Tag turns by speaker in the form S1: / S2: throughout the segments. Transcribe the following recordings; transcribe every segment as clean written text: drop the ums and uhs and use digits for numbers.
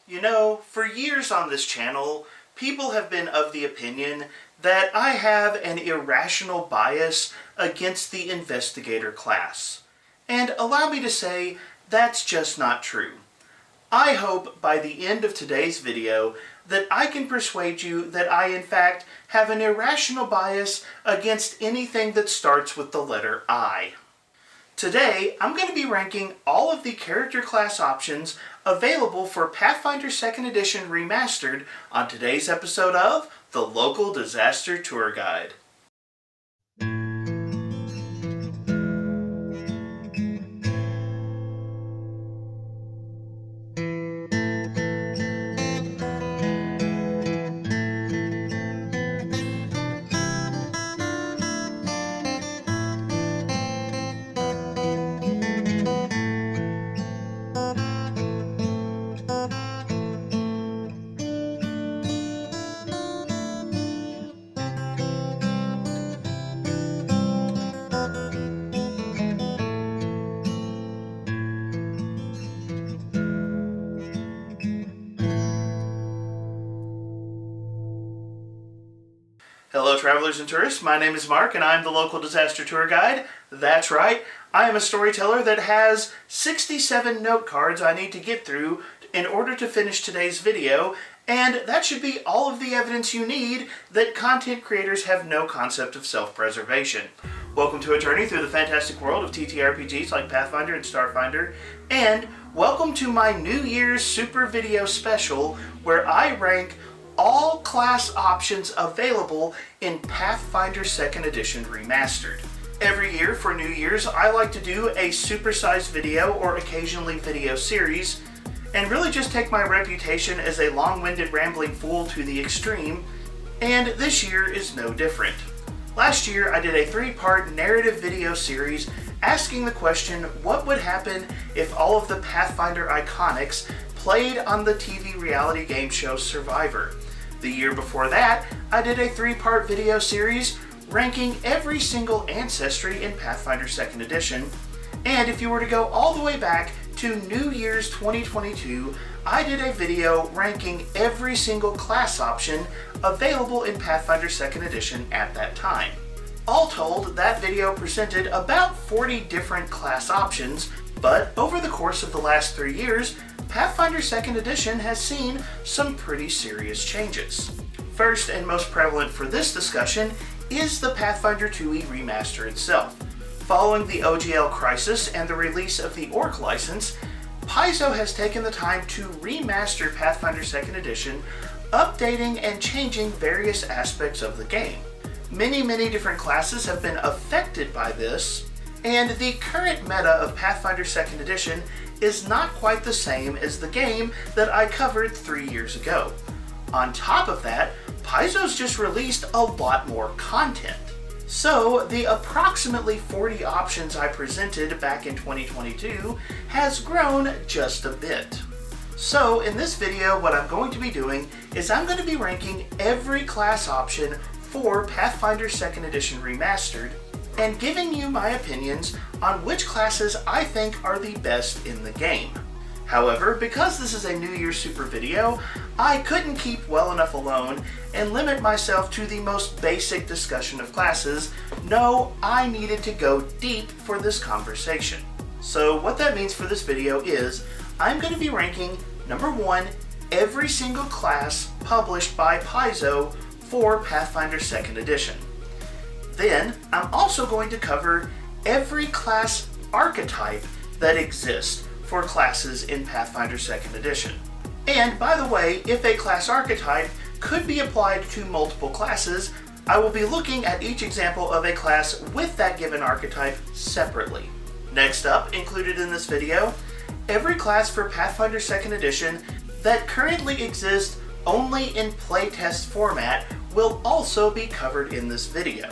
S1: You know, for years on this channel, people have been of the opinion that I have an irrational bias against the Investigator class. And allow me to say, that's just not true. I hope by the end of today's video that I can persuade you that I in fact have an irrational bias against anything that starts with the letter I. Today, I'm going to be ranking all of the character class options available for Pathfinder 2nd Edition Remastered on today's episode of The Local Disaster Tour Guide. Hello travelers and tourists, my name is Mark and I'm the Local Disaster Tour Guide. That's right, I am a storyteller that has 67 note cards I need to get through in order to finish today's video, and that should be all of the evidence you need that content creators have no concept of self-preservation. Welcome to a journey through the fantastic world of TTRPGs like Pathfinder and Starfinder, and welcome to my New Year's Super Video Special where I rank all class options available in Pathfinder 2nd Edition Remastered. Every year for New Year's, I like to do a supersized video or occasionally video series, and really just take my reputation as a long-winded rambling fool to the extreme, and this year is no different. Last year, I did a 3-part narrative video series asking the question, what would happen if all of the Pathfinder iconics played on the TV reality game show Survivor? The year before that, I did a 3-part video series ranking every single ancestry in Pathfinder 2nd Edition, and if you were to go all the way back to New Year's 2022, I did a video ranking every single class option available in Pathfinder 2nd Edition at that time. All told, that video presented about 40 different class options, but over the course of the last 3 years, Pathfinder 2nd Edition has seen some pretty serious changes. First and most prevalent for this discussion is the Pathfinder 2e Remaster itself. Following the OGL Crisis and the release of the Orc license, Paizo has taken the time to remaster Pathfinder 2nd Edition, updating and changing various aspects of the game. Many different classes have been affected by this, and the current meta of Pathfinder 2nd Edition is not quite the same as the game that I covered 3 years ago. On top of that, Paizo's just released a lot more content. So, the approximately 40 options I presented back in 2022 has grown just a bit. So, in this video, what I'm going to be doing is I'm going to be ranking every class option for Pathfinder 2nd Edition Remastered, and giving you my opinions on which classes I think are the best in the game. However, because this is a New Year's Super video, I couldn't keep well enough alone and limit myself to the most basic discussion of classes. No, I needed to go deep for this conversation. So what that means for this video is, I'm going to be ranking, number 1, every single class published by Paizo for Pathfinder 2nd Edition. Then, I'm also going to cover every class archetype that exists for classes in Pathfinder 2nd Edition. And by the way, if a class archetype could be applied to multiple classes, I will be looking at each example of a class with that given archetype separately. Next up, included in this video, every class for Pathfinder 2nd Edition that currently exists only in playtest format will also be covered in this video.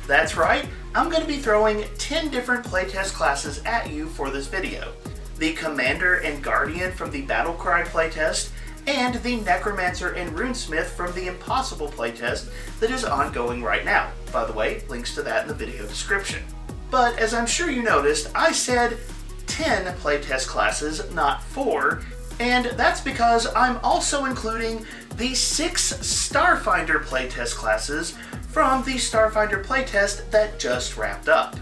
S1: That's right, I'm going to be throwing 10 different playtest classes at you for this video. The Commander and Guardian from the Battlecry playtest, and the Necromancer and Runesmith from the Impossible playtest that is ongoing right now. By the way, links to that in the video description. But as I'm sure you noticed, I said 10 playtest classes, not 4, And that's because I'm also including the 6 Starfinder playtest classes from the Starfinder playtest that just wrapped up.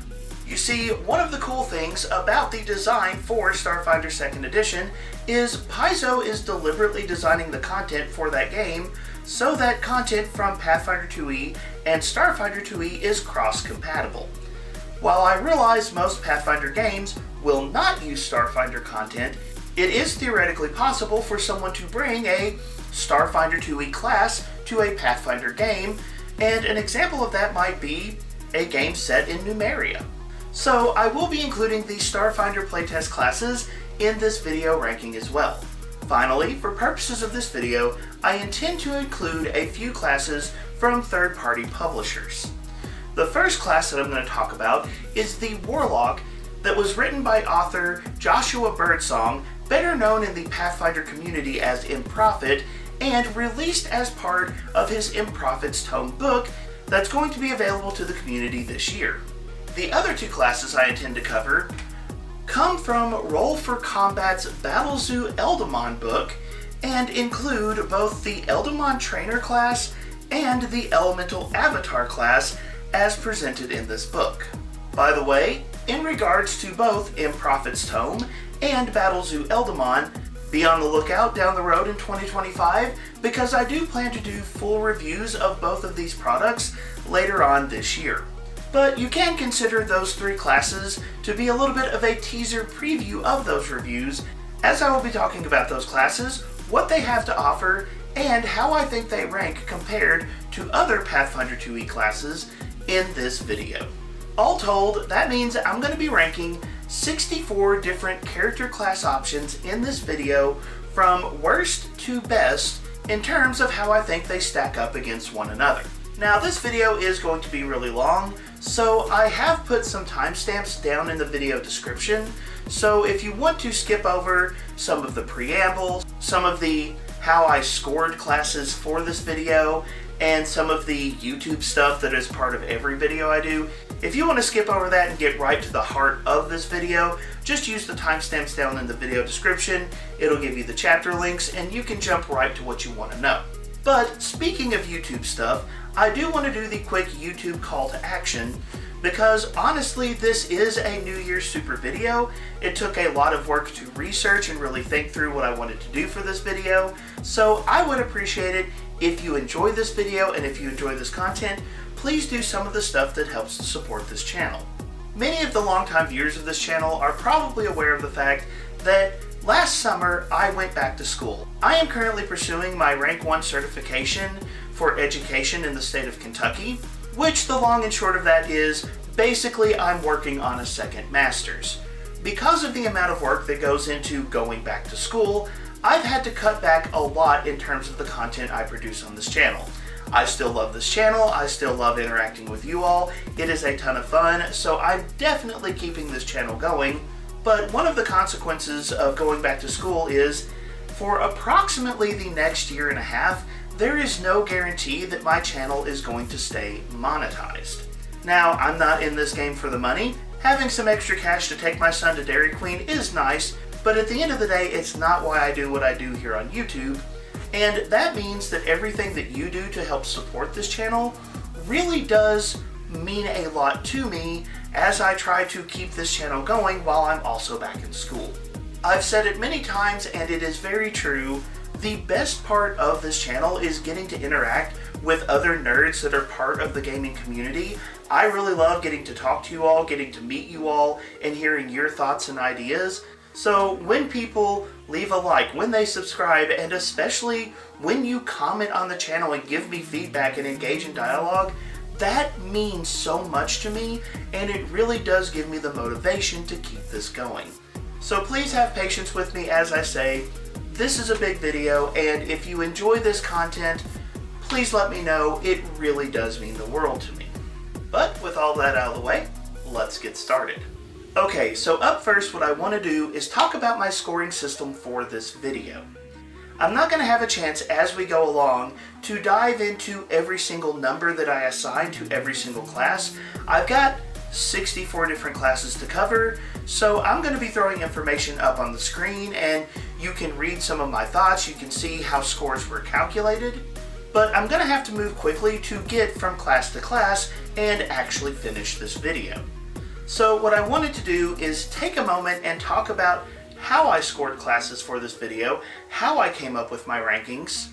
S1: You see, one of the cool things about the design for Starfinder 2nd Edition is Paizo is deliberately designing the content for that game so that content from Pathfinder 2e and Starfinder 2e is cross-compatible. While I realize most Pathfinder games will not use Starfinder content, it is theoretically possible for someone to bring a Starfinder 2e class to a Pathfinder game, and an example of that might be a game set in Numeria. So I will be including the Starfinder playtest classes in this video ranking as well. Finally, for purposes of this video, I intend to include a few classes from third-party publishers. The first class that I'm going to talk about is the Warlock that was written by author Joshua Birdsong, better known in the Pathfinder community as Improfit, and released as part of his Improfit's Tome book that's going to be available to the community this year. The other 2 classes I intend to cover come from Roll for Combat's Battlezoo Eldamon book and include both the Eldamon Trainer class and the Elemental Avatar class as presented in this book. By the way, in regards to both Improfit's Tome and Battlezoo Eldamon, be on the lookout down the road in 2025 because I do plan to do full reviews of both of these products later on this year. But you can consider those 3 classes to be a little bit of a teaser preview of those reviews, as I will be talking about those classes, what they have to offer, and how I think they rank compared to other Pathfinder 2e classes in this video. All told, that means I'm going to be ranking 64 different character class options in this video from worst to best in terms of how I think they stack up against one another. Now this video is going to be really long, so I have put some timestamps down in the video description, so if you want to skip over some of the preamble, some of the how I scored classes for this video, and some of the YouTube stuff that is part of every video I do, if you want to skip over that and get right to the heart of this video, just use the timestamps down in the video description. It'll give you the chapter links and you can jump right to what you want to know. But speaking of YouTube stuff, I do want to do the quick YouTube call to action because honestly this is a New Year's super video. It took a lot of work to research and really think through what I wanted to do for this video, so I would appreciate it if you enjoy this video and if you enjoy this content, please do some of the stuff that helps to support this channel. Many of the longtime viewers of this channel are probably aware of the fact that last summer I went back to school. I am currently pursuing my Rank 1 certification for education in the state of Kentucky, which the long and short of that is basically I'm working on a second master's. Because of the amount of work that goes into going back to school, I've had to cut back a lot in terms of the content I produce on this channel. I still love this channel, I still love interacting with you all, it is a ton of fun, so I'm definitely keeping this channel going, but one of the consequences of going back to school is, for approximately the next year and a half, there is no guarantee that my channel is going to stay monetized. Now, I'm not in this game for the money. Having some extra cash to take my son to Dairy Queen is nice, but at the end of the day, it's not why I do what I do here on YouTube, and that means that everything that you do to help support this channel really does mean a lot to me as I try to keep this channel going while I'm also back in school. I've said it many times and it is very true, the best part of this channel is getting to interact with other nerds that are part of the gaming community. I really love getting to talk to you all, getting to meet you all, and hearing your thoughts and ideas. So when people leave a like, when they subscribe, and especially when you comment on the channel and give me feedback and engage in dialogue, that means so much to me, and it really does give me the motivation to keep this going. So please have patience with me as I say, this is a big video, and if you enjoy this content, please let me know. It really does mean the world to me. But with all that out of the way, let's get started. Okay, so up first what I want to do is talk about my scoring system for this video. I'm not going to have a chance as we go along to dive into every single number that I assign to every single class. I've got 64 different classes to cover, So I'm going to be throwing information up on the screen, and you can read some of my thoughts. You can see how scores were calculated. But I'm going to have to move quickly to get from class to class and actually finish this video. So what I wanted to do is take a moment and talk about how I scored classes for this video, how I came up with my rankings,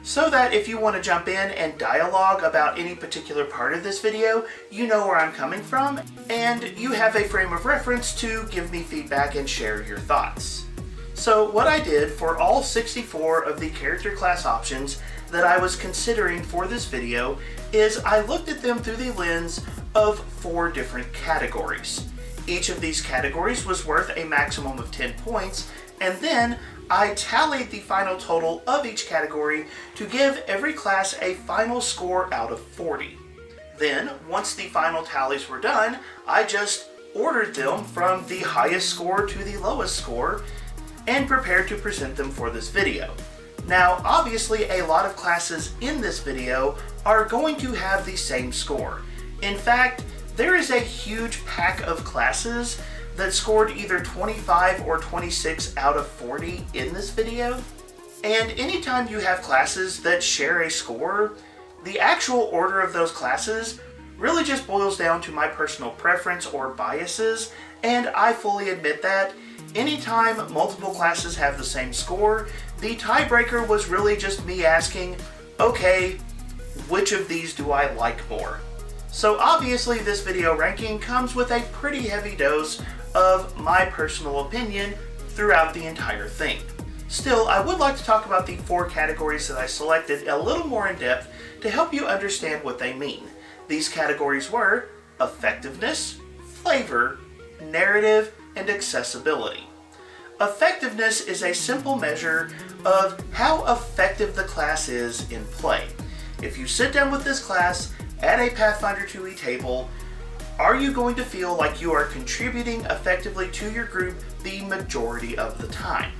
S1: so that if you want to jump in and dialogue about any particular part of this video, you know where I'm coming from, and you have a frame of reference to give me feedback and share your thoughts. So what I did for all 64 of the character class options that I was considering for this video is I looked at them through the lens of 4 different categories. Each of these categories was worth a maximum of 10 points, and then I tallied the final total of each category to give every class a final score out of 40. Then, once the final tallies were done, I just ordered them from the highest score to the lowest score and prepared to present them for this video. Now, obviously, a lot of classes in this video are going to have the same score. In fact, there is a huge pack of classes that scored either 25 or 26 out of 40 in this video. And anytime you have classes that share a score, the actual order of those classes really just boils down to my personal preference or biases, and I fully admit that. Anytime multiple classes have the same score, the tiebreaker was really just me asking, okay, which of these do I like more? So obviously this video ranking comes with a pretty heavy dose of my personal opinion throughout the entire thing. Still, I would like to talk about the 4 categories that I selected a little more in depth to help you understand what they mean. These categories were effectiveness, flavor, narrative, and accessibility. Effectiveness is a simple measure of how effective the class is in play. If you sit down with this class at a Pathfinder 2e table, are you going to feel like you are contributing effectively to your group the majority of the time?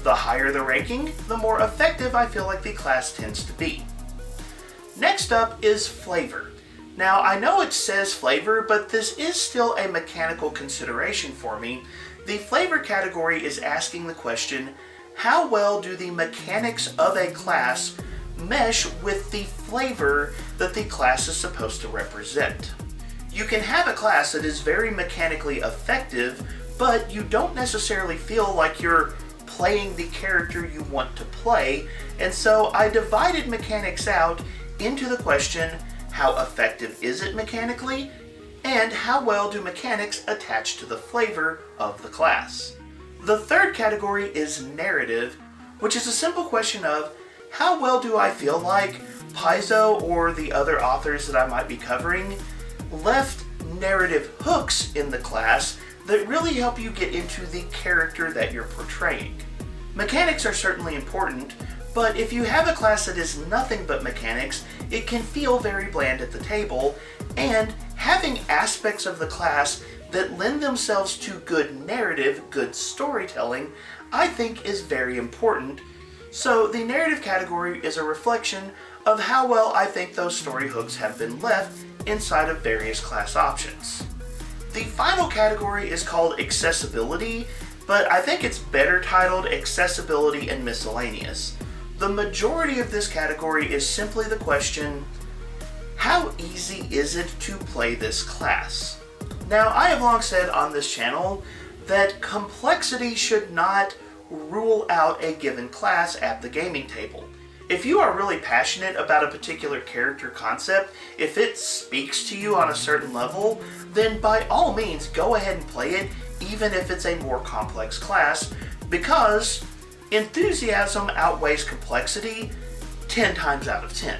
S1: The higher the ranking, the more effective I feel like the class tends to be. Next up is flavor. Now, I know it says flavor, but this is still a mechanical consideration for me. The flavor category is asking the question, how well do the mechanics of a class mesh with the flavor that the class is supposed to represent? You can have a class that is very mechanically effective, but you don't necessarily feel like you're playing the character you want to play, and so I divided mechanics out into the question, how effective is it mechanically, and how well do mechanics attach to the flavor of the class. The third category is narrative, which is a simple question of how well do I feel like Paizo or the other authors that I might be covering left narrative hooks in the class that really help you get into the character that you're portraying. Mechanics are certainly important, but if you have a class that is nothing but mechanics, it can feel very bland at the table, and having aspects of the class that lend themselves to good narrative, good storytelling, I think is very important. So the narrative category is a reflection of how well I think those story hooks have been left inside of various class options. The final category is called accessibility, but I think it's better titled accessibility and miscellaneous. The majority of this category is simply the question, how easy is it to play this class? Now, I have long said on this channel that complexity should not rule out a given class at the gaming table. If you are really passionate about a particular character concept, if it speaks to you on a certain level, then by all means go ahead and play it, even if it's a more complex class, because enthusiasm outweighs complexity 10 times out of 10.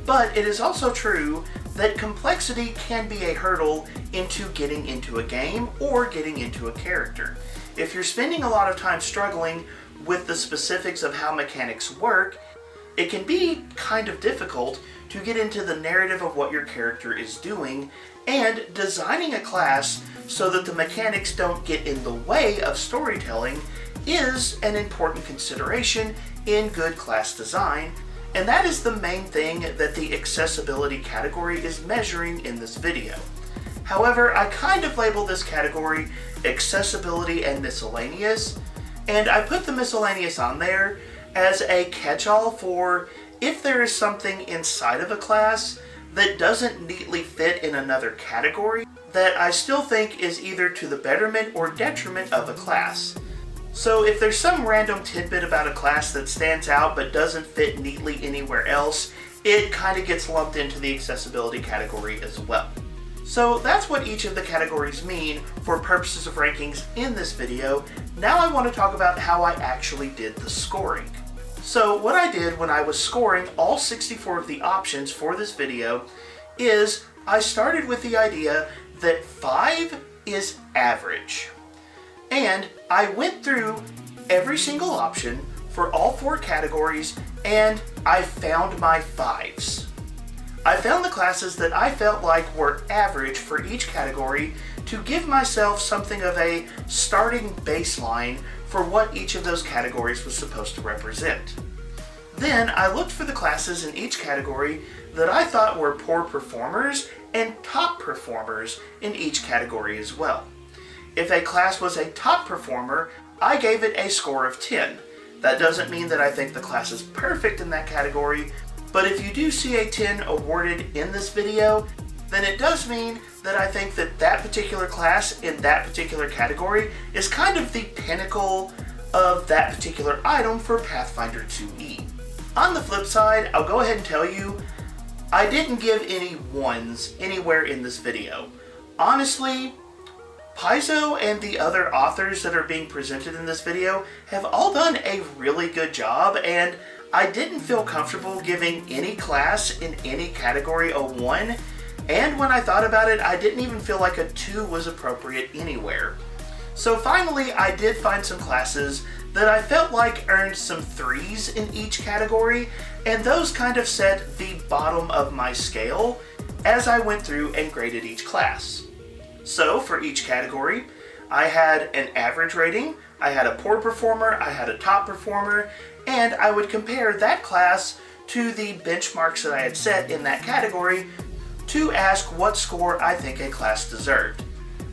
S1: But it is also true that complexity can be a hurdle into getting into a game or getting into a character. If you're spending a lot of time struggling with the specifics of how mechanics work, it can be kind of difficult to get into the narrative of what your character is doing, and designing a class so that the mechanics don't get in the way of storytelling is an important consideration in good class design, and that is the main thing that the accessibility category is measuring in this video. However, I kind of labeled this category accessibility and miscellaneous, and I put the miscellaneous on there as a catch-all for if there is something inside of a class that doesn't neatly fit in another category that I still think is either to the betterment or detriment of a class. So if there's some random tidbit about a class that stands out but doesn't fit neatly anywhere else, it kind of gets lumped into the accessibility category as well. So that's what each of the categories mean for purposes of rankings in this video. Now I want to talk about how I actually did the scoring. So what I did when I was scoring all 64 of the options for this video is I started with the idea that 5 is average. And I went through every single option for all 4 categories and I found my 5s. I found the classes that I felt like were average for each category to give myself something of a starting baseline for what each of those categories was supposed to represent. Then I looked for the classes in each category that I thought were poor performers and top performers in each category as well. If a class was a top performer, I gave it a score of 10. That doesn't mean that I think the class is perfect in that category, but if you do see a 10 awarded in this video, then it does mean that I think that that particular class in that particular category is kind of the pinnacle of that particular item for Pathfinder 2e. On the flip side, I'll go ahead and tell you, I didn't give any 1s anywhere in this video. Honestly, Paizo and the other authors that are being presented in this video have all done a really good job, and I didn't feel comfortable giving any class in any category a 1, and when I thought about it, I didn't even feel like a 2 was appropriate anywhere. So finally, I did find some classes that I felt like earned some 3s in each category, and those kind of set the bottom of my scale as I went through and graded each class. So for each category, I had an average rating, I had a poor performer, I had a top performer, and I would compare that class to the benchmarks that I had set in that category to ask what score I think a class deserved.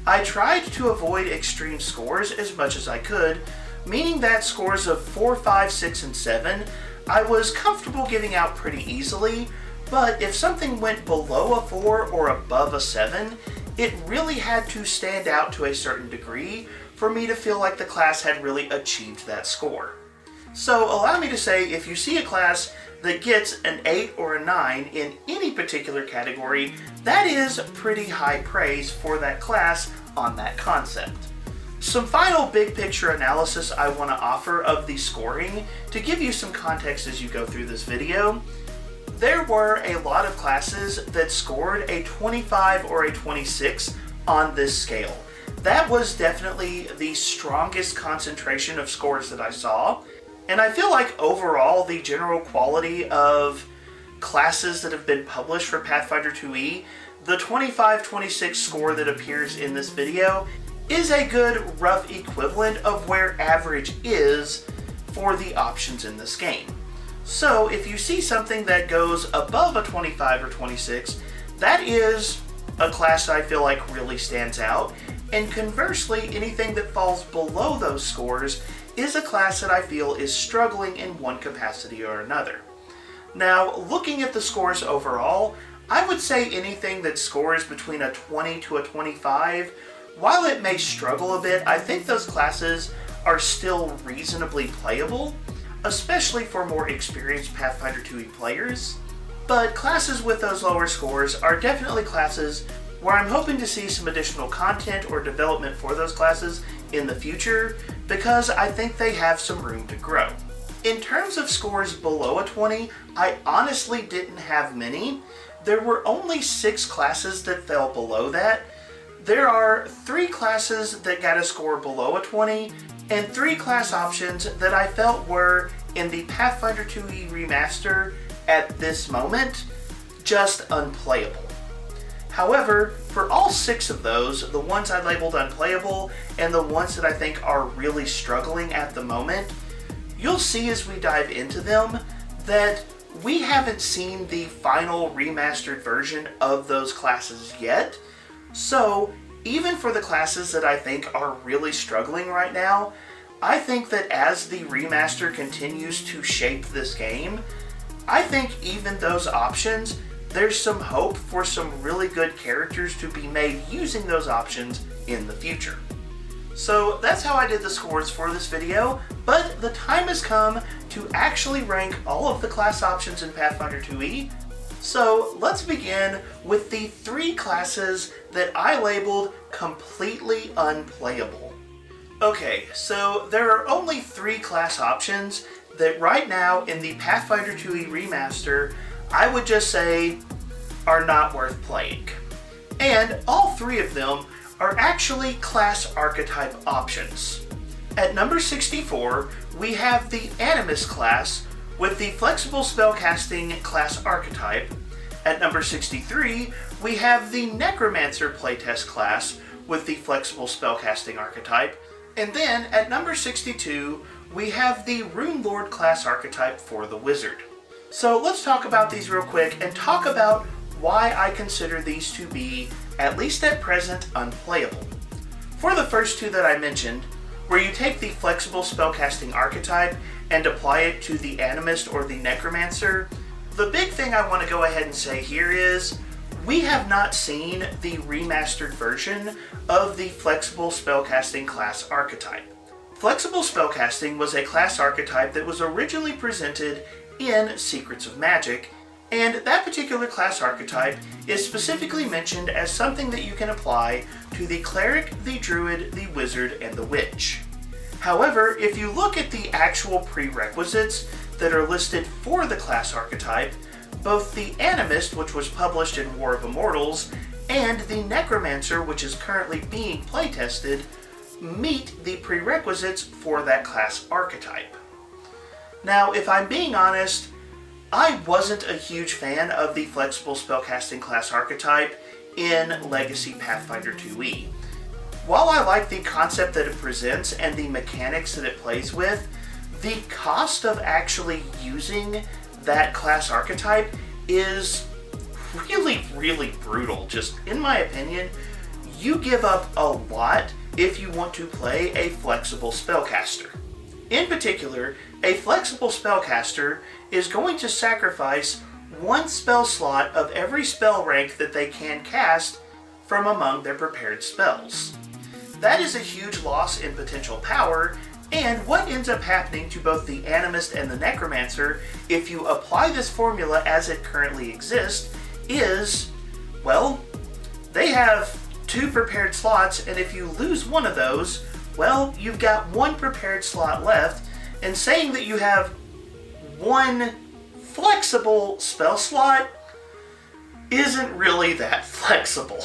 S1: I tried to avoid extreme scores as much as I could, meaning that scores of 4, 5, 6, and 7 I was comfortable giving out pretty easily, but if something went below a 4 or above a 7, it really had to stand out to a certain degree for me to feel like the class had really achieved that score. So allow me to say, if you see a class that gets an 8 or a 9 in any particular category, that is pretty high praise for that class on that concept. Some final big picture analysis I want to offer of the scoring to give you some context as you go through this video. There were a lot of classes that scored a 25 or a 26 on this scale. That was definitely the strongest concentration of scores that I saw, and I feel like overall the general quality of classes that have been published for Pathfinder 2e, the 25-26 score that appears in this video is a good rough equivalent of where average is for the options in this game. So if you see something that goes above a 25 or 26, that is a class I feel like really stands out, and conversely, anything that falls below those scores is a class that I feel is struggling in one capacity or another. Now, looking at the scores overall, I would say anything that scores between a 20 to a 25, while it may struggle a bit, I think those classes are still reasonably playable, especially for more experienced Pathfinder 2e players. But classes with those lower scores are definitely classes where I'm hoping to see some additional content or development for those classes in the future, because I think they have some room to grow. In terms of scores below a 20, I honestly didn't have many. There were only 6 classes that fell below that. There are 3 classes that got a score below a 20, and 3 class options that I felt were, in the Pathfinder 2e Remaster at this moment, just unplayable. However, for all 6 of those, the ones I labeled unplayable and the ones that I think are really struggling at the moment, you'll see as we dive into them that we haven't seen the final remastered version of those classes yet, So, even for the classes that I think are really struggling right now, I think that as the remaster continues to shape this game, I think even those options, there's some hope for some really good characters to be made using those options in the future. So that's how I did the scores for this video, but the time has come to actually rank all of the class options in Pathfinder 2e. So let's begin with the 3 classes that I labeled completely unplayable. Okay, so there are only 3 class options that right now in the Pathfinder 2e Remaster, I would just say are not worth playing. And all 3 of them are actually class archetype options. At number 64, we have the Animist class with the flexible spellcasting class archetype. At number 63, we have the Necromancer playtest class with the flexible spellcasting archetype. And then at number 62, we have the Runelord class archetype for the Wizard. So let's talk about these real quick and talk about why I consider these to be, at least at present, unplayable. For the first 2 that I mentioned, where you take the flexible spellcasting archetype and apply it to the Animist or the Necromancer, the big thing I want to go ahead and say here is, we have not seen the remastered version of the flexible spellcasting class archetype. Flexible spellcasting was a class archetype that was originally presented in Secrets of Magic, and that particular class archetype is specifically mentioned as something that you can apply to the Cleric, the Druid, the Wizard, and the Witch. However, if you look at the actual prerequisites that are listed for the class archetype, both the Animist, which was published in War of Immortals, and the Necromancer, which is currently being playtested, meet the prerequisites for that class archetype. Now, if I'm being honest, I wasn't a huge fan of the flexible spellcasting class archetype in Legacy Pathfinder 2e. While I like the concept that it presents and the mechanics that it plays with, the cost of actually using that class archetype is really, really brutal. Just in my opinion, you give up a lot if you want to play a flexible spellcaster. In particular, a flexible spellcaster is going to sacrifice 1 spell slot of every spell rank that they can cast from among their prepared spells. That is a huge loss in potential power, and what ends up happening to both the Animist and the Necromancer if you apply this formula as it currently exists is, well, they have 2 prepared slots, and if you lose one of those, well, you've got 1 prepared slot left, and saying that you have 1 flexible spell slot isn't really that flexible.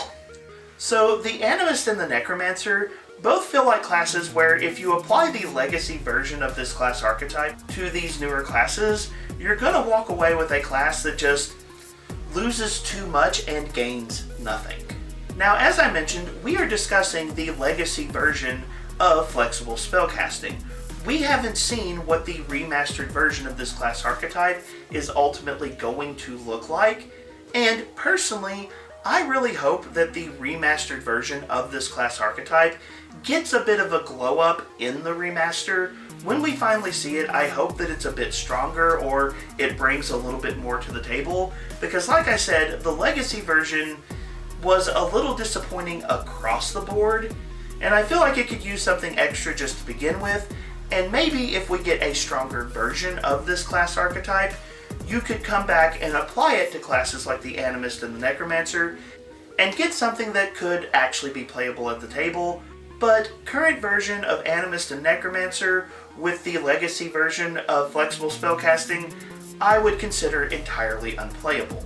S1: So the Animist and the Necromancer both feel like classes where if you apply the legacy version of this class archetype to these newer classes, you're going to walk away with a class that just loses too much and gains nothing. Now, as I mentioned, we are discussing the legacy version of flexible spellcasting. We haven't seen what the remastered version of this class archetype is ultimately going to look like, and personally, I really hope that the remastered version of this class archetype gets a bit of a glow up in the remaster. When we finally see it, I hope that it's a bit stronger or it brings a little bit more to the table, because like I said, the legacy version was a little disappointing across the board, and I feel like it could use something extra just to begin with, and maybe if we get a stronger version of this class archetype, you could come back and apply it to classes like the Animist and the Necromancer, and get something that could actually be playable at the table. But current version of Animist and Necromancer with the legacy version of flexible spellcasting, I would consider entirely unplayable.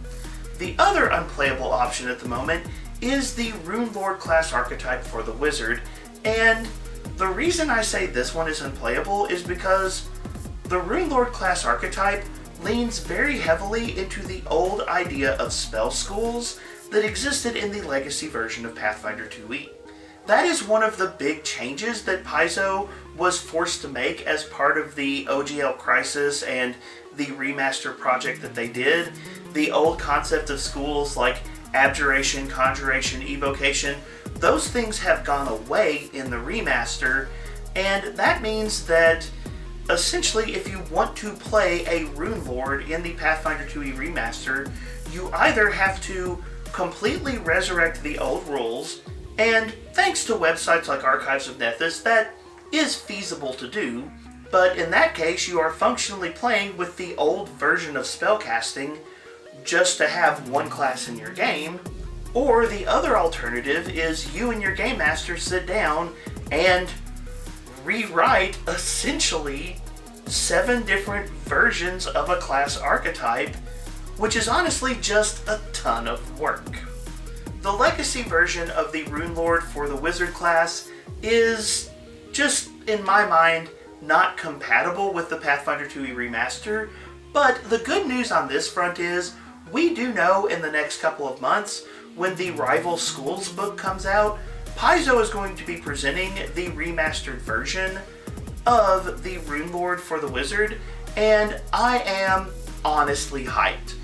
S1: The other unplayable option at the moment is the Runelord class archetype for the Wizard, and the reason I say this one is unplayable is because the Runelord class archetype leans very heavily into the old idea of spell schools that existed in the legacy version of Pathfinder 2e. That is one of the big changes that Paizo was forced to make as part of the OGL Crisis and the remaster project that they did. The old concept of schools like abjuration, conjuration, evocation, those things have gone away in the remaster, and that means that essentially if you want to play a Rune Lord in the Pathfinder 2e remaster, you either have to completely resurrect the old rules, and thanks to websites like Archives of Nethys, that is feasible to do, but in that case you are functionally playing with the old version of spellcasting just to have one class in your game. Or the other alternative is you and your game master sit down and rewrite essentially 7 different versions of a class archetype, which is honestly just a ton of work. The legacy version of the Rune Lord for the Wizard class is just, in my mind, not compatible with the Pathfinder 2e remaster, but the good news on this front is we do know in the next couple of months, when the Rival Schools book comes out, Paizo is going to be presenting the remastered version of the Rune Lord for the Wizard, and I am honestly hyped.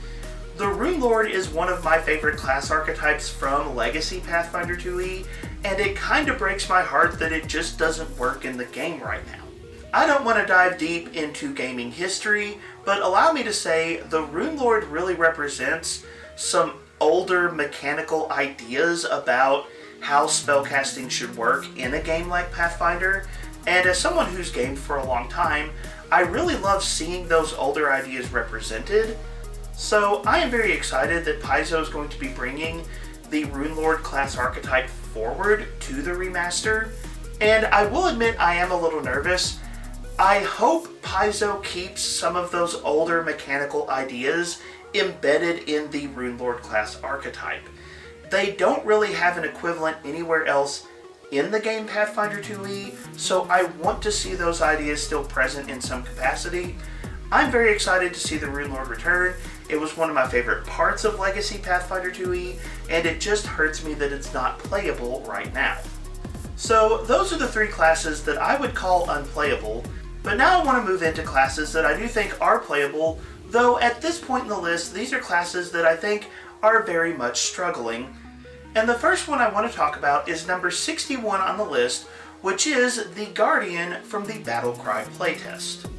S1: The Rune Lord is one of my favorite class archetypes from Legacy Pathfinder 2e, and it kind of breaks my heart that it just doesn't work in the game right now. I don't want to dive deep into gaming history, but allow me to say the Rune Lord really represents some older mechanical ideas about how spellcasting should work in a game like Pathfinder, and as someone who's gamed for a long time, I really love seeing those older ideas represented. So I am very excited that Paizo is going to be bringing the Rune Lord class archetype forward to the remaster, and I will admit I am a little nervous. I hope Paizo keeps some of those older mechanical ideas embedded in the Rune Lord class archetype. They don't really have an equivalent anywhere else in the game Pathfinder 2e, so I want to see those ideas still present in some capacity. I'm very excited to see the Rune Lord return. It was one of my favorite parts of Legacy Pathfinder 2e, and it just hurts me that it's not playable right now. So those are the 3 classes that I would call unplayable, but now I want to move into classes that I do think are playable, though at this point in the list, these are classes that I think are very much struggling. And the first one I want to talk about is number 61 on the list, which is the Guardian from the Battlecry playtest.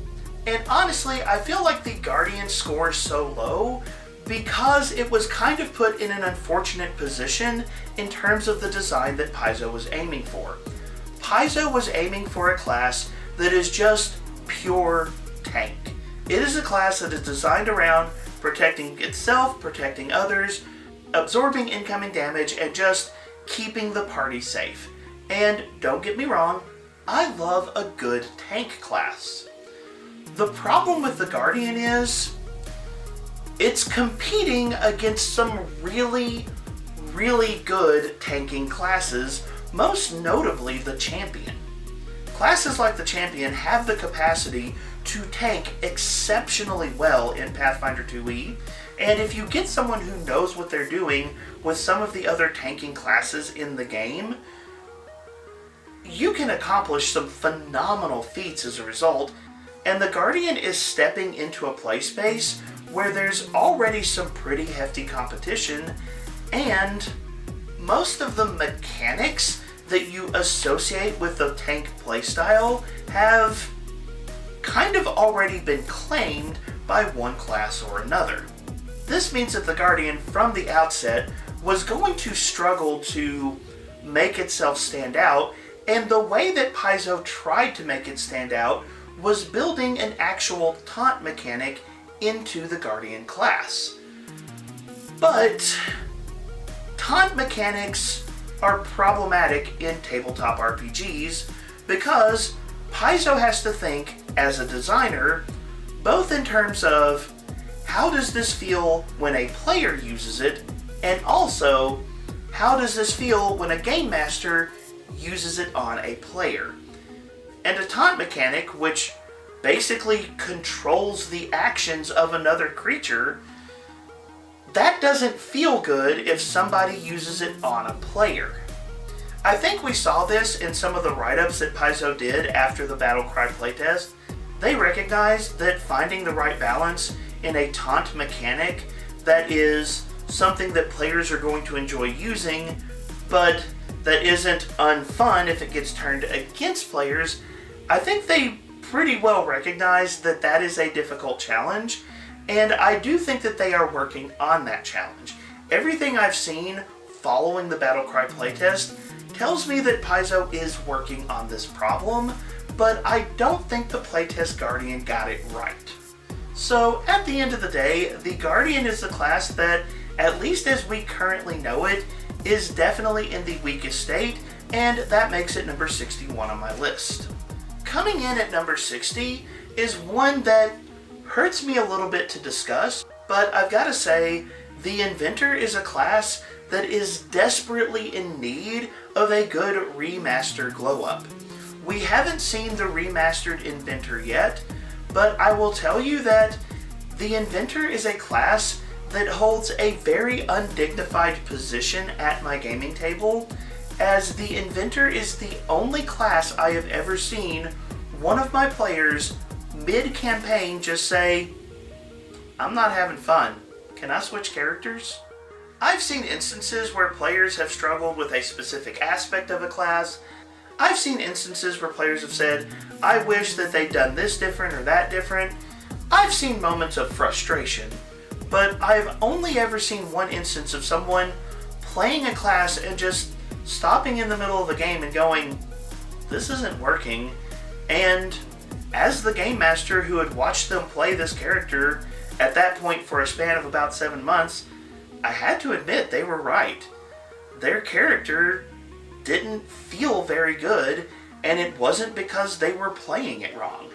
S1: And honestly, I feel like the Guardian scores so low because it was kind of put in an unfortunate position in terms of the design that Paizo was aiming for. Paizo was aiming for a class that is just pure tank. It is a class that is designed around protecting itself, protecting others, absorbing incoming damage, and just keeping the party safe. And don't get me wrong, I love a good tank class. The problem with the Guardian is it's competing against some really, really good tanking classes, most notably the Champion. Classes like the Champion have the capacity to tank exceptionally well in Pathfinder 2e, and if you get someone who knows what they're doing with some of the other tanking classes in the game, you can accomplish some phenomenal feats as a result, and the Guardian is stepping into a play space where there's already some pretty hefty competition, and most of the mechanics that you associate with the tank playstyle have kind of already been claimed by one class or another. This means that the Guardian from the outset was going to struggle to make itself stand out, and the way that Paizo tried to make it stand out was building an actual taunt mechanic into the Guardian class. But taunt mechanics are problematic in tabletop RPGs because Paizo has to think, as a designer, both in terms of how does this feel when a player uses it, and also how does this feel when a game master uses it on a player. And a taunt mechanic, which basically controls the actions of another creature, that doesn't feel good if somebody uses it on a player. I think we saw this in some of the write-ups that Paizo did after the Battlecry playtest. They recognized that finding the right balance in a taunt mechanic that is something that players are going to enjoy using, but that isn't unfun if it gets turned against players, I think they pretty well recognize that that is a difficult challenge, and I do think that they are working on that challenge. Everything I've seen following the Battlecry playtest tells me that Paizo is working on this problem, but I don't think the playtest Guardian got it right. So at the end of the day, the Guardian is the class that, at least as we currently know it, is definitely in the weakest state, and that makes it number 61 on my list. Coming in at number 60 is one that hurts me a little bit to discuss, but I've got to say, the Inventor is a class that is desperately in need of a good remaster glow-up. We haven't seen the remastered Inventor yet, but I will tell you that the Inventor is a class that holds a very undignified position at my gaming table, as the Inventor is the only class I have ever seen one of my players mid-campaign just say, "I'm not having fun. Can I switch characters?" I've seen instances where players have struggled with a specific aspect of a class. I've seen instances where players have said, "I wish that they'd done this different or that different." I've seen moments of frustration, but I've only ever seen one instance of someone playing a class and just stopping in the middle of the game and going, "This isn't working." And as the game master who had watched them play this character at that point for a span of about 7 months, I had to admit they were right. Their character didn't feel very good, and it wasn't because they were playing it wrong.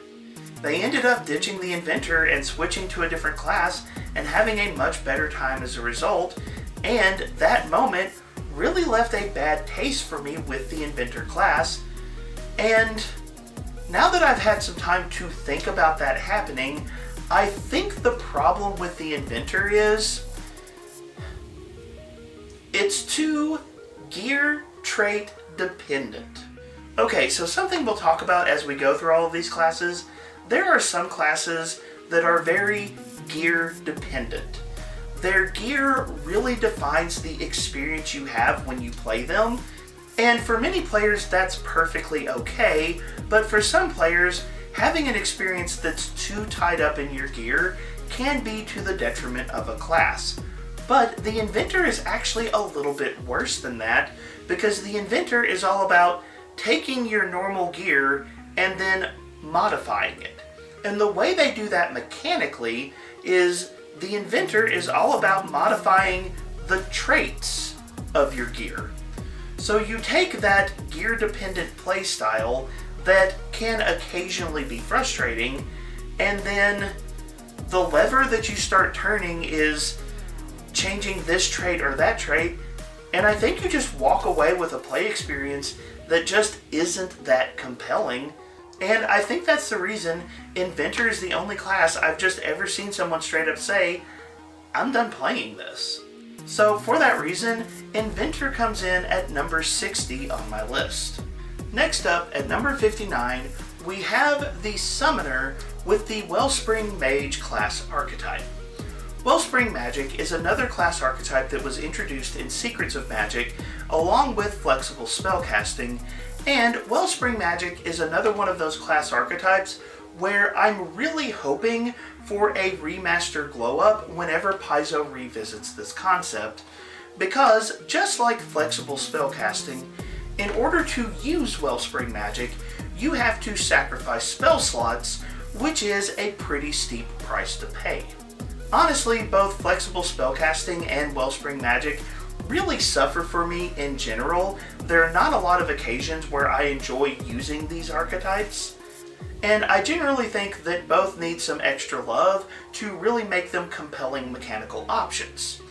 S1: They ended up ditching the Inventor and switching to a different class and having a much better time as a result, and that moment really left a bad taste for me with the Inventor class. And now that I've had some time to think about that happening, I think the problem with the Inventor is it's too gear trait dependent. Okay, so something we'll talk about as we go through all of these classes, there are some classes that are very gear dependent. Their gear really defines the experience you have when you play them, and for many players that's perfectly okay, but for some players, having an experience that's too tied up in your gear can be to the detriment of a class. But the Inventor is actually a little bit worse than that, because the Inventor is all about taking your normal gear and then modifying it. And the way they do that mechanically is the Inventor is all about modifying the traits of your gear. So you take that gear-dependent playstyle that can occasionally be frustrating, and then the lever that you start turning is changing this trait or that trait, and I think you just walk away with a play experience that just isn't that compelling. And I think that's the reason Inventor is the only class I've just ever seen someone straight up say, "I'm done playing this." So for that reason, Inventor comes in at number 60 on my list. Next up, at number 59, we have the Summoner with the Wellspring Mage class archetype. Wellspring Magic is another class archetype that was introduced in Secrets of Magic along with flexible spellcasting, and Wellspring Magic is another one of those class archetypes where I'm really hoping for a remaster glow-up whenever Paizo revisits this concept, because just like flexible spellcasting, in order to use Wellspring Magic, you have to sacrifice spell slots, which is a pretty steep price to pay. Honestly, both flexible spellcasting and Wellspring Magic really suffer for me in general. There are not a lot of occasions where I enjoy using these archetypes, and I generally think that both need some extra love to really make them compelling mechanical options.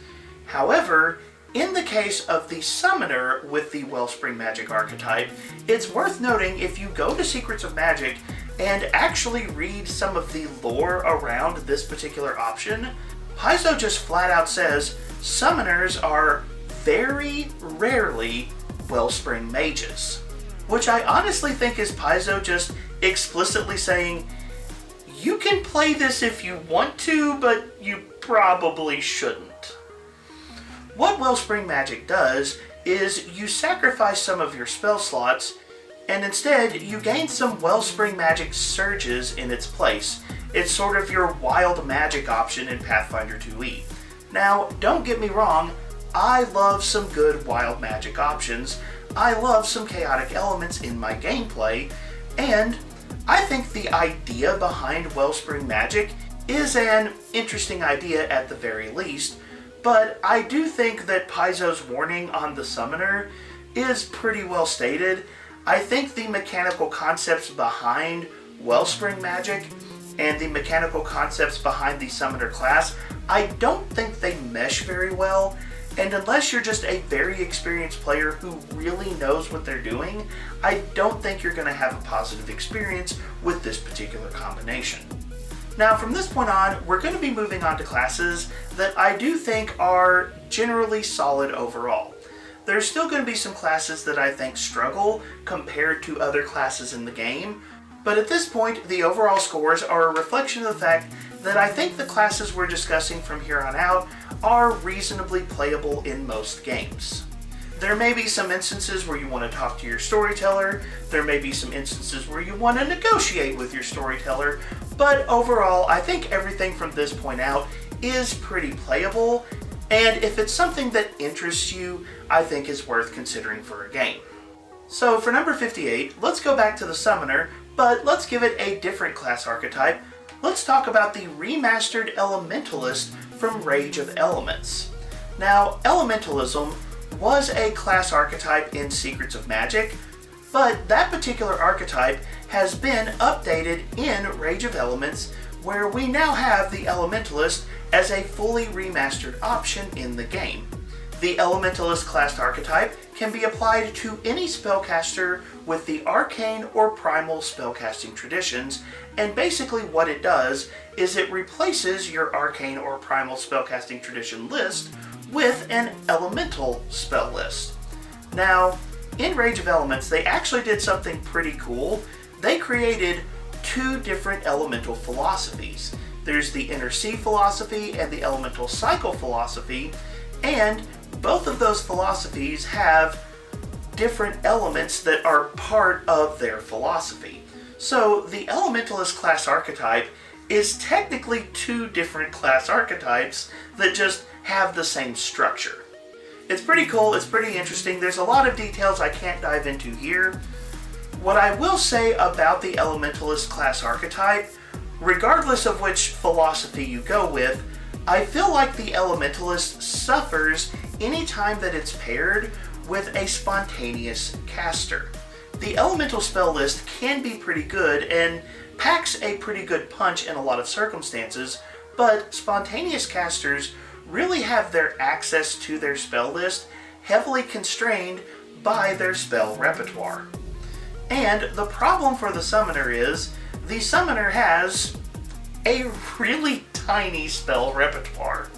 S1: However, in the case of the Summoner with the Wellspring Magic archetype, it's worth noting if you go to Secrets of Magic and actually read some of the lore around this particular option, Paizo just flat out says Summoners are very rarely Wellspring Mages, which I honestly think is Paizo just explicitly saying, you can play this if you want to, but you probably shouldn't. What Wellspring Magic does is you sacrifice some of your spell slots, and instead you gain some Wellspring Magic surges in its place. It's sort of your wild magic option in Pathfinder 2e. Now, don't get me wrong, I love some good wild magic options. I love some chaotic elements in my gameplay, and I think the idea behind Wellspring Magic is an interesting idea at the very least, but I do think that Paizo's warning on the summoner is pretty well stated. I think the mechanical concepts behind Wellspring Magic and the mechanical concepts behind the summoner class, I don't think they mesh very well, and unless you're just a very experienced player who really knows what they're doing, I don't think you're going to have a positive experience with this particular combination. Now, from this point on, we're going to be moving on to classes that I do think are generally solid overall. There's still going to be some classes that I think struggle compared to other classes in the game, but at this point, the overall scores are a reflection of the fact that I think the classes we're discussing from here on out are reasonably playable in most games. There may be some instances where you want to talk to your storyteller, there may be some instances where you want to negotiate with your storyteller, but overall, I think everything from this point out is pretty playable, and if it's something that interests you, I think is worth considering for a game. So for number 58, let's go back to the Summoner, but let's give it a different class archetype. Let's talk about the Remastered Elementalist from Rage of Elements. Now, Elementalism was a class archetype in Secrets of Magic, but that particular archetype has been updated in Rage of Elements, where we now have the Elementalist as a fully remastered option in the game. The Elementalist class archetype can be applied to any spellcaster with the arcane or primal spellcasting traditions, and basically what it does is it replaces your arcane or primal spellcasting tradition list with an elemental spell list. Now, in Rage of Elements, they actually did something pretty cool. They created two different elemental philosophies. There's the Inner Sea philosophy and the Elemental Cycle philosophy, and both of those philosophies have different elements that are part of their philosophy. So the Elementalist class archetype is technically two different class archetypes that just have the same structure. It's pretty cool, it's pretty interesting. There's a lot of details I can't dive into here. What I will say about the Elementalist class archetype, regardless of which philosophy you go with, I feel like the Elementalist suffers anytime that it's paired with a spontaneous caster. The elemental spell list can be pretty good and packs a pretty good punch in a lot of circumstances, but spontaneous casters really have their access to their spell list heavily constrained by their spell repertoire. And the problem for the Summoner is, the Summoner has a really tiny spell repertoire.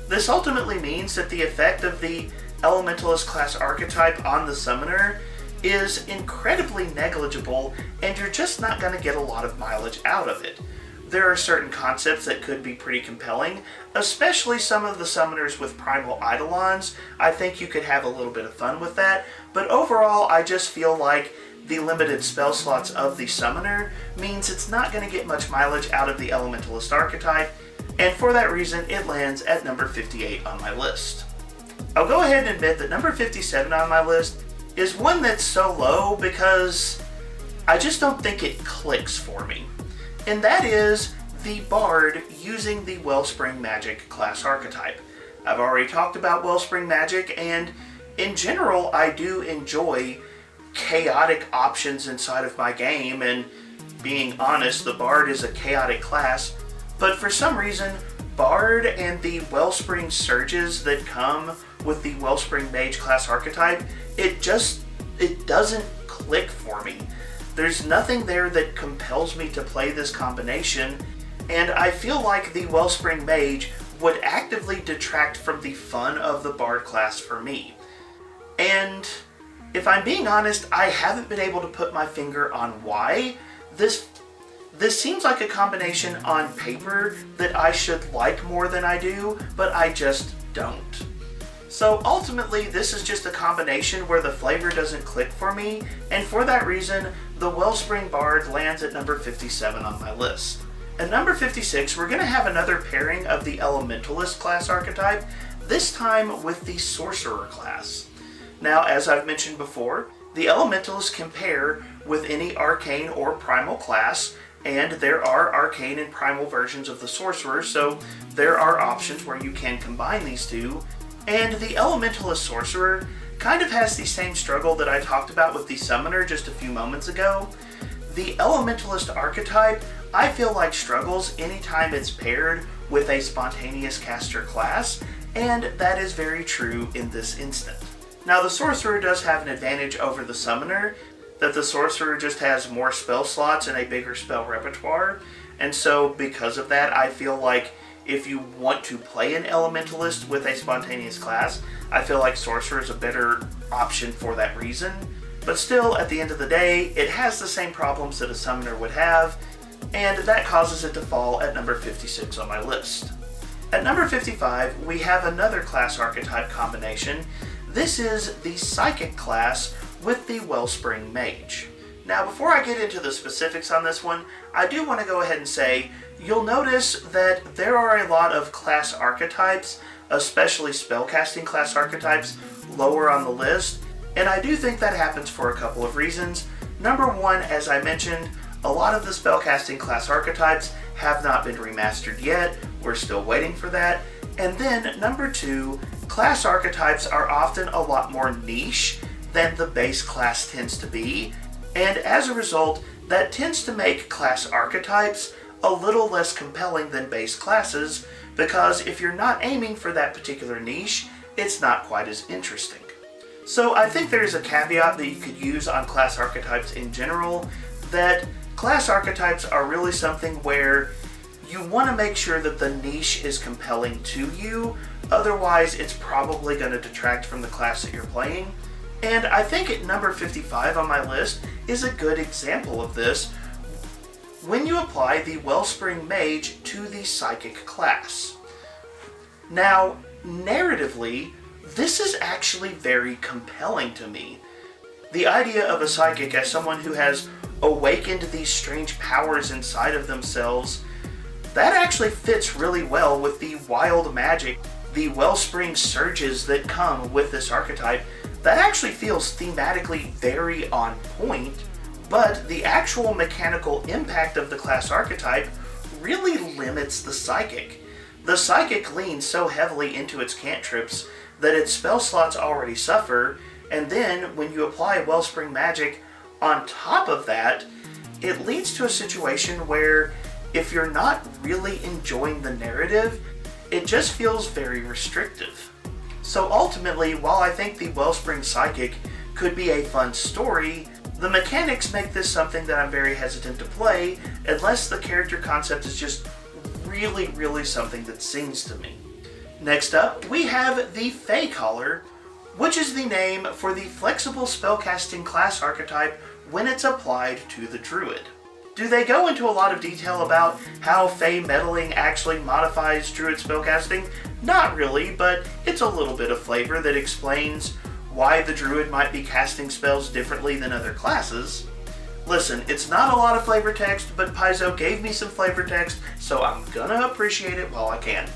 S1: This ultimately means that the effect of the Elementalist class archetype on the Summoner is incredibly negligible, and you're just not going to get a lot of mileage out of it. There are certain concepts that could be pretty compelling, especially some of the Summoners with Primal Eidolons. I think you could have a little bit of fun with that, but overall I just feel like the limited spell slots of the Summoner means it's not going to get much mileage out of the Elementalist archetype, and for that reason it lands at number 58 on my list. I'll go ahead and admit that number 57 on my list is one that's so low because I just don't think it clicks for me. And that is the Bard using the Wellspring Magic class archetype. I've already talked about Wellspring Magic, and in general I do enjoy chaotic options inside of my game, and being honest, the Bard is a chaotic class, but for some reason Bard and the Wellspring surges that come with the Wellspring Mage class archetype, it doesn't click for me. There's nothing there that compels me to play this combination, and I feel like the Wellspring Mage would actively detract from the fun of the Bard class for me. And if I'm being honest, I haven't been able to put my finger on why. This seems like a combination on paper that I should like more than I do, but I just don't. So ultimately, this is just a combination where the flavor doesn't click for me, and for that reason, the Wellspring Bard lands at number 57 on my list. At number 56, we're going to have another pairing of the Elementalist class archetype, this time with the Sorcerer class. Now, as I've mentioned before, the Elementalist can pair with any arcane or primal class, and there are arcane and primal versions of the Sorcerer, so there are options where you can combine these two. And the Elementalist Sorcerer kind of has the same struggle that I talked about with the Summoner just a few moments ago. The Elementalist archetype, I feel like, struggles anytime it's paired with a spontaneous caster class, and that is very true in this instant. Now, the Sorcerer does have an advantage over the Summoner, that the Sorcerer just has more spell slots and a bigger spell repertoire, and so because of that, I feel like if you want to play an Elementalist with a spontaneous class, I feel like Sorcerer is a better option for that reason. But still, at the end of the day, it has the same problems that a Summoner would have, and that causes it to fall at number 56 on my list. At number 55, we have another class archetype combination. This is the Psychic class with the Wellspring Mage. Now, before I get into the specifics on this one, I do want to go ahead and say, you'll notice that there are a lot of class archetypes, especially spellcasting class archetypes, lower on the list, and I do think that happens for a couple of reasons. Number one, as I mentioned, a lot of the spellcasting class archetypes have not been remastered yet. We're still waiting for that. And then, number two, class archetypes are often a lot more niche than the base class tends to be, and as a result, that tends to make class archetypes a little less compelling than base classes, because if you're not aiming for that particular niche, it's not quite as interesting. So I think there's a caveat that you could use on class archetypes in general, that class archetypes are really something where you want to make sure that the niche is compelling to you, otherwise it's probably going to detract from the class that you're playing. And I think at number 55 on my list is a good example of this when you apply the Wellspring Mage to the Psychic class. Now, narratively, this is actually very compelling to me. The idea of a Psychic as someone who has awakened these strange powers inside of themselves, that actually fits really well with the wild magic, the Wellspring surges that come with this archetype. That actually feels thematically very on point, but the actual mechanical impact of the class archetype really limits the Psychic. The Psychic leans so heavily into its cantrips that its spell slots already suffer, and then when you apply Wellspring magic on top of that, it leads to a situation where if you're not really enjoying the narrative, it just feels very restrictive. So ultimately, while I think the Wellspring Psychic could be a fun story, the mechanics make this something that I'm very hesitant to play unless the character concept is just really something that sings to me. Next up, we have the Feycaller, which is the name for the flexible spellcasting class archetype when it's applied to the Druid. Do they go into a lot of detail about how Fey meddling actually modifies Druid spellcasting? Not really, but it's a little bit of flavor that explains why the Druid might be casting spells differently than other classes. Listen, it's not a lot of flavor text, but Paizo gave me some flavor text, so I'm gonna appreciate it while I can.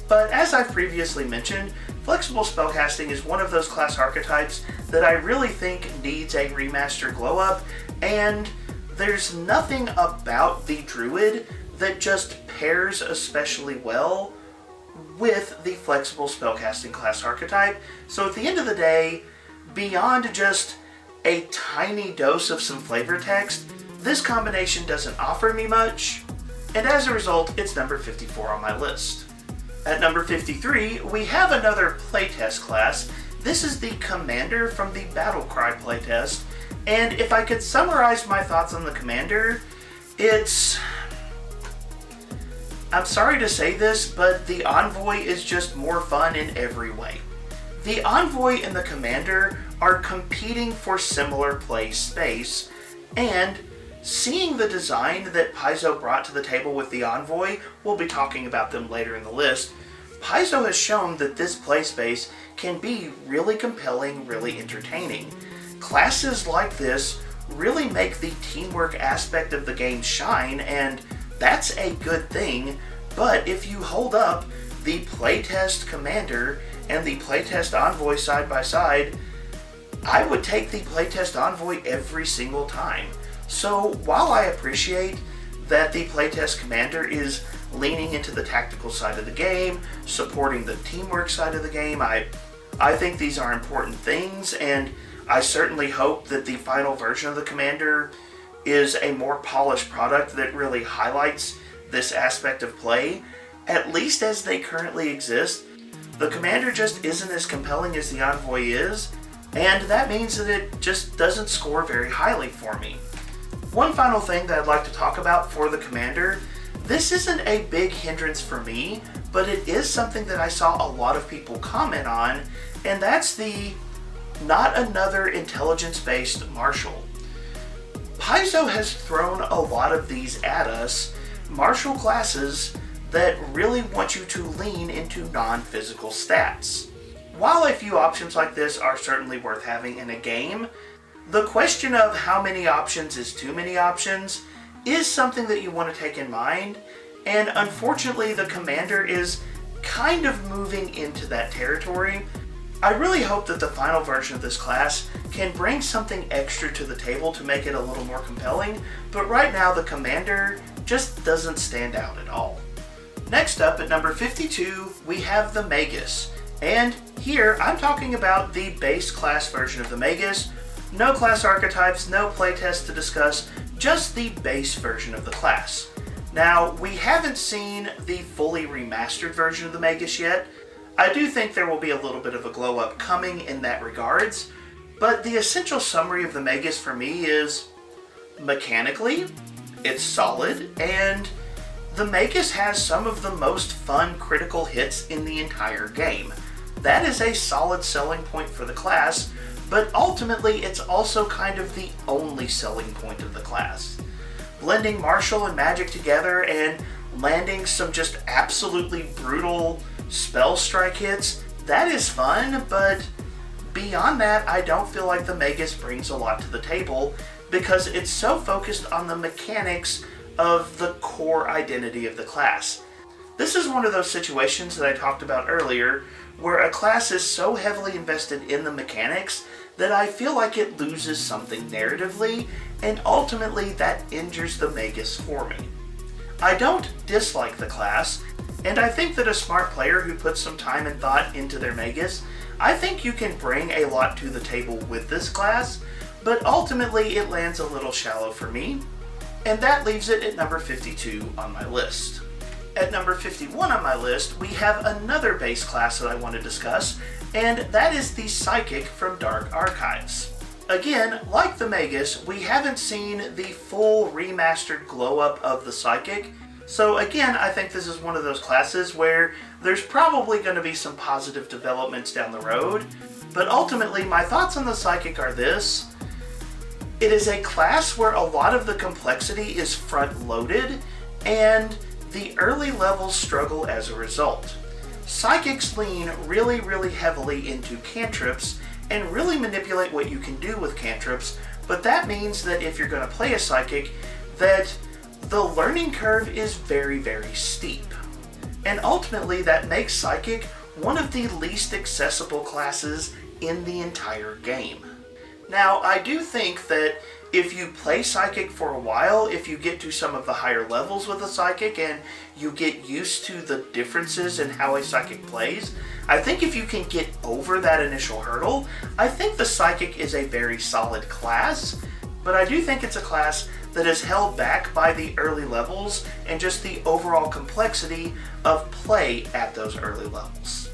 S1: But as I've previously mentioned, flexible spellcasting is one of those class archetypes that I really think needs a remaster glow-up, and there's nothing about the Druid that just pairs especially well with the flexible spellcasting class archetype. So at the end of the day, beyond just a tiny dose of some flavor text, this combination doesn't offer me much, and as a result, it's number 54 on my list. At number 53, we have another playtest class. This is the Commander from the Battlecry playtest, and if I could summarize my thoughts on the Commander, I'm sorry to say this, but the Envoy is just more fun in every way. The Envoy and the Commander are competing for similar play space, and seeing the design that Paizo brought to the table with the Envoy, we'll be talking about them later in the list, Paizo has shown that this play space can be really compelling, really entertaining. Classes like this really make the teamwork aspect of the game shine, and that's a good thing. But if you hold up the playtest commander and the playtest envoy side by side, I would take the playtest envoy every single time. So while I appreciate that the playtest commander is leaning into the tactical side of the game, supporting the teamwork side of the game, I think these are important things, and I certainly hope that the final version of the commander is a more polished product that really highlights this aspect of play, at least as they currently exist. The commander just isn't as compelling as the envoy is, and that means that it just doesn't score very highly for me. One final thing that I'd like to talk about for the commander, this isn't a big hindrance for me, but it is something that I saw a lot of people comment on, and that's the not another intelligence-based marshal. Paizo has thrown a lot of these at us, martial classes that really want you to lean into non-physical stats. While a few options like this are certainly worth having in a game, the question of how many options is too many options is something that you want to take in mind, and unfortunately the commander is kind of moving into that territory. I really hope that the final version of this class can bring something extra to the table to make it a little more compelling, but right now the commander just doesn't stand out at all. Next up at number 52, we have the Magus, and here I'm talking about the base class version of the Magus. No class archetypes, no playtest to discuss, just the base version of the class. Now, we haven't seen the fully remastered version of the Magus yet. I do think there will be a little bit of a glow up coming in that regards, but the essential summary of the Magus for me is, mechanically, it's solid, and the Magus has some of the most fun critical hits in the entire game. That is a solid selling point for the class, but ultimately it's also kind of the only selling point of the class. Blending martial and magic together and landing some just absolutely brutal spell strike hits, that is fun, but beyond that, I don't feel like the Magus brings a lot to the table because it's so focused on the mechanics of the core identity of the class. This is one of those situations that I talked about earlier where a class is so heavily invested in the mechanics that I feel like it loses something narratively, and ultimately that injures the Magus for me. I don't dislike the class, and I think that a smart player who puts some time and thought into their Magus, I think you can bring a lot to the table with this class, but ultimately it lands a little shallow for me, and that leaves it at number 52 on my list. At number 51 on my list, we have another base class that I want to discuss, and that is the Psychic from Dark Archives. Again, like the Magus, we haven't seen the full remastered glow-up of the Psychic, so again, I think this is one of those classes where there's probably going to be some positive developments down the road, but ultimately my thoughts on the Psychic are this. It is a class where a lot of the complexity is front-loaded, and the early levels struggle as a result. Psychics lean really heavily into cantrips and really manipulate what you can do with cantrips, but that means that if you're going to play a Psychic, that the learning curve is very steep. And ultimately that makes Psychic one of the least accessible classes in the entire game. Now, I do think that if you play Psychic for a while, if you get to some of the higher levels with a Psychic and you get used to the differences in how a Psychic plays, I think if you can get over that initial hurdle, I think the Psychic is a very solid class, but I do think it's a class that is held back by the early levels and just the overall complexity of play at those early levels.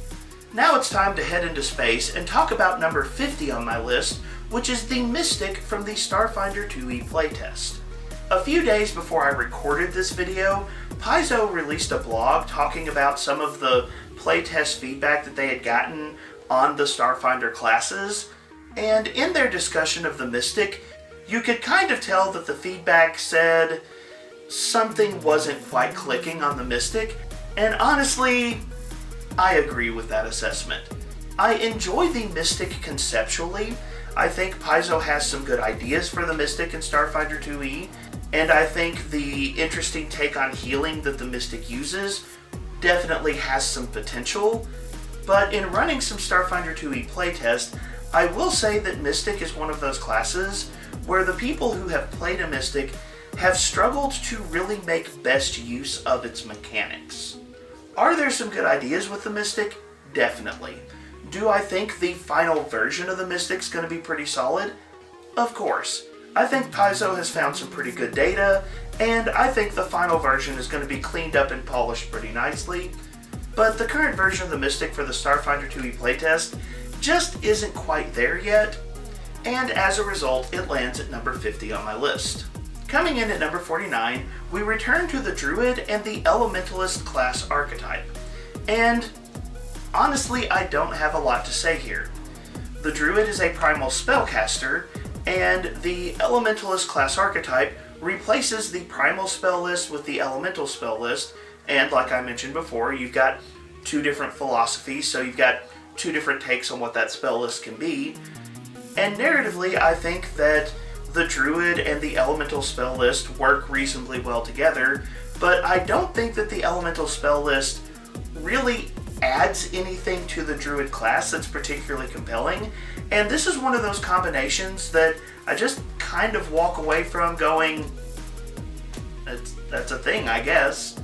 S1: Now it's time to head into space and talk about number 50 on my list, which is the Mystic from the Starfinder 2e playtest. A few days before I recorded this video, Paizo released a blog talking about some of the playtest feedback that they had gotten on the Starfinder classes, and in their discussion of the Mystic, you could kind of tell that the feedback said something wasn't quite clicking on the Mystic, and honestly, I agree with that assessment. I enjoy the Mystic conceptually. I think Paizo has some good ideas for the Mystic in Starfinder 2e, and I think the interesting take on healing that the Mystic uses definitely has some potential, but in running some Starfinder 2e playtest, I will say that Mystic is one of those classes where the people who have played a Mystic have struggled to really make best use of its mechanics. Are there some good ideas with the Mystic? Definitely. Do I think the final version of the Mystic's going to be pretty solid? Of course. I think Paizo has found some pretty good data, and I think the final version is going to be cleaned up and polished pretty nicely, but the current version of the Mystic for the Starfinder 2e playtest just isn't quite there yet, and as a result, it lands at number 50 on my list. Coming in at number 49, we return to the Druid and the Elementalist class archetype, and honestly, I don't have a lot to say here. The Druid is a primal spellcaster, and the Elementalist class archetype replaces the primal spell list with the elemental spell list, and like I mentioned before, you've got two different philosophies, so you've got two different takes on what that spell list can be. And narratively, I think that the Druid and the elemental spell list work reasonably well together, but I don't think that the elemental spell list really adds anything to the Druid class that's particularly compelling, and this is one of those combinations that I just kind of walk away from going, that's a thing, I guess.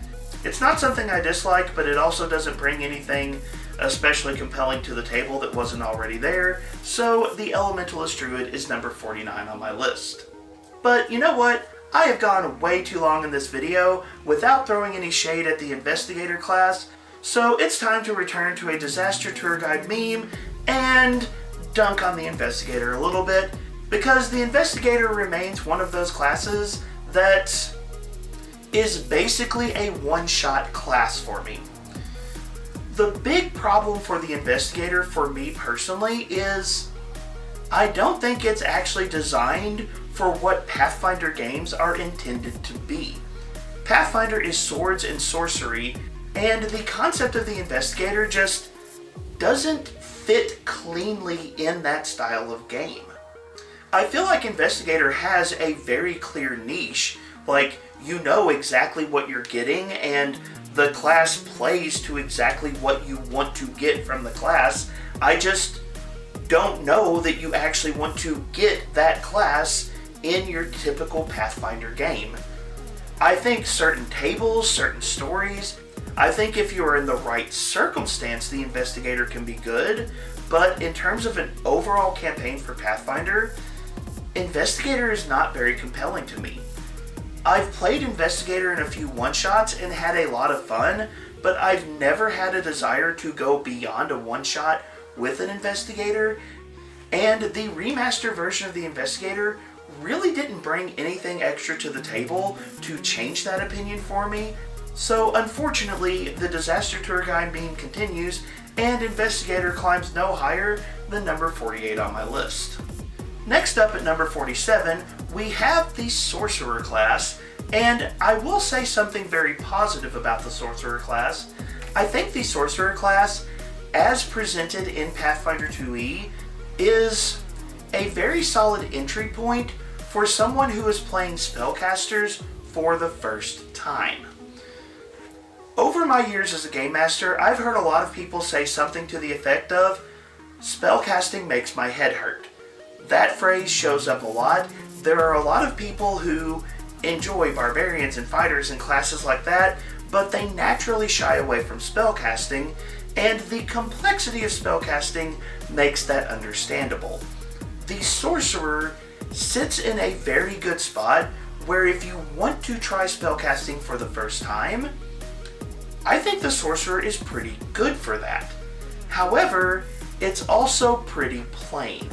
S1: It's not something I dislike, but it also doesn't bring anything especially compelling to the table that wasn't already there, so the Elementalist Druid is number 49 on my list. But you know what? I have gone way too long in this video without throwing any shade at the Investigator class, so it's time to return to a Disaster Tour Guide meme and dunk on the Investigator a little bit, because the Investigator remains one of those classes that is basically a one-shot class for me. The big problem for the Investigator for me personally is I don't think it's actually designed for what Pathfinder games are intended to be. Pathfinder is swords and sorcery, and the concept of the Investigator just doesn't fit cleanly in that style of game. I feel like Investigator has a very clear niche, like you know exactly what you're getting, and the class plays to exactly what you want to get from the class. I just don't know that you actually want to get that class in your typical Pathfinder game. I think certain tables, certain stories, I think if you're in the right circumstance, the Investigator can be good, but in terms of an overall campaign for Pathfinder, Investigator is not very compelling to me. I've played Investigator in a few one-shots and had a lot of fun, but I've never had a desire to go beyond a one-shot with an Investigator, and the remaster version of the Investigator really didn't bring anything extra to the table to change that opinion for me. So unfortunately, the Disaster Tour Guide meme continues, and Investigator climbs no higher than number 48 on my list. Next up at number 47, we have the Sorcerer class, and I will say something very positive about the Sorcerer class. I think the Sorcerer class, as presented in Pathfinder 2e, is a very solid entry point for someone who is playing spellcasters for the first time. Over my years as a game master, I've heard a lot of people say something to the effect of, "Spellcasting makes my head hurt." That phrase shows up a lot. There are a lot of people who enjoy barbarians and fighters and classes like that, but they naturally shy away from spellcasting, and the complexity of spellcasting makes that understandable. The Sorcerer sits in a very good spot where if you want to try spellcasting for the first time, I think the Sorcerer is pretty good for that. However, it's also pretty plain.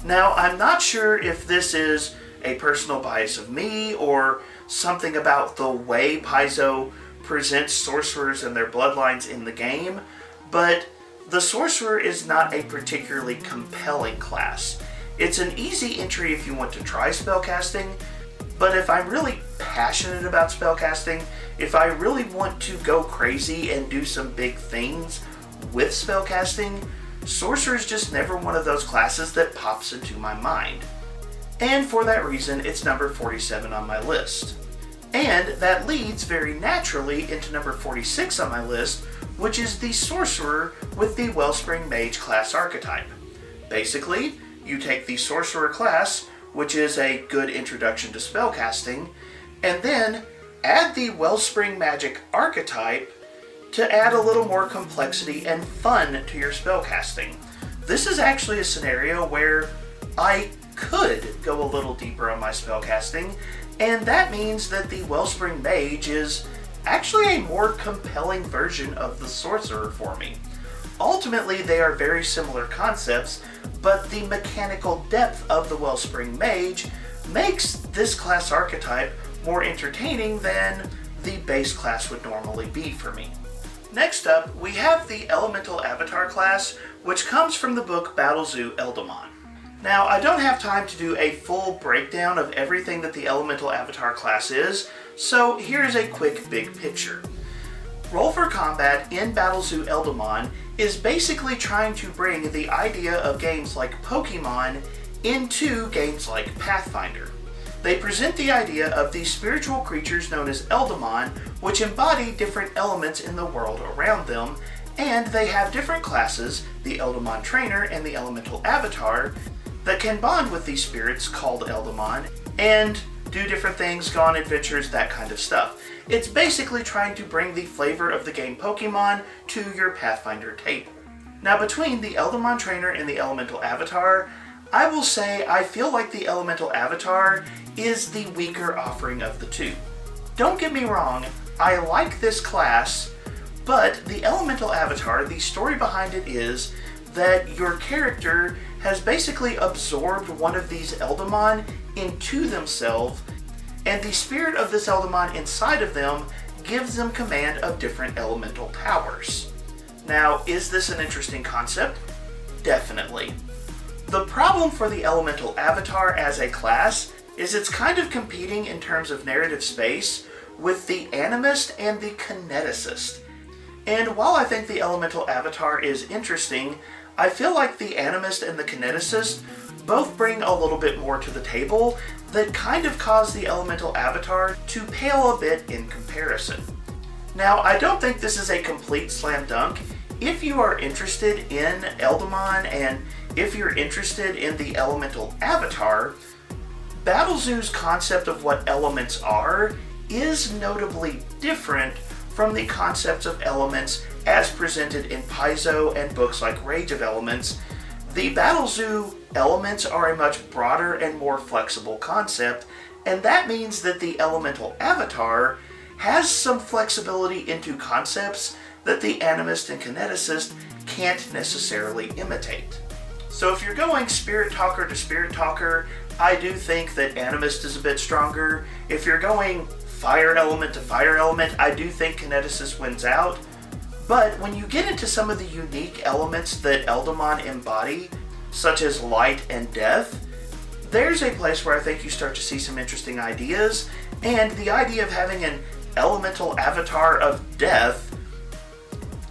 S1: Now, I'm not sure if this is a personal bias of me or something about the way Paizo presents sorcerers and their bloodlines in the game, but the Sorcerer is not a particularly compelling class. It's an easy entry if you want to try spellcasting, but if I'm really passionate about spellcasting, if I really want to go crazy and do some big things with spellcasting, Sorcerer is just never one of those classes that pops into my mind. And for that reason, it's number 47 on my list. And that leads very naturally into number 46 on my list, which is the Sorcerer with the Wellspring Mage class archetype. Basically, you take the Sorcerer class, which is a good introduction to spellcasting, and then add the Wellspring Magic archetype to add a little more complexity and fun to your spellcasting. This is actually a scenario where I could go a little deeper on my spellcasting, and that means that the Wellspring Mage is actually a more compelling version of the Sorcerer for me. Ultimately, they are very similar concepts, but the mechanical depth of the Wellspring Mage makes this class archetype more entertaining than the base class would normally be for me. Next up, we have the Elemental Avatar class, which comes from the book Battle Zoo Eldamon. Now, I don't have time to do a full breakdown of everything that the Elemental Avatar class is, so here's a quick big picture. Roll for Combat in Battle Zoo Eldamon is basically trying to bring the idea of games like Pokemon into games like Pathfinder. They present the idea of these spiritual creatures known as Eldamon, which embody different elements in the world around them, and they have different classes, the Eldamon Trainer and the Elemental Avatar, that can bond with these spirits called Eldamon and do different things, go on adventures, that kind of stuff. It's basically trying to bring the flavor of the game Pokemon to your Pathfinder table. Now, between the Eldamon Trainer and the Elemental Avatar, I will say I feel like the Elemental Avatar is the weaker offering of the two. Don't get me wrong, I like this class, but the Elemental Avatar, the story behind it is that your character has basically absorbed one of these Eldamon into themselves, and the spirit of this Eldamon inside of them gives them command of different elemental powers. Now, is this an interesting concept? Definitely. The problem for the Elemental Avatar as a class is it's kind of competing in terms of narrative space with the Animist and the Kineticist. And while I think the Elemental Avatar is interesting, I feel like the Animist and the Kineticist both bring a little bit more to the table that kind of cause the Elemental Avatar to pale a bit in comparison. Now, I don't think this is a complete slam dunk. If you are interested in Eldamon and if you're interested in the Elemental Avatar, Battle Zoo's concept of what elements are is notably different from the concepts of elements as presented in Paizo and books like Rage of Elements. The Battle Zoo elements are a much broader and more flexible concept, and that means that the Elemental Avatar has some flexibility into concepts that the Animist and Kineticist can't necessarily imitate. So if you're going Spirit Talker to Spirit Talker, I do think that Animist is a bit stronger. If you're going Fire Element to Fire Element, I do think Kineticist wins out. But when you get into some of the unique elements that Eldamon embody, such as light and death, there's a place where I think you start to see some interesting ideas, and the idea of having an Elemental Avatar of death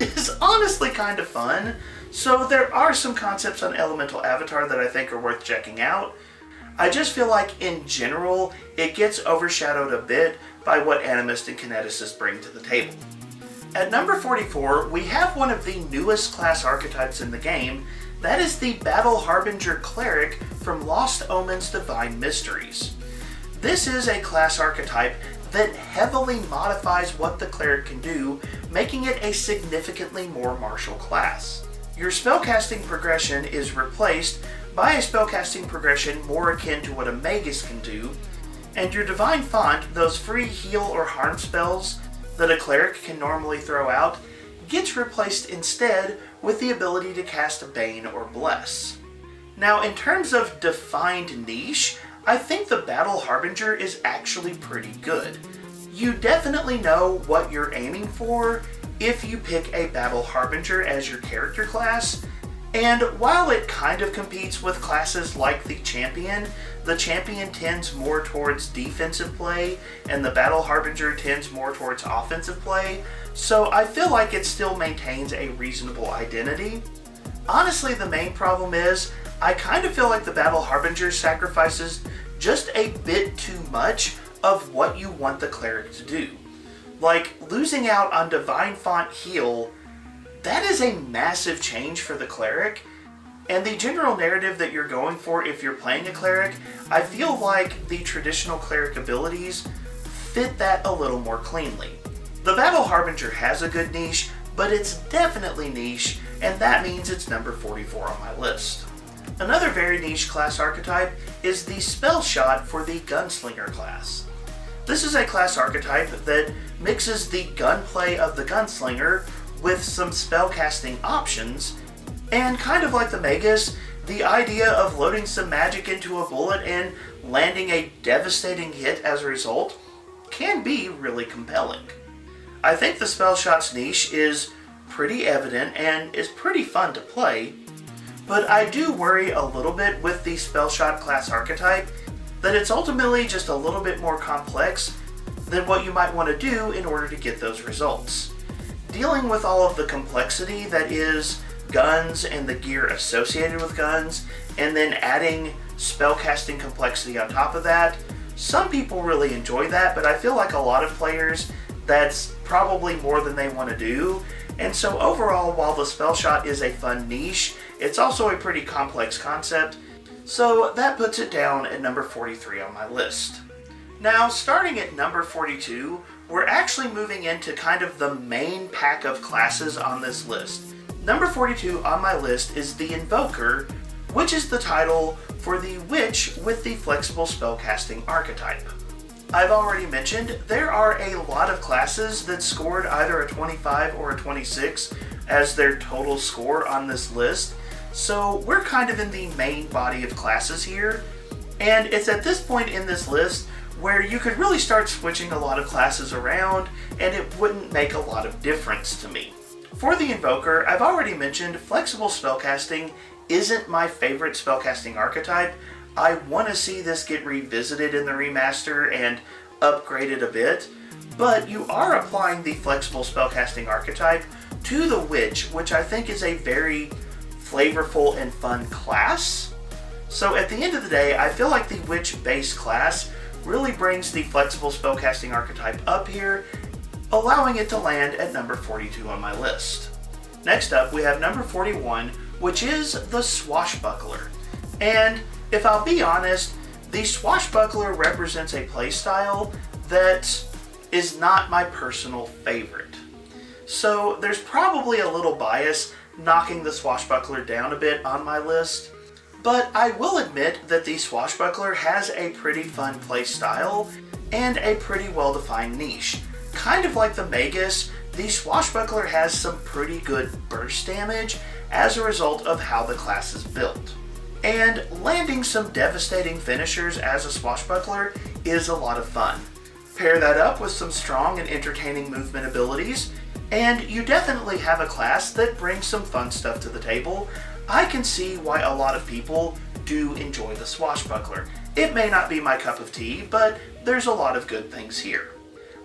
S1: is honestly kind of fun. So there are some concepts on Elemental Avatar that I think are worth checking out. I just feel like in general, it gets overshadowed a bit by what Animist and Kineticist bring to the table. At number 44, we have one of the newest class archetypes in the game. That is the Battle Harbinger Cleric from Lost Omen's Divine Mysteries. This is a class archetype that heavily modifies what the Cleric can do, making it a significantly more martial class. Your spellcasting progression is replaced by a spellcasting progression more akin to what a Magus can do, and your Divine Font, those free heal or harm spells that a Cleric can normally throw out, gets replaced instead with the ability to cast a Bane or Bless. Now, in terms of defined niche, I think the Battle Harbinger is actually pretty good. You definitely know what you're aiming for if you pick a Battle Harbinger as your character class, And while it kind of competes with classes like the Champion tends more towards defensive play, and the Battle Harbinger tends more towards offensive play, so I feel like it still maintains a reasonable identity. Honestly, the main problem is, I kind of feel like the Battle Harbinger sacrifices just a bit too much of what you want the Cleric to do. Like, losing out on Divine Font Heal, that is a massive change for the Cleric, and the general narrative that you're going for if you're playing a Cleric, I feel like the traditional Cleric abilities fit that a little more cleanly. The Battle Harbinger has a good niche, but it's definitely niche, and that means it's number 44 on my list. Another very niche class archetype is the Spellshot for the Gunslinger class. This is a class archetype that mixes the gunplay of the Gunslinger with some spellcasting options, and kind of like the Magus, the idea of loading some magic into a bullet and landing a devastating hit as a result can be really compelling. I think the Spellshot's niche is pretty evident and is pretty fun to play, but I do worry a little bit with the Spellshot class archetype that it's ultimately just a little bit more complex than what you might want to do in order to get those results. Dealing with all of the complexity that is guns and the gear associated with guns, and then adding spellcasting complexity on top of that, some people really enjoy that, but I feel like a lot of players, that's probably more than they want to do. And so overall, while the Spellshot is a fun niche, it's also a pretty complex concept, so that puts it down at number 43 on my list. Now, starting at number 42, we're actually moving into kind of the main pack of classes on this list. Number 42 on my list is the Invoker, which is the title for the Witch with the flexible spellcasting archetype. I've already mentioned there are a lot of classes that scored either a 25 or a 26 as their total score on this list, so we're kind of in the main body of classes here, and it's at this point in this list where you could really start switching a lot of classes around, and it wouldn't make a lot of difference to me. For the Invoker, I've already mentioned flexible spellcasting isn't my favorite spellcasting archetype. I want to see this get revisited in the remaster and upgraded a bit, but you are applying the flexible spellcasting archetype to the Witch, which I think is a very flavorful and fun class. So at the end of the day, I feel like the Witch base class really brings the flexible spellcasting archetype up here, allowing it to land at number 42 on my list. Next up, we have number 41, which is the Swashbuckler. And if I'll be honest, the Swashbuckler represents a playstyle that is not my personal favorite. So there's probably a little bias knocking the Swashbuckler down a bit on my list, but I will admit that the Swashbuckler has a pretty fun play style and a pretty well-defined niche. Kind of like the Magus, the Swashbuckler has some pretty good burst damage as a result of how the class is built. And landing some devastating finishers as a Swashbuckler is a lot of fun. Pair that up with some strong and entertaining movement abilities, and you definitely have a class that brings some fun stuff to the table. I can see why a lot of people do enjoy the Swashbuckler. It may not be my cup of tea, but there's a lot of good things here.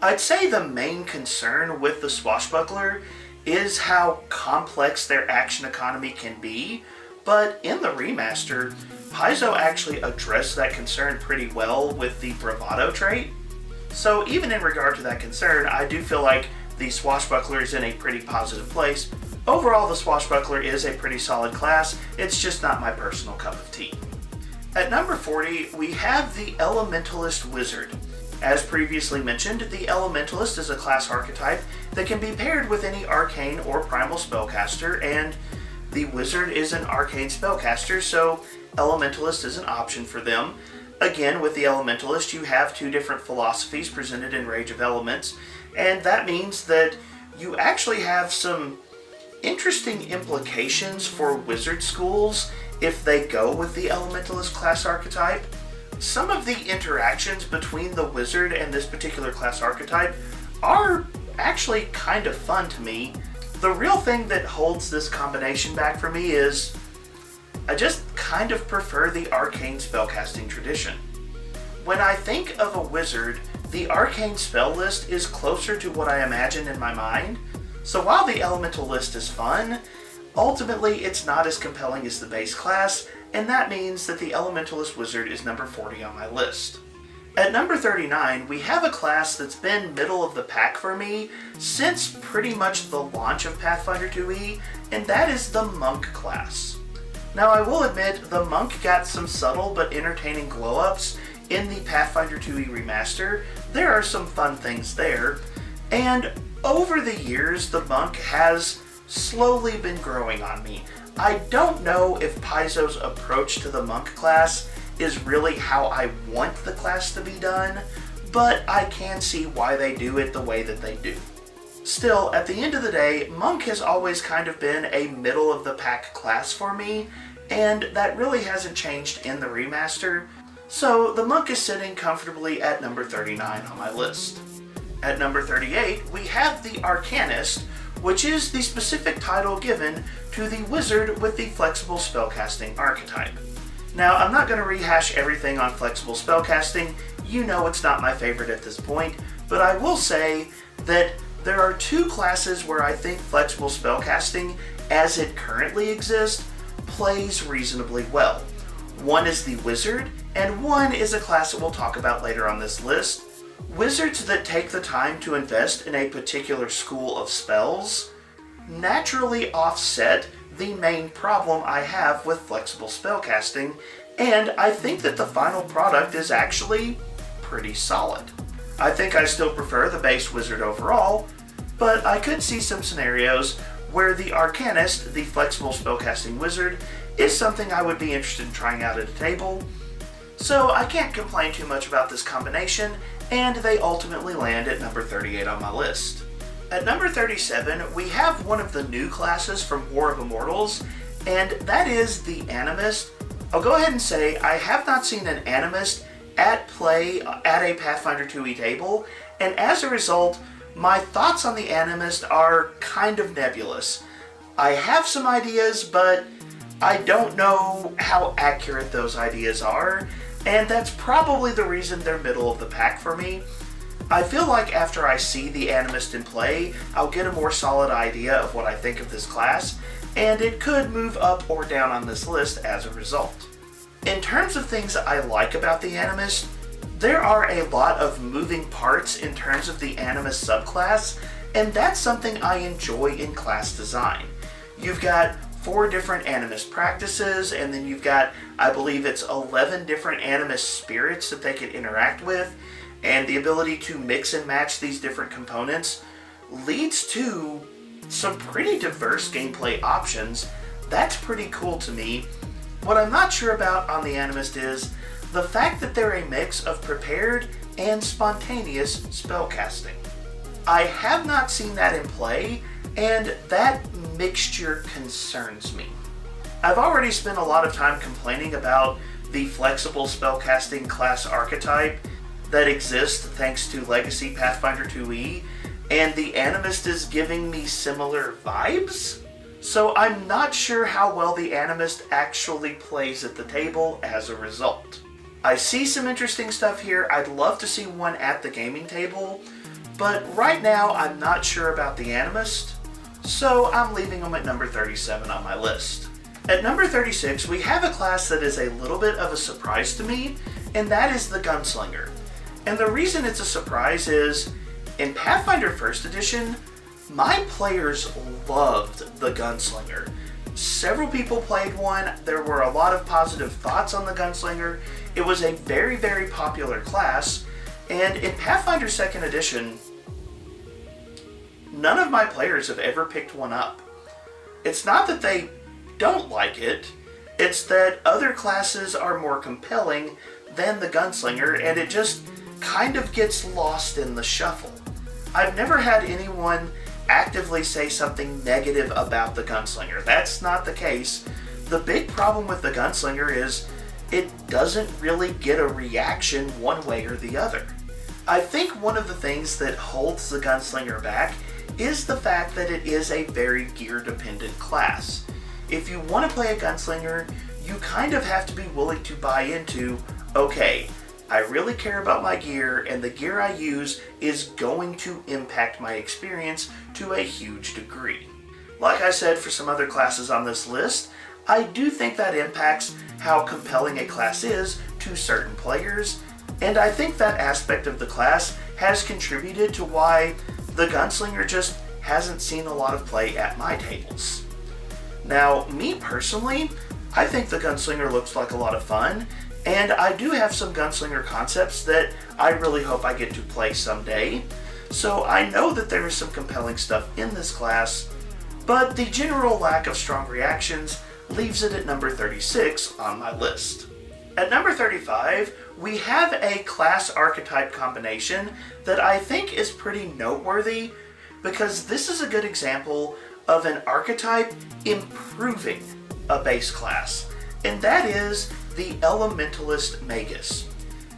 S1: I'd say the main concern with the Swashbuckler is how complex their action economy can be, but in the remaster, Paizo actually addressed that concern pretty well with the Bravado trait. So even in regard to that concern, I do feel like the Swashbuckler is in a pretty positive place. Overall, the Swashbuckler is a pretty solid class, it's just not my personal cup of tea. At number 40, we have the Elementalist Wizard. As previously mentioned, the Elementalist is a class archetype that can be paired with any arcane or primal spellcaster, and the Wizard is an arcane spellcaster, so Elementalist is an option for them. Again, with the Elementalist, you have two different philosophies presented in Rage of Elements, and that means that you actually have some interesting implications for wizard schools if they go with the Elementalist class archetype. Some of the interactions between the wizard and this particular class archetype are actually kind of fun to me. The real thing that holds this combination back for me is I just kind of prefer the arcane spellcasting tradition. When I think of a wizard, the arcane spell list is closer to what I imagine in my mind, so while the Elementalist is fun, ultimately it's not as compelling as the base class, and that means that the Elementalist Wizard is number 40 on my list. At number 39, we have a class that's been middle of the pack for me since pretty much the launch of Pathfinder 2e, and that is the Monk class. Now I will admit, the Monk got some subtle but entertaining glow-ups in the Pathfinder 2e Remaster. There are some fun things there, and over the years the Monk has slowly been growing on me. I don't know if Paizo's approach to the Monk class is really how I want the class to be done, but I can see why they do it the way that they do. Still, at the end of the day, Monk has always kind of been a middle-of-the-pack class for me, and that really hasn't changed in the Remaster, so the Monk is sitting comfortably at number 39 on my list. At number 38, we have the Arcanist, which is the specific title given to the wizard with the flexible spellcasting archetype. Now, I'm not going to rehash everything on flexible spellcasting. You know it's not my favorite at this point, but I will say that there are two classes where I think flexible spellcasting, as it currently exists, plays reasonably well. One is the wizard, and one is a class that we'll talk about later on this list. Wizards that take the time to invest in a particular school of spells naturally offset the main problem I have with flexible spellcasting, and I think that the final product is actually pretty solid. I think I still prefer the base wizard overall, but I could see some scenarios where the Arcanist, the flexible spellcasting wizard, is something I would be interested in trying out at a table. So I can't complain too much about this combination, and they ultimately land at number 38 on my list. At number 37, we have one of the new classes from War of Immortals, and that is the Animist. I'll go ahead and say I have not seen an Animist at play at a Pathfinder 2e table, and as a result, my thoughts on the Animist are kind of nebulous. I have some ideas, but I don't know how accurate those ideas are, and that's probably the reason they're middle of the pack for me. I feel like after I see the Animist in play, I'll get a more solid idea of what I think of this class, and it could move up or down on this list as a result. In terms of things I like about the Animist, there are a lot of moving parts in terms of the Animist subclass, and that's something I enjoy in class design. You've got 4 different Animist practices, and then you've got, I believe it's 11 different Animist spirits that they can interact with, and the ability to mix and match these different components leads to some pretty diverse gameplay options. That's pretty cool to me. What I'm not sure about on the Animist is the fact that they're a mix of prepared and spontaneous spellcasting. I have not seen that in play, and that mixture concerns me. I've already spent a lot of time complaining about the flexible spellcasting class archetype that exists thanks to Legacy Pathfinder 2e, and the Animist is giving me similar vibes, so I'm not sure how well the Animist actually plays at the table as a result. I see some interesting stuff here. I'd love to see one at the gaming table, but right now I'm not sure about the Animist, so I'm leaving them at number 37 on my list. At number 36, we have a class that is a little bit of a surprise to me, and that is the Gunslinger. And the reason it's a surprise is, in Pathfinder 1st Edition, my players loved the Gunslinger. Several people played one, there were a lot of positive thoughts on the Gunslinger, it was a very, very popular class, and in Pathfinder 2nd Edition, none of my players have ever picked one up. It's not that they don't like it, it's that other classes are more compelling than the Gunslinger, and it just kind of gets lost in the shuffle. I've never had anyone actively say something negative about the Gunslinger. That's not the case. The big problem with the Gunslinger is it doesn't really get a reaction one way or the other. I think one of the things that holds the Gunslinger back is the fact that it is a very gear-dependent class. If you want to play a Gunslinger, you kind of have to be willing to buy into, okay, I really care about my gear, and the gear I use is going to impact my experience to a huge degree. Like I said for some other classes on this list, I do think that impacts how compelling a class is to certain players, and I think that aspect of the class has contributed to why the Gunslinger just hasn't seen a lot of play at my tables. Now, me personally, I think the Gunslinger looks like a lot of fun, and I do have some Gunslinger concepts that I really hope I get to play someday, so I know that there is some compelling stuff in this class, but the general lack of strong reactions leaves it at number 36 on my list. At number 35, we have a class archetype combination that I think is pretty noteworthy because this is a good example of an archetype improving a base class, and that is the Elementalist Magus.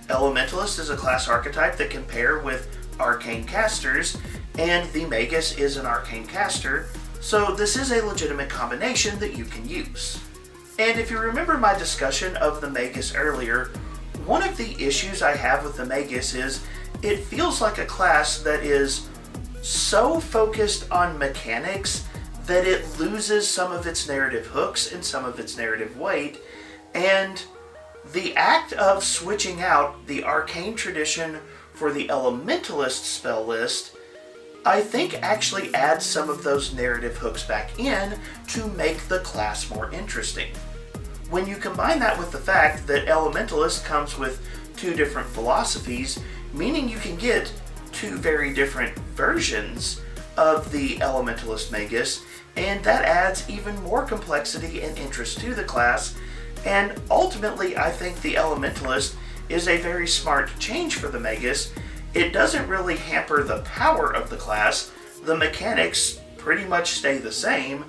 S1: Elementalist is a class archetype that can pair with arcane casters, and the Magus is an arcane caster, so this is a legitimate combination that you can use. And if you remember my discussion of the Magus earlier, one of the issues I have with the Magus is it feels like a class that is so focused on mechanics that it loses some of its narrative hooks and some of its narrative weight, and the act of switching out the arcane tradition for the Elementalist spell list, I think actually adds some of those narrative hooks back in to make the class more interesting. When you combine that with the fact that Elementalist comes with two different philosophies, meaning you can get two very different versions of the Elementalist Magus, and that adds even more complexity and interest to the class, and ultimately I think the Elementalist is a very smart change for the Magus. It doesn't really hamper the power of the class, the mechanics pretty much stay the same,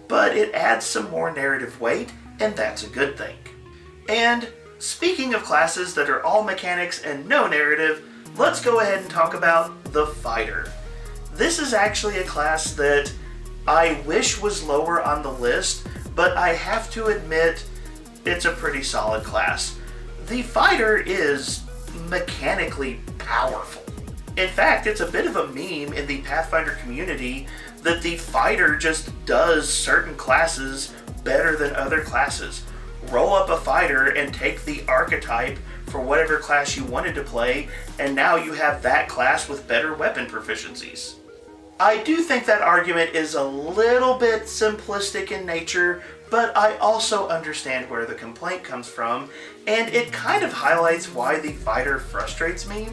S1: but it adds some more narrative weight, and that's a good thing. And speaking of classes that are all mechanics and no narrative, let's go ahead and talk about the Fighter. This is actually a class that I wish was lower on the list, but I have to admit it's a pretty solid class. The Fighter is mechanically powerful. In fact, it's a bit of a meme in the Pathfinder community that the Fighter just does certain classes better than other classes. Roll up a Fighter and take the archetype for whatever class you wanted to play, and now you have that class with better weapon proficiencies. I do think that argument is a little bit simplistic in nature, but I also understand where the complaint comes from, and it kind of highlights why the Fighter frustrates me.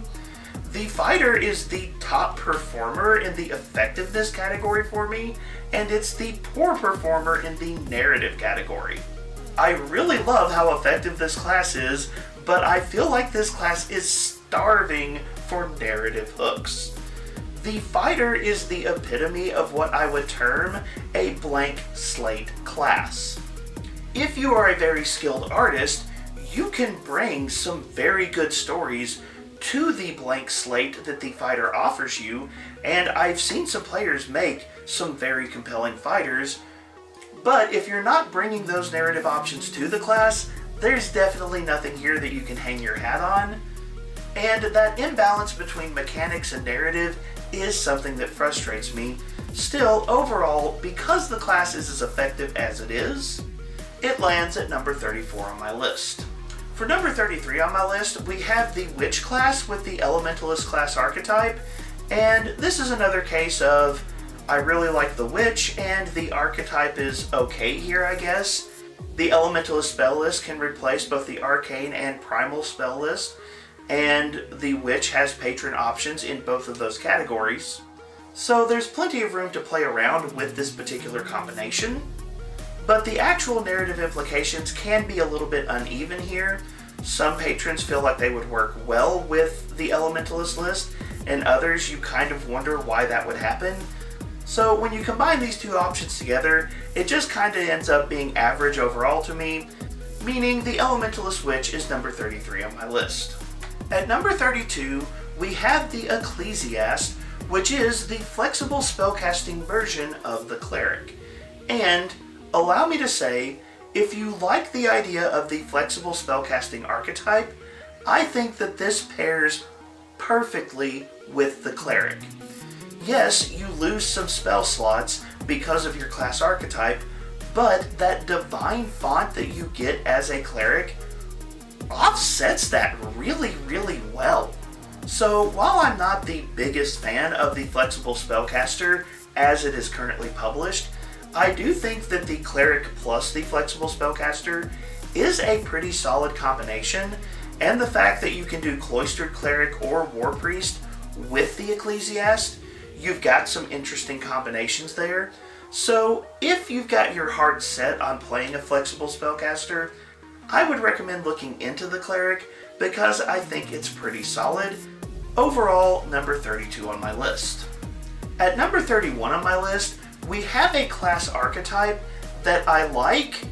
S1: The Fighter is the top performer in the effectiveness category for me, and it's the poor performer in the narrative category. I really love how effective this class is, but I feel like this class is starving for narrative hooks. The Fighter is the epitome of what I would term a blank slate class. If you are a very skilled artist, you can bring some very good stories to the blank slate that the Fighter offers you, and I've seen some players make some very compelling fighters, but if you're not bringing those narrative options to the class, there's definitely nothing here that you can hang your hat on, and that imbalance between mechanics and narrative is something that frustrates me. Still, overall, because the class is as effective as it is, it lands at number 34 on my list. For number 33 on my list, we have the Witch class with the Elementalist class archetype, and this is another case of I really like the Witch, and the archetype is okay here, I guess. The Elementalist spell list can replace both the Arcane and Primal spell list, and the Witch has patron options in both of those categories. So there's plenty of room to play around with this particular combination, but the actual narrative implications can be a little bit uneven here. Some patrons feel like they would work well with the Elementalist list, and others you kind of wonder why that would happen. So when you combine these two options together, it just kind of ends up being average overall to me, meaning the Elementalist Witch is number 33 on my list. At number 32, we have the Ecclesiast which is the flexible spellcasting version of the Cleric. And allow me to say, if you like the idea of the flexible spellcasting archetype, I think that this pairs perfectly with the Cleric. Yes, you lose some spell slots because of your class archetype, but that divine font that you get as a Cleric offsets that really, really well. So while I'm not the biggest fan of the flexible spellcaster as it is currently published, I do think that the Cleric plus the flexible spellcaster is a pretty solid combination, and the fact that you can do Cloistered Cleric or War Priest with the Ecclesiast, you've got some interesting combinations there. So if you've got your heart set on playing a flexible spellcaster, I would recommend looking into the Cleric because I think it's pretty solid. Overall, number 32 on my list. At number 31 on my list, we have a class archetype that I like,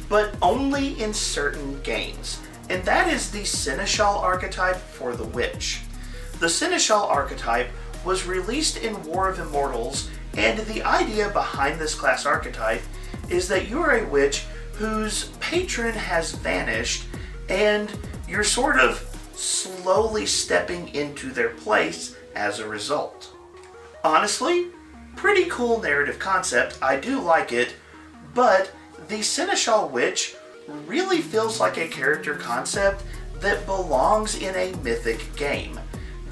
S1: but only in certain games, and that is the Seneschal archetype for the Witch. The Seneschal archetype was released in War of Immortals, and the idea behind this class archetype is that you are a witch whose patron has vanished, and you're sort of slowly stepping into their place as a result. Honestly, pretty cool narrative concept, I do like it, but the Seneschal Witch really feels like a character concept that belongs in a mythic game.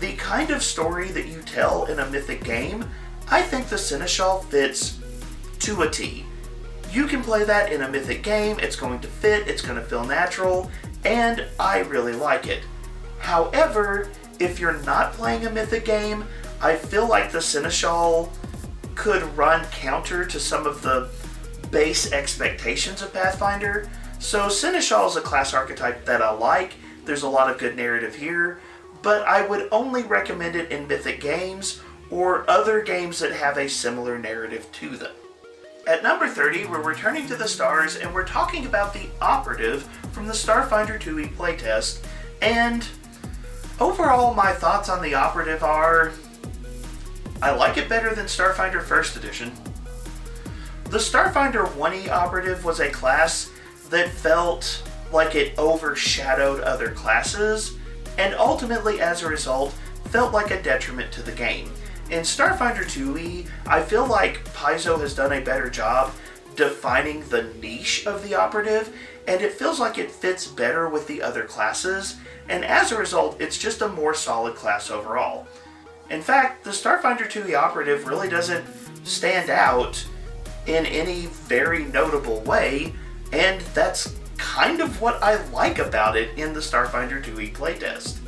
S1: The kind of story that you tell in a mythic game, I think the Seneschal fits to a T. You can play that in a mythic game, it's going to fit, it's going to feel natural, and I really like it. However, if you're not playing a mythic game, I feel like the Seneschal could run counter to some of the base expectations of Pathfinder. So Seneschal is a class archetype that I like, there's a lot of good narrative here, but I would only recommend it in mythic games or other games that have a similar narrative to them. At number 30, we're returning to the stars and we're talking about the Operative from the Starfinder 2e playtest, and overall my thoughts on the Operative are, I like it better than Starfinder 1st edition. The Starfinder 1e Operative was a class that felt like it overshadowed other classes, and ultimately as a result felt like a detriment to the game. In Starfinder 2e, I feel like Paizo has done a better job defining the niche of the Operative, and it feels like it fits better with the other classes, and as a result, it's just a more solid class overall. In fact, the Starfinder 2e Operative really doesn't stand out in any very notable way, and that's kind of what I like about it in the Starfinder 2e playtest.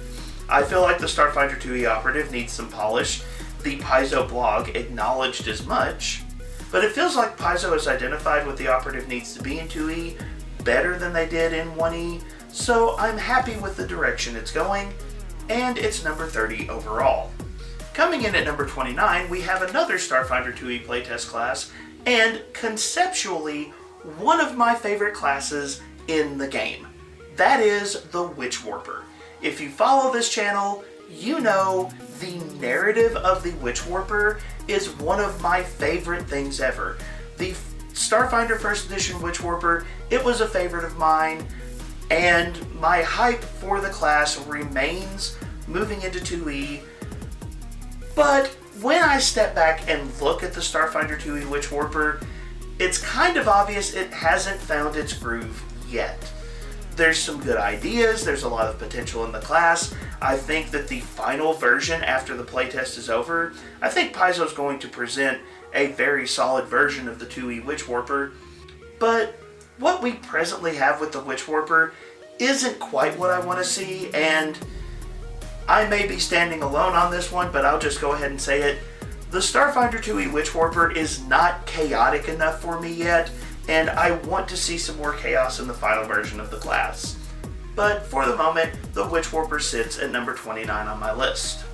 S1: I feel like the Starfinder 2e Operative needs some polish. The Paizo blog acknowledged as much, but it feels like Paizo has identified what the Operative needs to be in 2e better than they did in 1e, so I'm happy with the direction it's going, and it's number 30 overall. Coming in at number 29, we have another Starfinder 2e playtest class, and conceptually, one of my favorite classes in the game. That is the Witchwarper. If you follow this channel, you know the narrative of the Witchwarper is one of my favorite things ever. The Starfinder 1st edition Witchwarper, it was a favorite of mine, and my hype for the class remains moving into 2e. But when I step back and look at the Starfinder 2e Witchwarper, it's kind of obvious it hasn't found its groove yet. There's some good ideas, there's a lot of potential in the class. I think that the final version after the playtest is over, I think Paizo's going to present a very solid version of the 2e Witchwarper, but what we presently have with the Witchwarper isn't quite what I want to see, and I may be standing alone on this one, but I'll just go ahead and say it. The Starfinder 2e Witchwarper is not chaotic enough for me yet, and I want to see some more chaos in the final version of the class. But for the moment, the Witchwarper sits at number 29 on my list.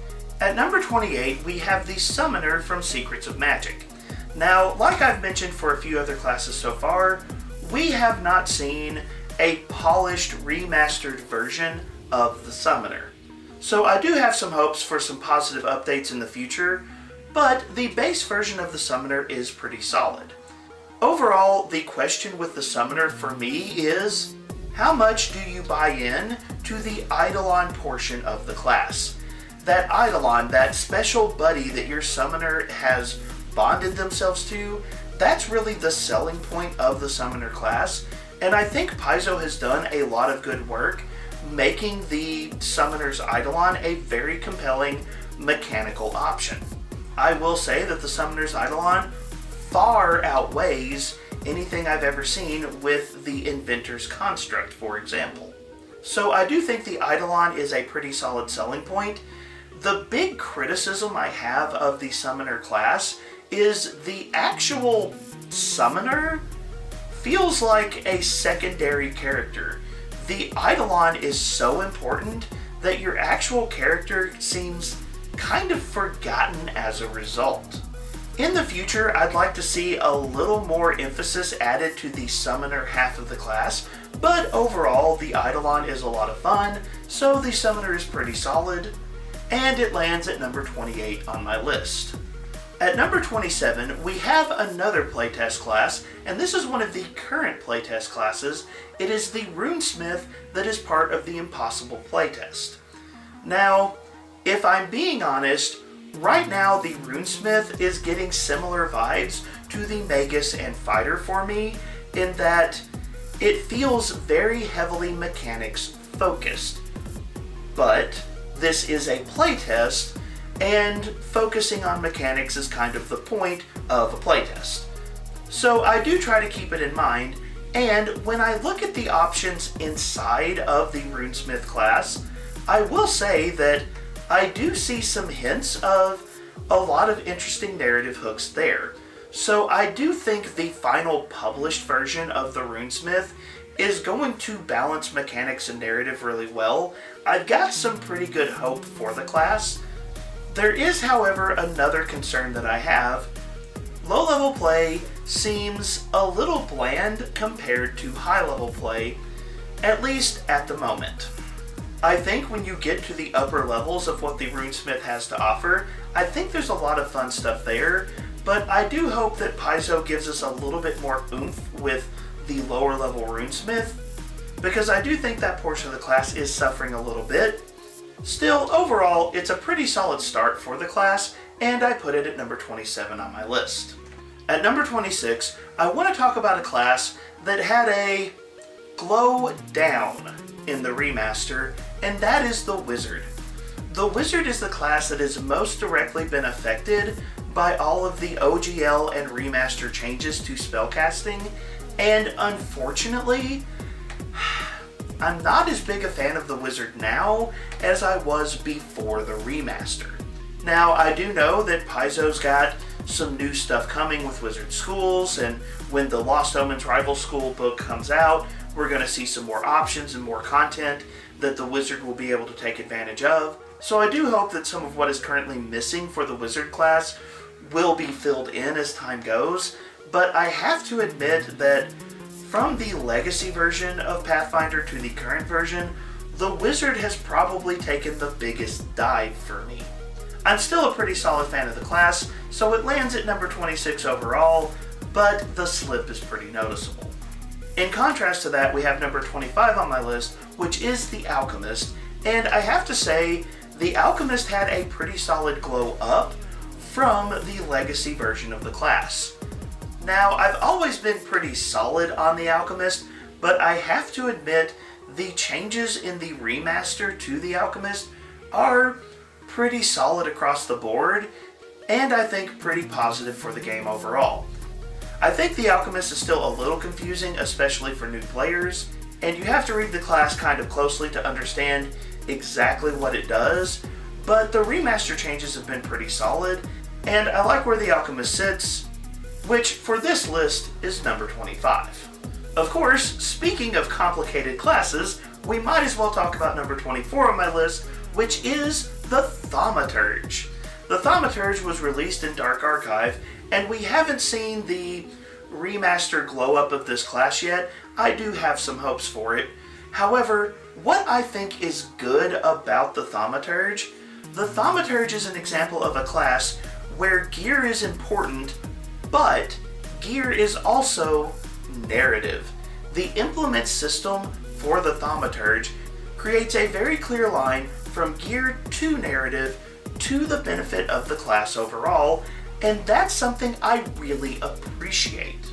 S1: At number 28, we have the Summoner from Secrets of Magic. Now, like I've mentioned for a few other classes so far, we have not seen a polished, remastered version of the Summoner. So I do have some hopes for some positive updates in the future, but the base version of the Summoner is pretty solid. Overall, the question with the Summoner for me is, how much do you buy in to the Eldamon portion of the class? That Eldamon, that special buddy that your Summoner has bonded themselves to, that's really the selling point of the Summoner class, and I think Paizo has done a lot of good work making the Summoner's Eldamon a very compelling mechanical option. I will say that the Summoner's Eldamon far outweighs anything I've ever seen with the Inventor's Construct, for example. So I do think the Eldamon is a pretty solid selling point. The big criticism I have of the Summoner class is the actual Summoner feels like a secondary character. The Eldamon is so important that your actual character seems kind of forgotten as a result. In the future, I'd like to see a little more emphasis added to the Summoner half of the class, but overall the Eldamon is a lot of fun, so the Summoner is pretty solid, and it lands at number 28 on my list. At number 27, we have another playtest class, and this is one of the current playtest classes. It is the Runesmith that is part of the Impossible playtest. Now, if I'm being honest, right now the Runesmith is getting similar vibes to the Magus and Fighter for me, in that it feels very heavily mechanics focused. But this is a playtest, and focusing on mechanics is kind of the point of a playtest. So I do try to keep it in mind, and when I look at the options inside of the Runesmith class, I will say that I do see some hints of a lot of interesting narrative hooks there. So I do think the final published version of the Runesmith is going to balance mechanics and narrative really well. I've got some pretty good hope for the class. There is, however, another concern that I have. Low-level play seems a little bland compared to high-level play, at least at the moment. I think when you get to the upper levels of what the Runesmith has to offer, I think there's a lot of fun stuff there, but I do hope that Paizo gives us a little bit more oomph with the lower level Runesmith, because I do think that portion of the class is suffering a little bit. Still, overall, it's a pretty solid start for the class, and I put it at number 27 on my list. At number 26, I want to talk about a class that had a glow down in the remaster, and that is the Wizard. The Wizard is the class that has most directly been affected by all of the OGL and remaster changes to spellcasting, and unfortunately, I'm not as big a fan of the Wizard now as I was before the remaster. Now, I do know that Paizo's got some new stuff coming with Wizard Schools, and when the Lost Omens Rival School book comes out, we're going to see some more options and more content that the Wizard will be able to take advantage of. So I do hope that some of what is currently missing for the Wizard class will be filled in as time goes, but I have to admit that from the legacy version of Pathfinder to the current version, the Wizard has probably taken the biggest dive for me. I'm still a pretty solid fan of the class, so it lands at number 26 overall, but the slip is pretty noticeable. In contrast to that, we have number 25 on my list, which is the Alchemist, and I have to say, the Alchemist had a pretty solid glow up from the legacy version of the class. Now, I've always been pretty solid on the Alchemist, but I have to admit the changes in the remaster to the Alchemist are pretty solid across the board, and I think pretty positive for the game overall. I think the Alchemist is still a little confusing, especially for new players, and you have to read the class kind of closely to understand exactly what it does, but the remaster changes have been pretty solid, and I like where the Alchemist sits, which for this list is number 25. Of course, speaking of complicated classes, we might as well talk about number 24 on my list, which is the Thaumaturge. The Thaumaturge was released in Dark Archive, and we haven't seen the remaster glow up of this class yet. I do have some hopes for it. However, what I think is good about the Thaumaturge is an example of a class where gear is important, but gear is also narrative. The implement system for the Thaumaturge creates a very clear line from gear to narrative to the benefit of the class overall, and that's something I really appreciate.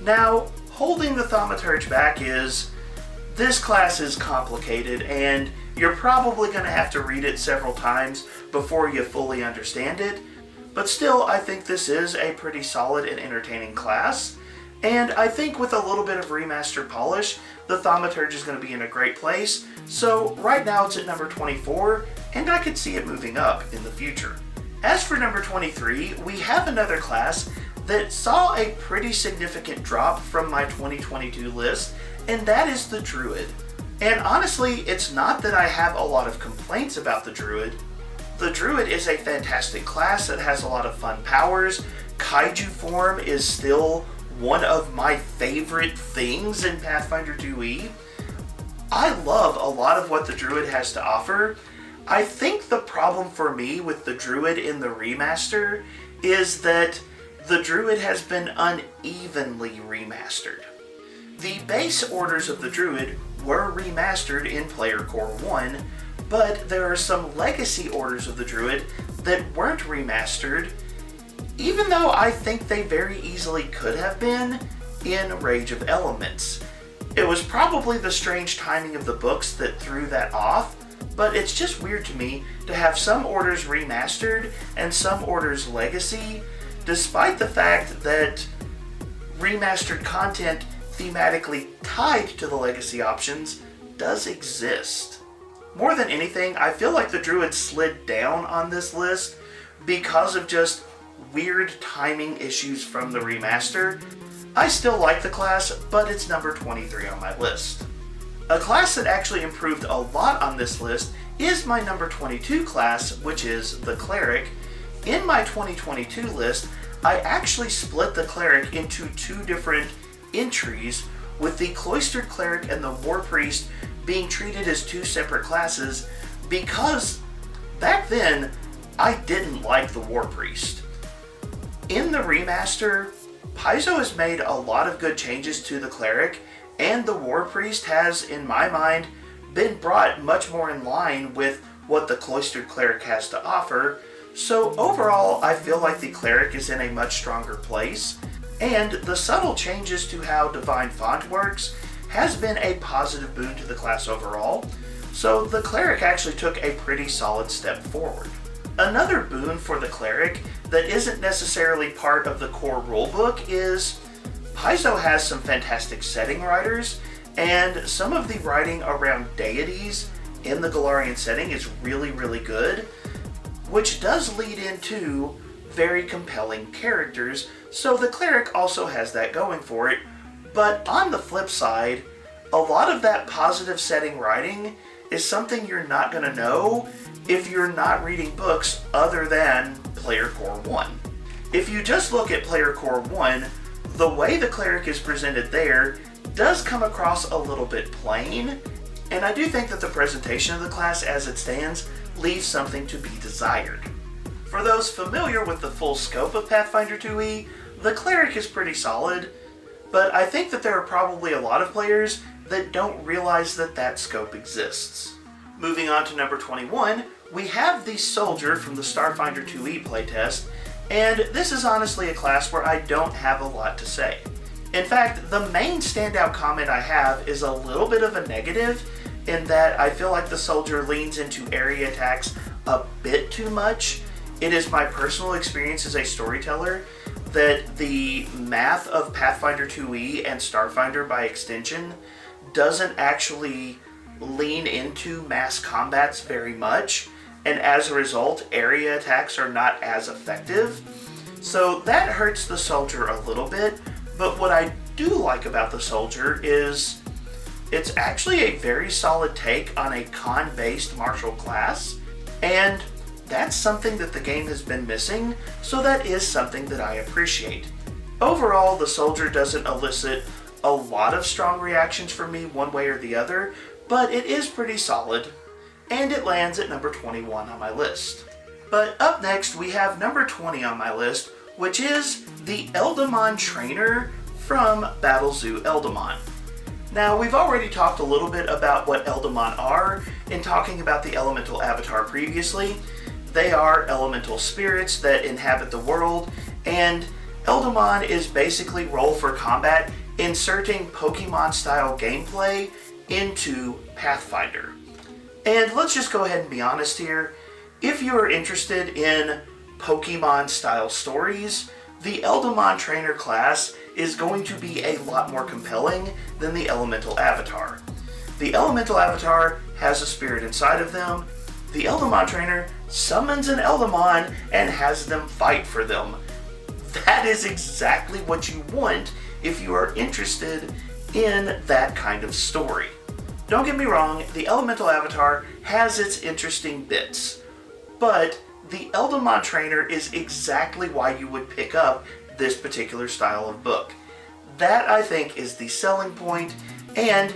S1: Now, holding the Thaumaturge back is, this class is complicated, and you're probably going to have to read it several times before you fully understand it, but still, I think this is a pretty solid and entertaining class, and I think with a little bit of remaster polish, the Thaumaturge is going to be in a great place. So right now it's at number 24, and I could see it moving up in the future. As for number 23, we have another class that saw a pretty significant drop from my 2022 list, and that is the Druid. And honestly, it's not that I have a lot of complaints about the Druid. The Druid is a fantastic class that has a lot of fun powers. Kaiju form is still one of my favorite things in Pathfinder 2e. I love a lot of what the Druid has to offer. I think the problem for me with the Druid in the remaster is that the Druid has been unevenly remastered. The base orders of the Druid were remastered in Player Core 1, but there are some legacy orders of the Druid that weren't remastered, even though I think they very easily could have been in Rage of Elements. It was probably the strange timing of the books that threw that off, but it's just weird to me to have some orders remastered and some orders legacy, despite the fact that remastered content thematically tied to the legacy options does exist. More than anything, I feel like the Druid slid down on this list because of just weird timing issues from the remaster. I still like the class, but it's number 23 on my list. A class that actually improved a lot on this list is my number 22 class, which is the Cleric. In my 2022 list, I actually split the Cleric into two different entries, with the Cloistered Cleric and the War Priest being treated as two separate classes, because back then I didn't like the War Priest. In the remaster, Paizo has made a lot of good changes to the Cleric, and the War Priest has, in my mind, been brought much more in line with what the Cloistered Cleric has to offer, so overall I feel like the Cleric is in a much stronger place, and the subtle changes to how Divine Font works has been a positive boon to the class overall, so the Cleric actually took a pretty solid step forward. Another boon for the Cleric that isn't necessarily part of the core rulebook is Paizo has some fantastic setting writers, and some of the writing around deities in the Golarion setting is really, really good, which does lead into very compelling characters, so the Cleric also has that going for it. But on the flip side, a lot of that positive setting writing is something you're not going to know if you're not reading books other than Player Core 1. If you just look at Player Core 1, the way the Cleric is presented there does come across a little bit plain, and I do think that the presentation of the class as it stands leaves something to be desired. For those familiar with the full scope of Pathfinder 2e, the Cleric is pretty solid, but I think that there are probably a lot of players that don't realize that that scope exists. Moving on to number 21, we have the Soldier from the Starfinder 2e playtest, and this is honestly a class where I don't have a lot to say. In fact, the main standout comment I have is a little bit of a negative, in that I feel like the Soldier leans into area attacks a bit too much. It is my personal experience as a storyteller that the math of Pathfinder 2e and Starfinder by extension doesn't actually lean into mass combats very much, and as a result, area attacks are not as effective. So that hurts the Soldier a little bit, but what I do like about the Soldier is it's actually a very solid take on a con-based martial class, and that's something that the game has been missing, so that is something that I appreciate. Overall, the Soldier doesn't elicit a lot of strong reactions from me one way or the other, but it is pretty solid, and it lands at number 21 on my list. But up next, we have number 20 on my list, which is the Eldamon Trainer from Battlezoo Eldamon. Now, we've already talked a little bit about what Eldamon are in talking about the elemental avatar previously. They are elemental spirits that inhabit the world, and Eldamon is basically roll for combat, inserting Pokemon-style gameplay into Pathfinder. And let's just go ahead and be honest here. If you are interested in Pokemon-style stories, the Eldamon Trainer class is going to be a lot more compelling than the Elemental Avatar. The Elemental Avatar has a spirit inside of them. The Eldamon Trainer summons an Eldamon and has them fight for them. That is exactly what you want if you are interested in that kind of story. Don't get me wrong, the Elemental Avatar has its interesting bits, but the Eldamon Trainer is exactly why you would pick up this particular style of book. That, I think, is the selling point, and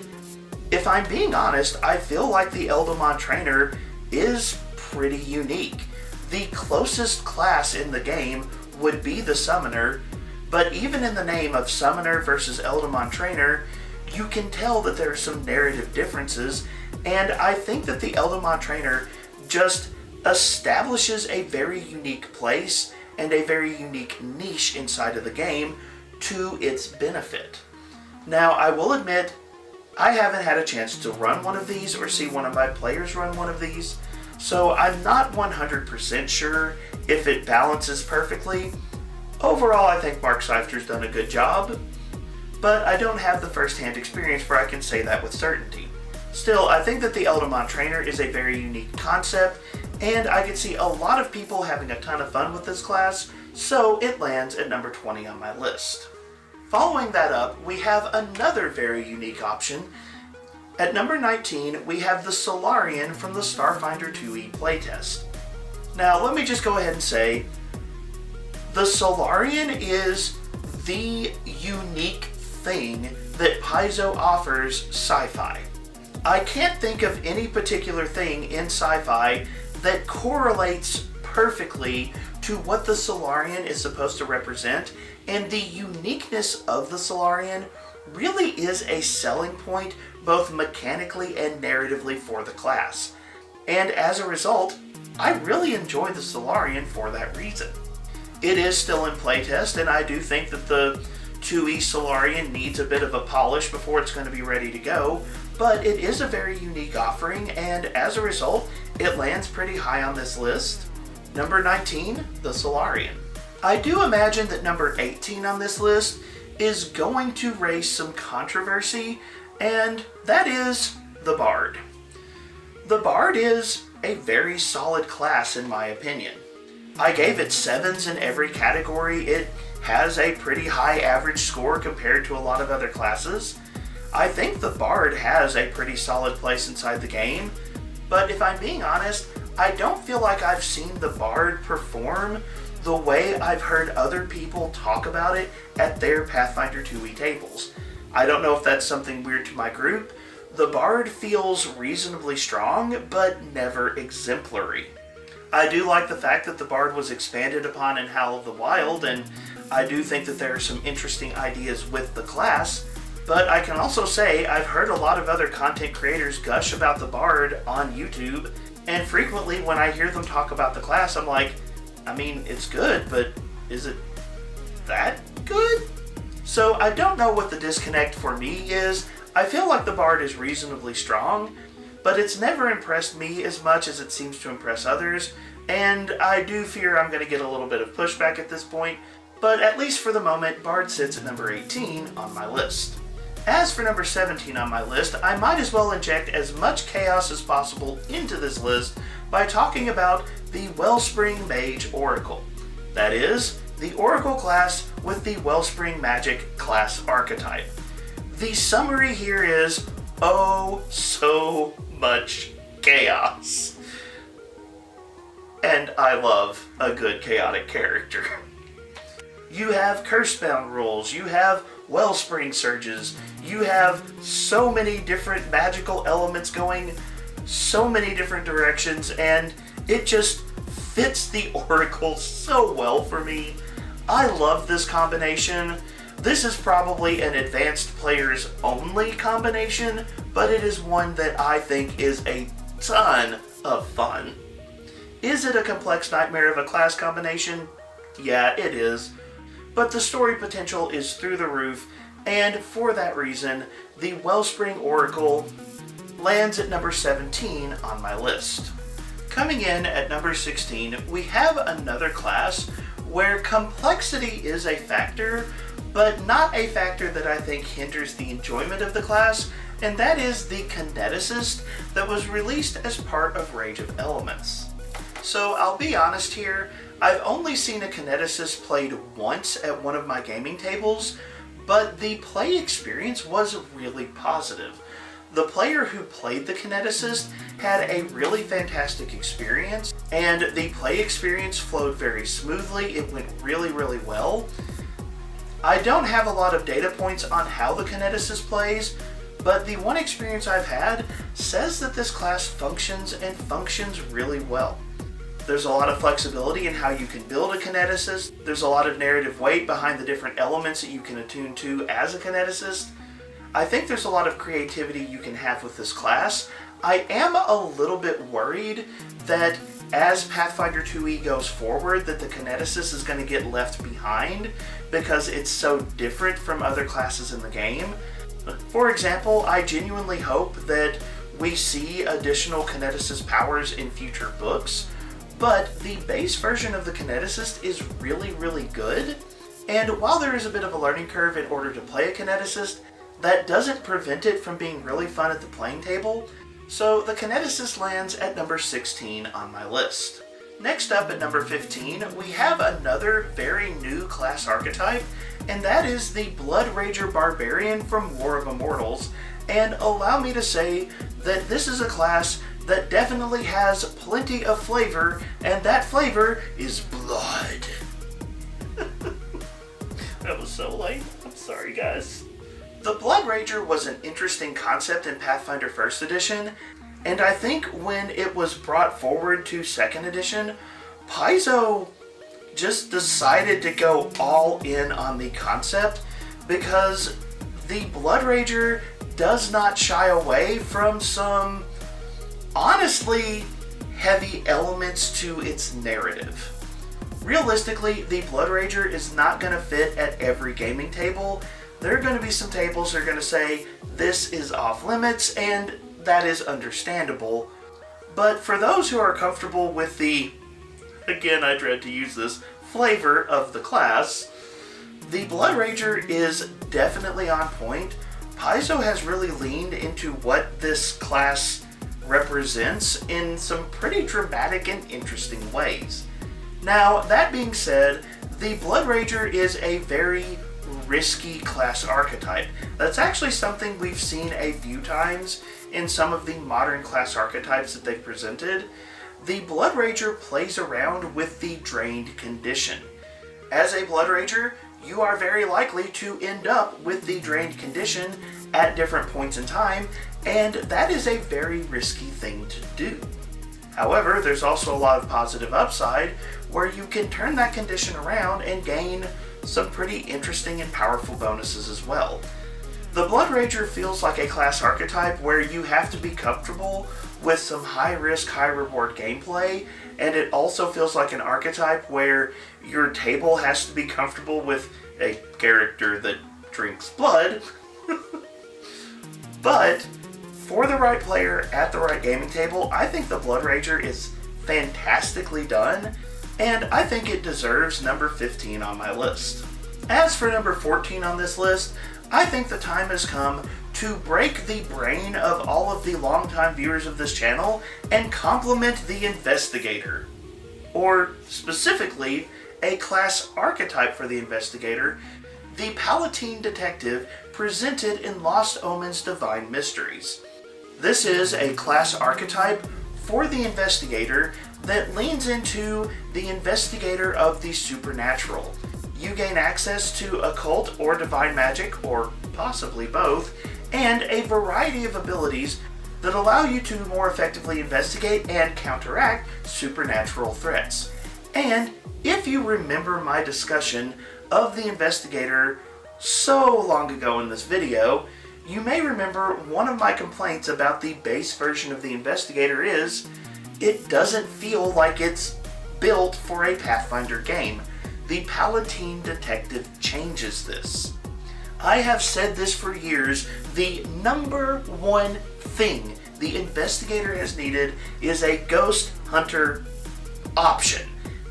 S1: if I'm being honest, I feel like the Eldamon Trainer is pretty unique. The closest class in the game would be the Summoner, but even in the name of Summoner versus Eldamon Trainer, you can tell that there are some narrative differences, and I think that the Eldamon Trainer just establishes a very unique place and a very unique niche inside of the game to its benefit. Now, I will admit, I haven't had a chance to run one of these or see one of my players run one of these, so I'm not 100% sure if it balances perfectly. Overall, I think Mark Seifter's done a good job, but I don't have the first-hand experience where I can say that with certainty. Still, I think that the Eldamon Trainer is a very unique concept, and I could see a lot of people having a ton of fun with this class, so it lands at number 20 on my list. Following that up, we have another very unique option. At number 19, we have the Solarian from the Starfinder 2e playtest. Now, let me just go ahead and say, the Solarian is the unique thing that Paizo offers sci-fi. I can't think of any particular thing in sci-fi that correlates perfectly to what the Solarian is supposed to represent, and the uniqueness of the Solarian really is a selling point both mechanically and narratively for the class. And as a result, I really enjoy the Solarian for that reason. It is still in playtest, and I do think that the 2e Solarian needs a bit of a polish before it's going to be ready to go, but it is a very unique offering, and as a result, it lands pretty high on this list. Number 19, the Solarian. I do imagine that number 18 on this list is going to raise some controversy, and that is the Bard. The Bard is a very solid class in my opinion. I gave it 7s in every category. It has a pretty high average score compared to a lot of other classes. I think the Bard has a pretty solid place inside the game, but if I'm being honest, I don't feel like I've seen the Bard perform the way I've heard other people talk about it at their Pathfinder 2e tables. I don't know if that's something weird to my group. The Bard feels reasonably strong, but never exemplary. I do like the fact that the Bard was expanded upon in Howl of the Wild, and I do think that there are some interesting ideas with the class, but I can also say I've heard a lot of other content creators gush about the Bard on YouTube, and frequently when I hear them talk about the class, I'm like, I mean, it's good, but is it that good? So I don't know what the disconnect for me is. I feel like the Bard is reasonably strong, but it's never impressed me as much as it seems to impress others, and I do fear I'm going to get a little bit of pushback at this point, but at least for the moment, Bard sits at number 18 on my list. As for number 17 on my list, I might as well inject as much chaos as possible into this list by talking about the Wellspring Mage Oracle. That is, the Oracle class with the Wellspring Magic class archetype. The summary here is, oh, so much chaos. And I love a good chaotic character. You have curse-bound rules, you have Wellspring surges, you have so many different magical elements going so many different directions, and it just fits the Oracle so well for me. I love this combination. This is probably an advanced players only combination, but it is one that I think is a ton of fun. Is it a complex nightmare of a class combination? Yeah, it is. But the story potential is through the roof, and for that reason, the Wellspring Oracle lands at number 17 on my list. Coming in at number 16, we have another class where complexity is a factor, but not a factor that I think hinders the enjoyment of the class, and that is the Kineticist that was released as part of Rage of Elements. So I'll be honest here, I've only seen a Kineticist played once at one of my gaming tables, but the play experience was really positive. The player who played the Kineticist had a really fantastic experience, and the play experience flowed very smoothly. It went really, really well. I don't have a lot of data points on how the Kineticist plays, but the one experience I've had says that this class functions and functions really well. There's a lot of flexibility in how you can build a Kineticist. There's a lot of narrative weight behind the different elements that you can attune to as a Kineticist. I think there's a lot of creativity you can have with this class. I am a little bit worried that as Pathfinder 2e goes forward, that the Kineticist is going to get left behind because it's so different from other classes in the game. For example, I genuinely hope that we see additional Kineticist powers in future books, but the base version of the Kineticist is really, really good, and while there is a bit of a learning curve in order to play a Kineticist, that doesn't prevent it from being really fun at the playing table, so the Kineticist lands at number 16 on my list. Next up at number 15, we have another very new class archetype, and that is the Blood Rager Barbarian from War of Immortals, and allow me to say that this is a class that definitely has plenty of flavor, and that flavor is blood. That was so lame. I'm sorry, guys. The Blood Rager was an interesting concept in Pathfinder 1st Edition, and I think when it was brought forward to 2nd Edition, Paizo just decided to go all in on the concept because the Blood Rager does not shy away from some honestly heavy elements to its narrative. Realistically, the Blood Rager is not going to fit at every gaming table. There are going to be some tables that are going to say this is off limits, and that is understandable. But for those who are comfortable with the, again I dread to use this, flavor of the class, the Blood Rager is definitely on point. Paizo has really leaned into what this class represents in some pretty dramatic and interesting ways. Now, that being said, the Blood Rager is a very risky class archetype. That's actually something we've seen a few times in some of the modern class archetypes that they've presented. The Blood Rager plays around with the drained condition. As a Blood Rager, you are very likely to end up with the drained condition at different points in time, and that is a very risky thing to do. However, there's also a lot of positive upside where you can turn that condition around and gain some pretty interesting and powerful bonuses as well. The Blood Rager feels like a class archetype where you have to be comfortable with some high risk, high reward gameplay, and it also feels like an archetype where your table has to be comfortable with a character that drinks blood. But for the right player at the right gaming table, I think the Blood Rager is fantastically done, and I think it deserves number 15 on my list. As for number 14 on this list, I think the time has come to break the brain of all of the longtime viewers of this channel and compliment the Investigator. Or, specifically, a class archetype for the Investigator, the Palatine Detective presented in Lost Omen's Divine Mysteries. This is a class archetype for the Investigator that leans into the Investigator of the Supernatural. You gain access to occult or divine magic, or possibly both, and a variety of abilities that allow you to more effectively investigate and counteract supernatural threats. And if you remember my discussion of the Investigator so long ago in this video, you may remember one of my complaints about the base version of the Investigator is it doesn't feel like it's built for a Pathfinder game. The Palatine Detective changes this. I have said this for years, the number one thing the Investigator has needed is a Ghost Hunter option.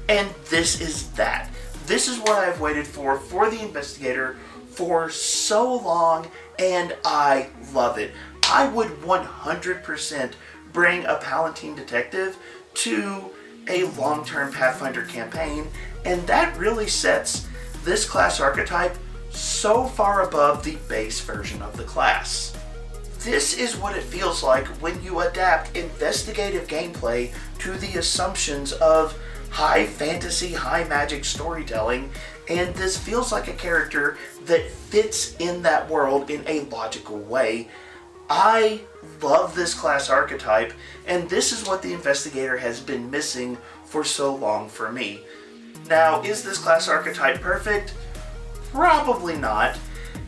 S1: And this is that. This is what I've waited for the Investigator for so long, and I love it. I would 100% bring a Palatine Detective to a long-term Pathfinder campaign, and that really sets this class archetype so far above the base version of the class. This is what it feels like when you adapt investigative gameplay to the assumptions of high fantasy, high magic storytelling, and this feels like a character that fits in that world in a logical way. I love this class archetype, and this is what the Investigator has been missing for so long for me. Now, is this class archetype perfect? Probably not.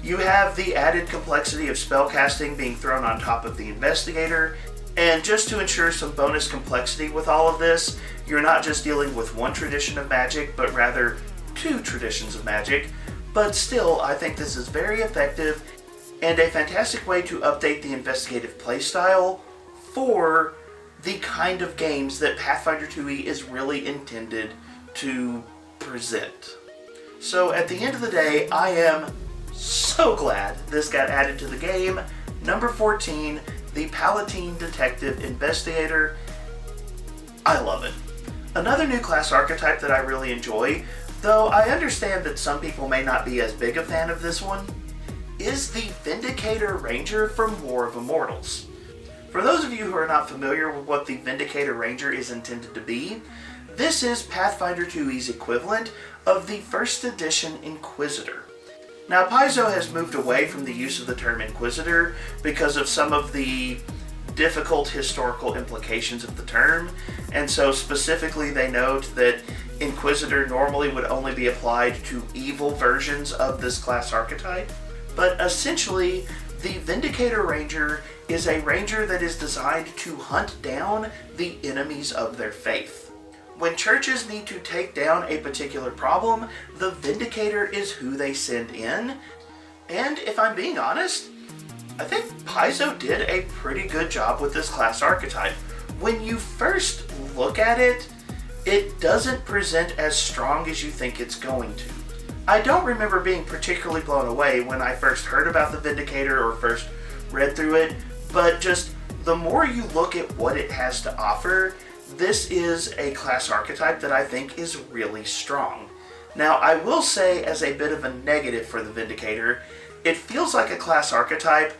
S1: You have the added complexity of spellcasting being thrown on top of the Investigator, and just to ensure some bonus complexity with all of this, you're not just dealing with one tradition of magic, but rather two traditions of magic. But still, I think this is very effective and a fantastic way to update the investigative playstyle for the kind of games that Pathfinder 2e is really intended to present. So at the end of the day, I am so glad this got added to the game. Number 14, the Palatine Detective Investigator. I love it. Another new class archetype that I really enjoy, though I understand that some people may not be as big a fan of this one, is the Vindicator Ranger from War of Immortals. For those of you who are not familiar with what the Vindicator Ranger is intended to be, this is Pathfinder 2e's equivalent of the first edition Inquisitor. Now, Paizo has moved away from the use of the term Inquisitor because of some of the difficult historical implications of the term, and so specifically they note that Inquisitor normally would only be applied to evil versions of this class archetype. But essentially, the Vindicator Ranger is a ranger that is designed to hunt down the enemies of their faith. When churches need to take down a particular problem, the Vindicator is who they send in. And if I'm being honest, I think Paizo did a pretty good job with this class archetype. When you first look at it, it doesn't present as strong as you think it's going to. I don't remember being particularly blown away when I first heard about the Vindicator or first read through it, but just the more you look at what it has to offer, this is a class archetype that I think is really strong. Now, I will say, as a bit of a negative for the Vindicator, it feels like a class archetype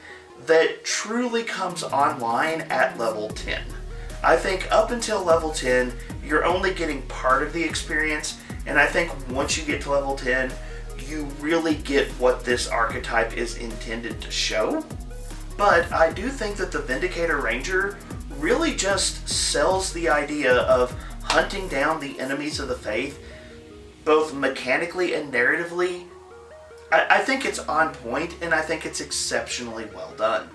S1: that truly comes online at level 10. I think up until level 10, you're only getting part of the experience, and I think once you get to level 10, you really get what this archetype is intended to show. But I do think that the Vindicator Ranger really just sells the idea of hunting down the enemies of the faith, both mechanically and narratively. I think it's on point, and I think it's exceptionally well done.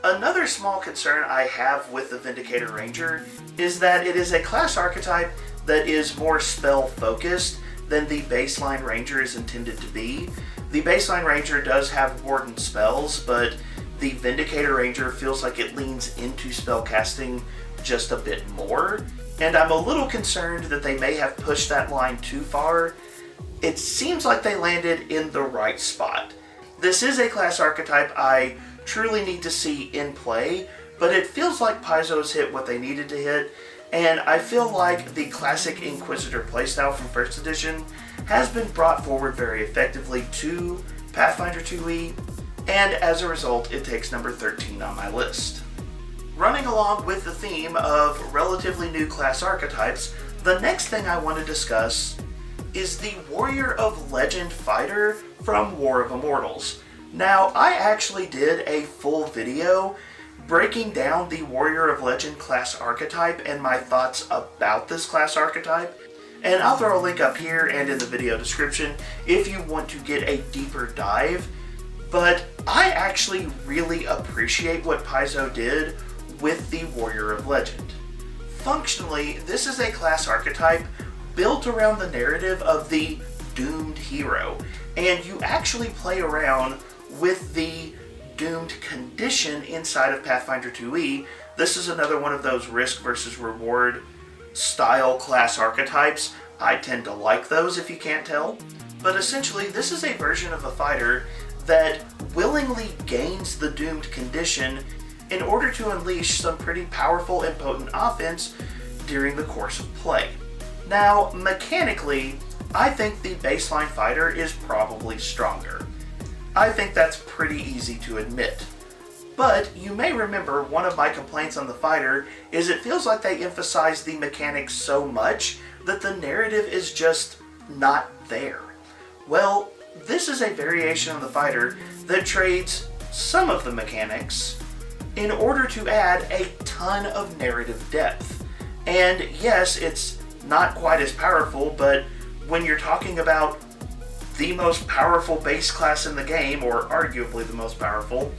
S1: Another small concern I have with the Vindicator Ranger is that it is a class archetype that is more spell-focused than the baseline Ranger is intended to be. The baseline Ranger does have Warden spells, but the Vindicator Ranger feels like it leans into spellcasting just a bit more, and I'm a little concerned that they may have pushed that line too far. It seems like they landed in the right spot. This is a class archetype I truly need to see in play, but it feels like Paizo's hit what they needed to hit, and I feel like the classic Inquisitor playstyle from first edition has been brought forward very effectively to Pathfinder 2e, and as a result, it takes number 13 on my list. Running along with the theme of relatively new class archetypes, the next thing I want to discuss is the Warrior of Legend fighter from War of Immortals. Now, I actually did a full video breaking down the Warrior of Legend class archetype and my thoughts about this class archetype. And I'll throw a link up here and in the video description if you want to get a deeper dive. But I actually really appreciate what Paizo did with the Warrior of Legend. Functionally, this is a class archetype built around the narrative of the doomed hero, and you actually play around with the doomed condition inside of Pathfinder 2e. This is another one of those risk versus reward style class archetypes. I tend to like those, if you can't tell. But essentially, this is a version of a fighter that willingly gains the doomed condition in order to unleash some pretty powerful and potent offense during the course of play. Now, mechanically, I think the baseline fighter is probably stronger. I think that's pretty easy to admit. But you may remember one of my complaints on the fighter is it feels like they emphasize the mechanics so much that the narrative is just not there. Well, this is a variation on the fighter that trades some of the mechanics in order to add a ton of narrative depth. And yes, it's not quite as powerful, but when you're talking about the most powerful base class in the game, or arguably the most powerful,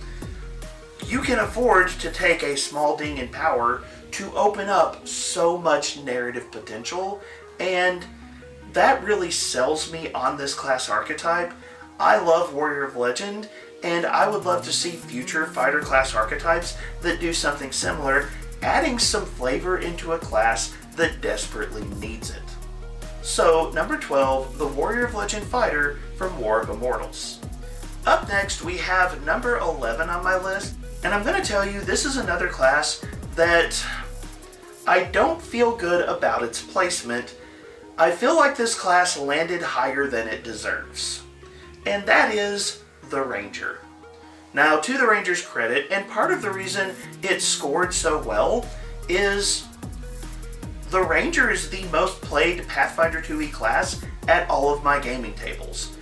S1: you can afford to take a small ding in power to open up so much narrative potential, and that really sells me on this class archetype. I love Warrior of Legend, and I would love to see future fighter class archetypes that do something similar, adding some flavor into a class that desperately needs it. So, number 12, the Warrior of Legend fighter from War of Immortals. Up next, we have number 11 on my list, and I'm going to tell you this is another class that I don't feel good about its placement. I feel like this class landed higher than it deserves, and that is the Ranger. Now, to the Ranger's credit, and part of the reason it scored so well is the Ranger is the most played Pathfinder 2e class at all of my gaming tables.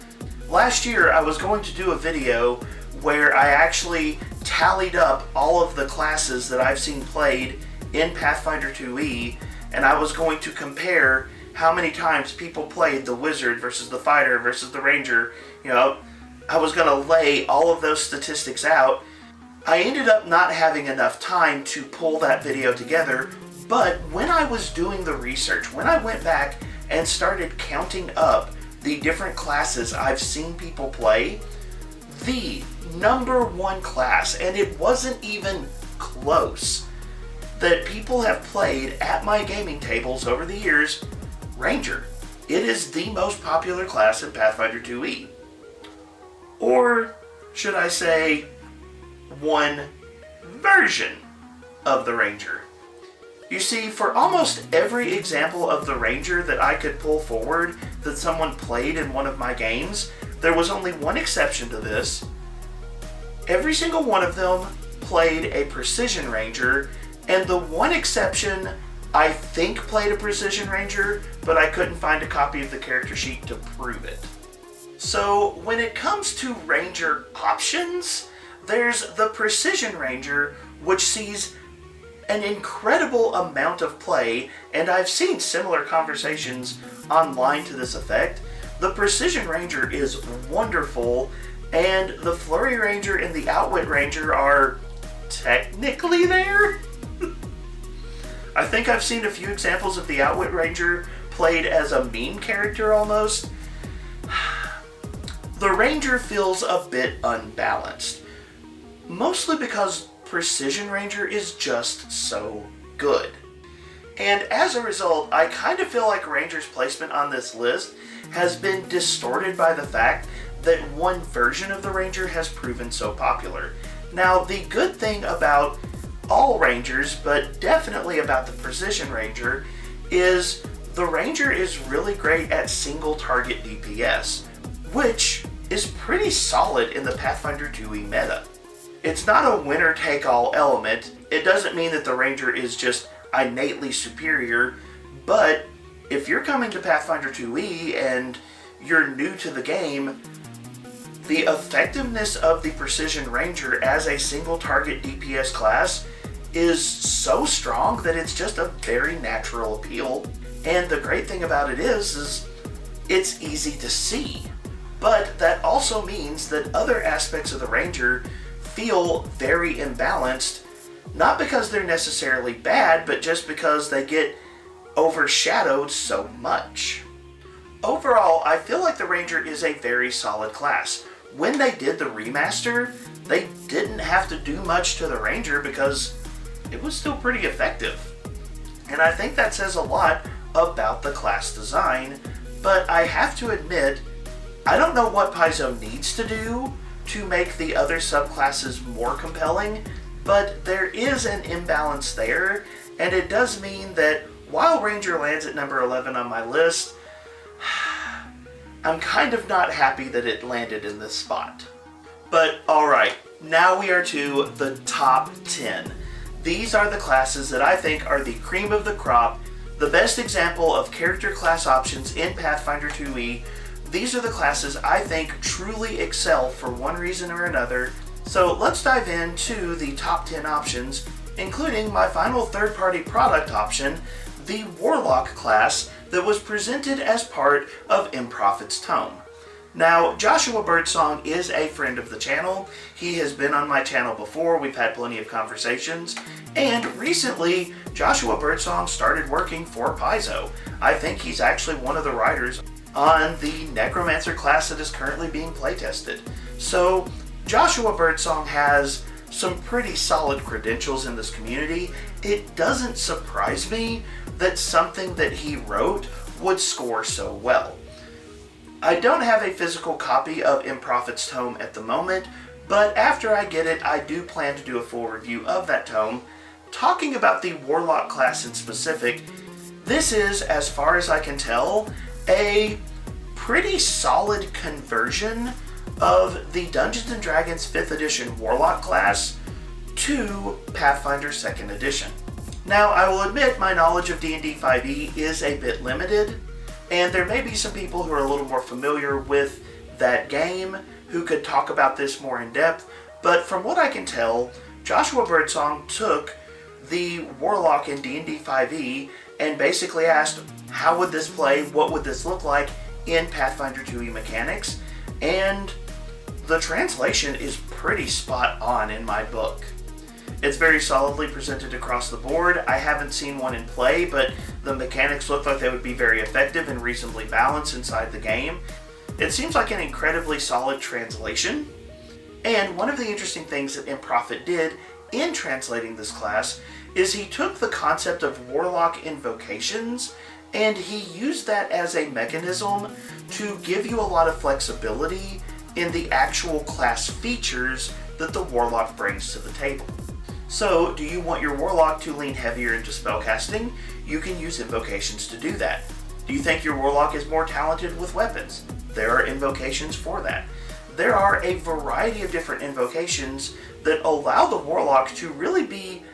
S1: Last year, I was going to do a video where I actually tallied up all of the classes that I've seen played in Pathfinder 2e, and I was going to compare how many times people played the Wizard versus the Fighter versus the Ranger. You know, I was going to lay all of those statistics out. I ended up not having enough time to pull that video together, but when I was doing the research, when I went back and started counting up the different classes I've seen people play, the number one class, and it wasn't even close, that people have played at my gaming tables over the years, Ranger. It is the most popular class in Pathfinder 2e. Or should I say, one version of the Ranger. You see, for almost every example of the Ranger that I could pull forward that someone played in one of my games, there was only one exception to this. Every single one of them played a Precision Ranger, and the one exception I think played a Precision Ranger, but I couldn't find a copy of the character sheet to prove it. So when it comes to Ranger options, there's the Precision Ranger, which sees an incredible amount of play, and I've seen similar conversations online to this effect. The Precision Ranger is wonderful, and the Flurry Ranger and the Outwit Ranger are technically there. I think I've seen a few examples of the Outwit Ranger played as a meme character almost. The Ranger feels a bit unbalanced, mostly because Precision Ranger is just so good. And as a result, I kind of feel like Ranger's placement on this list has been distorted by the fact that one version of the Ranger has proven so popular. Now, the good thing about all Rangers, but definitely about the Precision Ranger, is the Ranger is really great at single target DPS, which is pretty solid in the Pathfinder 2e meta. It's not a winner-take-all element. It doesn't mean that the Ranger is just innately superior, but if you're coming to Pathfinder 2e and you're new to the game, the effectiveness of the Precision Ranger as a single target DPS class is so strong that it's just a very natural appeal. And the great thing about it is it's easy to see. But that also means that other aspects of the Ranger feel very imbalanced, not because they're necessarily bad, but just because they get overshadowed so much. Overall, I feel like the Ranger is a very solid class. When they did the remaster, they didn't have to do much to the Ranger because it was still pretty effective. And I think that says a lot about the class design, but I have to admit, I don't know what Paizo needs to do to make the other subclasses more compelling, but there is an imbalance there, and it does mean that while Ranger lands at number 11 on my list, I'm kind of not happy that it landed in this spot. But alright, now we are to the top 10. These are the classes that I think are the cream of the crop, the best example of character class options in Pathfinder 2e. These are the classes I think truly excel for one reason or another. So let's dive into the top 10 options, including my final third-party product option, the Warlock class that was presented as part of Improphet's Tome. Now, Joshua Birdsong is a friend of the channel. He has been on my channel before, we've had plenty of conversations, and recently, Joshua Birdsong started working for Paizo. I think he's actually one of the writers on the Necromancer class that is currently being playtested. So, Joshua Birdsong has some pretty solid credentials in this community. It doesn't surprise me that something that he wrote would score so well. I don't have a physical copy of Improphet's Tome at the moment, but after I get it, I do plan to do a full review of that tome. Talking about the Warlock class in specific, this is, as far as I can tell, a pretty solid conversion of the Dungeons & Dragons 5th edition Warlock class to Pathfinder 2nd edition. Now, I will admit my knowledge of D&D 5e is a bit limited, and there may be some people who are a little more familiar with that game who could talk about this more in depth, but from what I can tell, Joshua Birdsong took the Warlock in D&D 5e and basically asked, how would this play, what would this look like in Pathfinder 2e mechanics, and the translation is pretty spot on in my book. It's very solidly presented across the board. I haven't seen one in play, but the mechanics look like they would be very effective and reasonably balanced inside the game. It seems like an incredibly solid translation. And one of the interesting things that Improphet did in translating this class is he took the concept of Warlock invocations and he used that as a mechanism to give you a lot of flexibility in the actual class features that the Warlock brings to the table. So, do you want your Warlock to lean heavier into spellcasting? You can use invocations to do that. Do you think your Warlock is more talented with weapons? There are invocations for that. There are a variety of different invocations that allow the Warlock to really be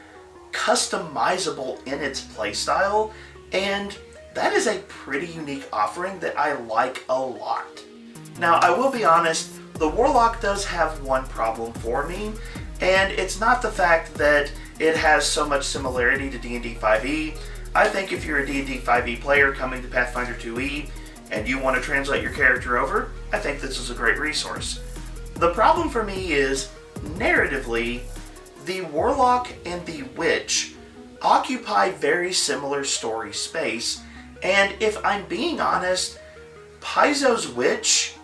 S1: customizable in its playstyle, and that is a pretty unique offering that I like a lot. Now, I will be honest, the Warlock does have one problem for me, and it's not the fact that it has so much similarity to D&D 5e. I think if you're a D&D 5e player coming to Pathfinder 2e and you want to translate your character over, I think this is a great resource. The problem for me is, narratively, the Warlock and the Witch occupy very similar story space, and if I'm being honest, Paizo's Witch,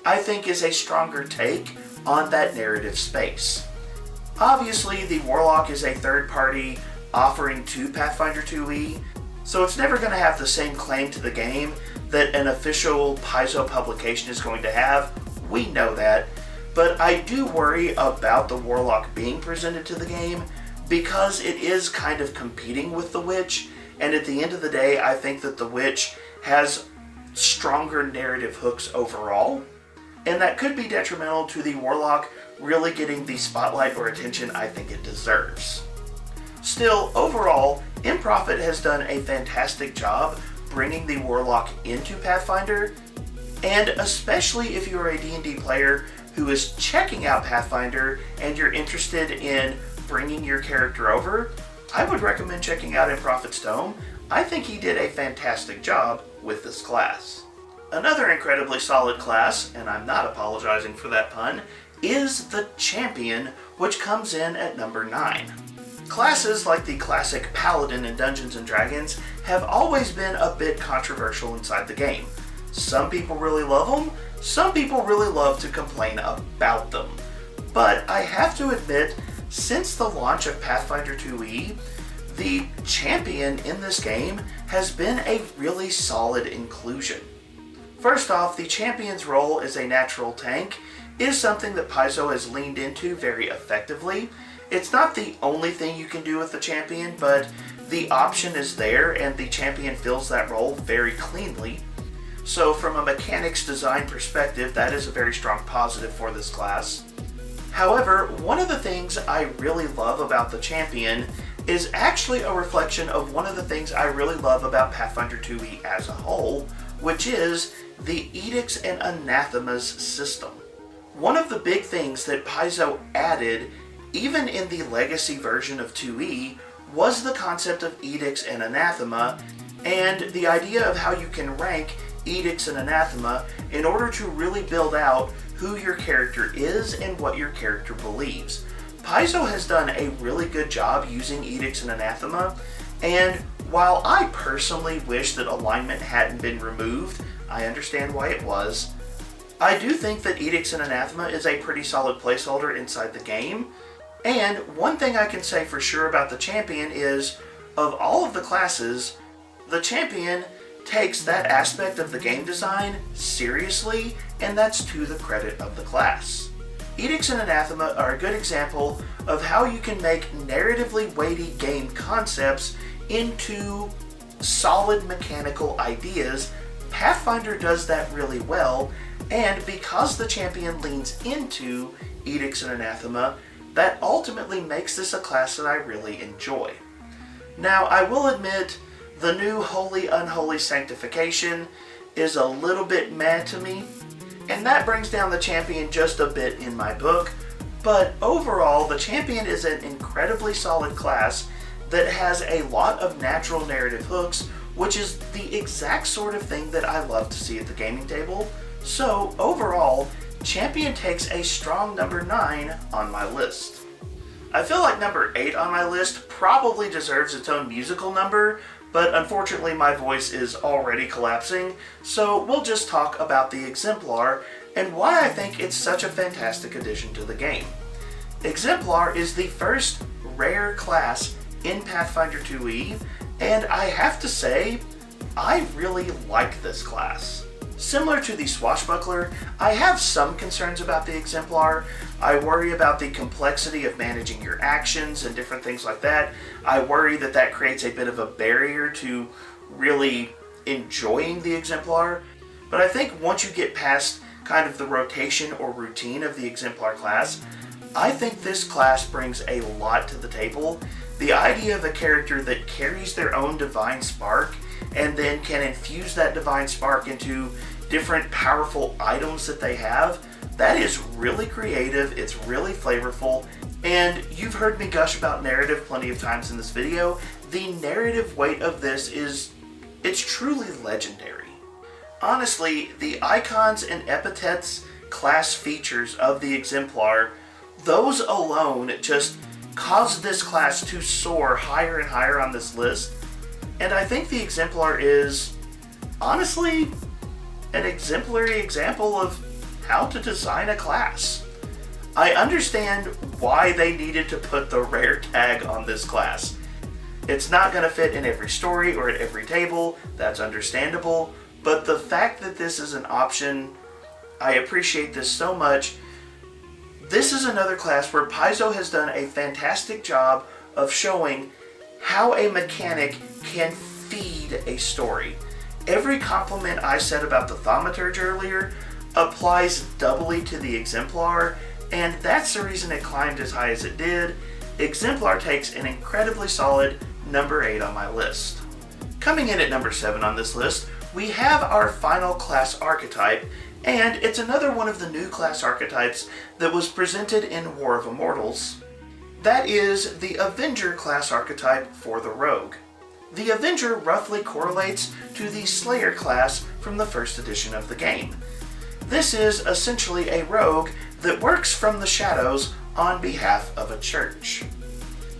S1: I think, is a stronger take on that narrative space. Obviously, the Warlock is a third-party offering to Pathfinder 2e, so it's never going to have the same claim to the game that an official Paizo publication is going to have. We know that, but I do worry about the Warlock being presented to the game because it is kind of competing with the Witch, and at the end of the day, I think that the Witch has stronger narrative hooks overall, and that could be detrimental to the Warlock really getting the spotlight or attention I think it deserves. Still, overall, Improphet has done a fantastic job bringing the Warlock into Pathfinder, And especially if you're a D&D player who is checking out Pathfinder and you're interested in bringing your character over, I would recommend checking out In Prophet's Tome. I think he did a fantastic job with this class. Another incredibly solid class, and I'm not apologizing for that pun, is the Champion, which comes in at number 9. Classes like the classic Paladin in Dungeons & Dragons have always been a bit controversial inside the game. Some people really love them, some people really love to complain about them. But I have to admit, since the launch of Pathfinder 2e, the Champion in this game has been a really solid inclusion. First off, the Champion's role as a natural tank is something that Paizo has leaned into very effectively. It's not the only thing you can do with the Champion, but the option is there and the Champion fills that role very cleanly. So from a mechanics design perspective, that is a very strong positive for this class. However, one of the things I really love about the Champion is actually a reflection of one of the things I really love about Pathfinder 2e as a whole, which is the Edicts and Anathemas system. One of the big things that Paizo added, even in the legacy version of 2e, was the concept of Edicts and Anathema, and the idea of how you can rank Edicts and Anathema in order to really build out who your character is and what your character believes. Paizo has done a really good job using Edicts and Anathema, and while I personally wish that alignment hadn't been removed, I understand why it was, I do think that Edicts and Anathema is a pretty solid placeholder inside the game. And one thing I can say for sure about the Champion is, of all of the classes, the Champion takes that aspect of the game design seriously, and that's to the credit of the class. Edicts and Anathema are a good example of how you can make narratively weighty game concepts into solid mechanical ideas. Pathfinder does that really well, and because the Champion leans into Edicts and Anathema, that ultimately makes this a class that I really enjoy. Now, I will admit, the new Holy Unholy Sanctification is a little bit meh to me, and that brings down the Champion just a bit in my book, but overall, the Champion is an incredibly solid class that has a lot of natural narrative hooks, which is the exact sort of thing that I love to see at the gaming table. So overall, Champion takes a strong number 9 on my list. I feel like number 8 on my list probably deserves its own musical number, but unfortunately my voice is already collapsing, so we'll just talk about the Exemplar and why I think it's such a fantastic addition to the game. Exemplar is the first rare class in Pathfinder 2e, and I have to say, I really like this class. Similar to the Swashbuckler, I have some concerns about the Exemplar. I worry about the complexity of managing your actions and different things like that. I worry that that creates a bit of a barrier to really enjoying the Exemplar. But I think once you get past kind of the rotation or routine of the Exemplar class, I think this class brings a lot to the table. The idea of a character that carries their own divine spark and then can infuse that divine spark into different powerful items that they have, that is really creative, it's really flavorful, and you've heard me gush about narrative plenty of times in this video. The narrative weight of this it's truly legendary. Honestly, the icons and epithets class features of the Exemplar, those alone just cause this class to soar higher and higher on this list, and I think the Exemplar is, honestly, an exemplary example of how to design a class. I understand why they needed to put the rare tag on this class. It's not going to fit in every story or at every table, that's understandable, but the fact that this is an option, I appreciate this so much. This is another class where Paizo has done a fantastic job of showing how a mechanic can feed a story. Every compliment I said about the Thaumaturge earlier applies doubly to the Exemplar, and that's the reason it climbed as high as it did. Exemplar takes an incredibly solid number 8 on my list. Coming in at number 7 on this list, we have our final class archetype, and it's another one of the new class archetypes that was presented in War of Immortals. That is the Avenger class archetype for the Rogue. The Avenger roughly correlates to the Slayer class from the first edition of the game. This is essentially a rogue that works from the shadows on behalf of a church.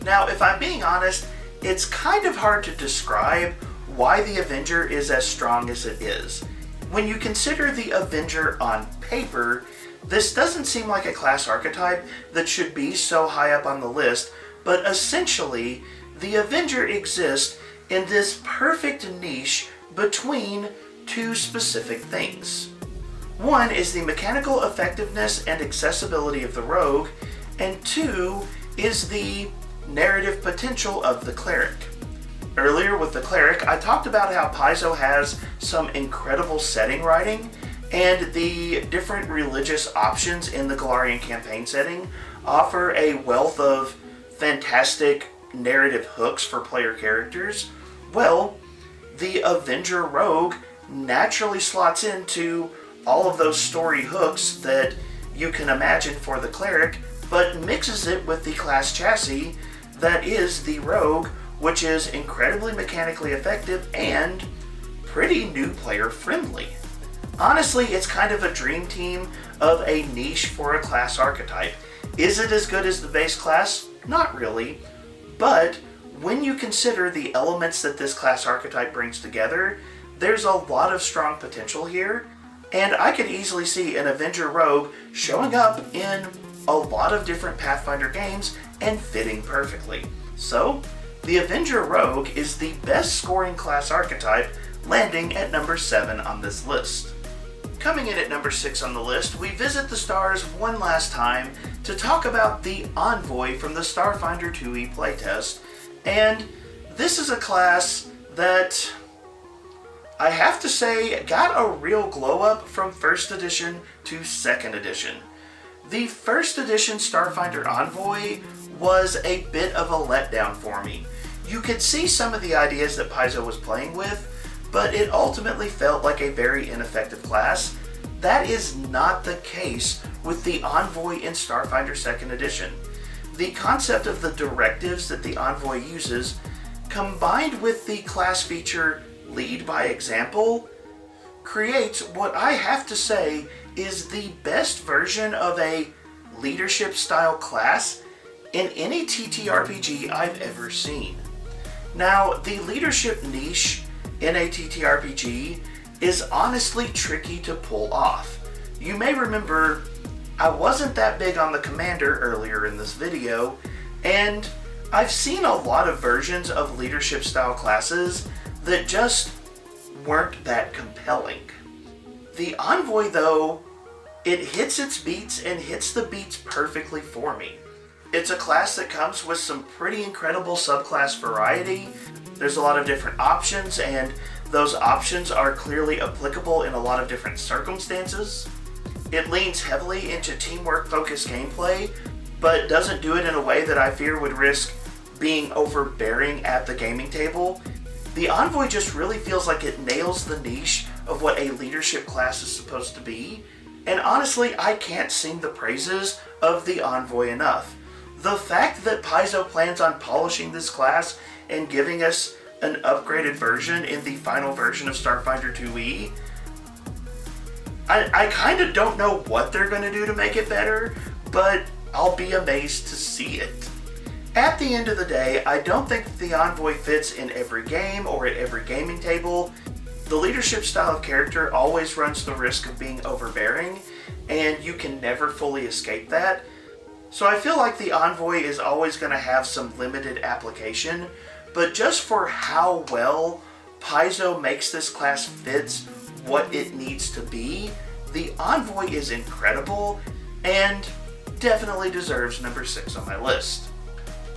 S1: Now, if I'm being honest, it's kind of hard to describe why the Avenger is as strong as it is. When you consider the Avenger on paper, this doesn't seem like a class archetype that should be so high up on the list, but essentially, the Avenger exists in this perfect niche between two specific things. One is the mechanical effectiveness and accessibility of the Rogue, and two is the narrative potential of the Cleric. Earlier with the Cleric, I talked about how Paizo has some incredible setting writing, and the different religious options in the Golarion campaign setting offer a wealth of fantastic narrative hooks for player characters. Well, the Avenger Rogue naturally slots into all of those story hooks that you can imagine for the Cleric, but mixes it with the class chassis that is the Rogue, which is incredibly mechanically effective and pretty new player friendly. Honestly, it's kind of a dream team of a niche for a class archetype. Is it as good as the base class? Not really, but when you consider the elements that this class archetype brings together, there's a lot of strong potential here, and I could easily see an Avenger Rogue showing up in a lot of different Pathfinder games and fitting perfectly. So, the Avenger Rogue is the best scoring class archetype, landing at number 7 on this list. Coming in at number 6 on the list, we visit the stars one last time to talk about the Envoy from the Starfinder 2e playtest, and this is a class that I have to say got a real glow up from 1st edition to 2nd edition. The 1st edition Starfinder Envoy was a bit of a letdown for me. You could see some of the ideas that Paizo was playing with, but it ultimately felt like a very ineffective class. That is not the case with the Envoy in Starfinder 2nd edition. The concept of the directives that the Envoy uses, combined with the class feature Lead by Example, creates what I have to say is the best version of a leadership style class in any TTRPG I've ever seen. Now, the leadership niche in a TTRPG is honestly tricky to pull off. You may remember I wasn't that big on the commander earlier in this video, and I've seen a lot of versions of leadership style classes that just weren't that compelling. The Envoy, though, it hits its beats and hits the beats perfectly for me. It's a class that comes with some pretty incredible subclass variety. There's a lot of different options, and those options are clearly applicable in a lot of different circumstances. It leans heavily into teamwork-focused gameplay, but doesn't do it in a way that I fear would risk being overbearing at the gaming table. The Envoy just really feels like it nails the niche of what a leadership class is supposed to be, and honestly, I can't sing the praises of the Envoy enough. The fact that Paizo plans on polishing this class and giving us an upgraded version in the final version of Starfinder 2e, I kind of don't know what they're going to do to make it better, but I'll be amazed to see it. At the end of the day, I don't think that the Envoy fits in every game or at every gaming table. The leadership style of character always runs the risk of being overbearing, and you can never fully escape that. So I feel like the Envoy is always going to have some limited application, but just for how well Paizo makes this class fits what it needs to be, the Envoy is incredible and definitely deserves number 6 on my list.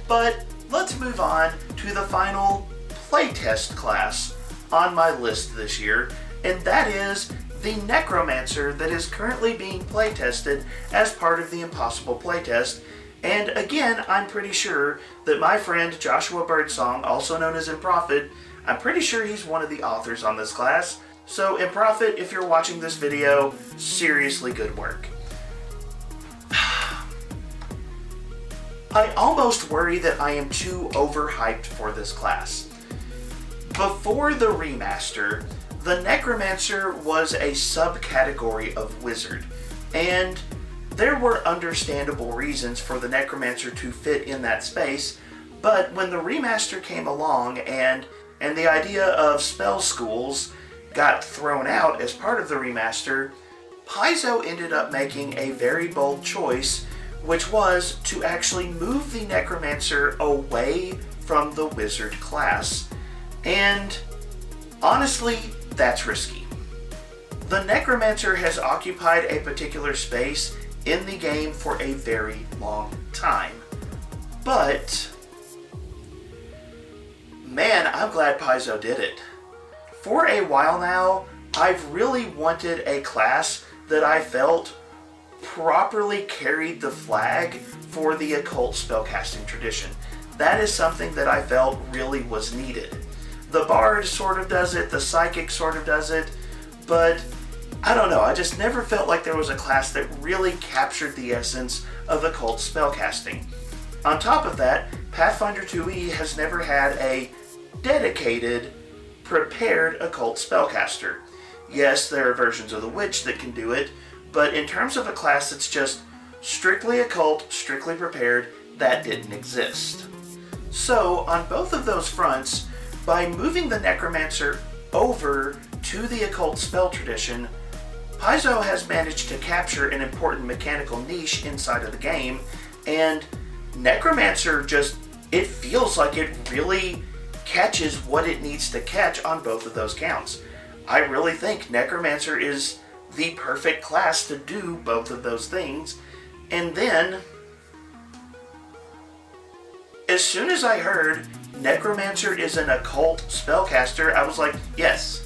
S1: But let's move on to the final playtest class on my list this year, and that is the Necromancer that is currently being playtested as part of the Impossible playtest. And again, I'm pretty sure that my friend Joshua Birdsong, also known as Improfit, I'm pretty sure he's one of the authors on this class. So, in Prophet, if you're watching this video, seriously good work. I almost worry that I am too overhyped for this class. Before the remaster, the Necromancer was a subcategory of Wizard, and there were understandable reasons for the Necromancer to fit in that space, but when the remaster came along and the idea of spell schools got thrown out as part of the remaster, Paizo ended up making a very bold choice, which was to actually move the Necromancer away from the Wizard class. And honestly, that's risky. The Necromancer has occupied a particular space in the game for a very long time. But man, I'm glad Paizo did it. For a while now, I've really wanted a class that I felt properly carried the flag for the occult spellcasting tradition. That is something that I felt really was needed. The Bard sort of does it, the Psychic sort of does it, but I don't know, I just never felt like there was a class that really captured the essence of occult spellcasting. On top of that, Pathfinder 2e has never had a dedicated, prepared occult spellcaster. Yes, there are versions of the Witch that can do it, but in terms of a class that's just strictly occult, strictly prepared, that didn't exist. So, on both of those fronts, by moving the Necromancer over to the occult spell tradition, Paizo has managed to capture an important mechanical niche inside of the game, and Necromancer just, it feels like it really catches what it needs to catch on both of those counts. I really think Necromancer is the perfect class to do both of those things. And then, as soon as I heard Necromancer is an occult spellcaster, I was like, yes,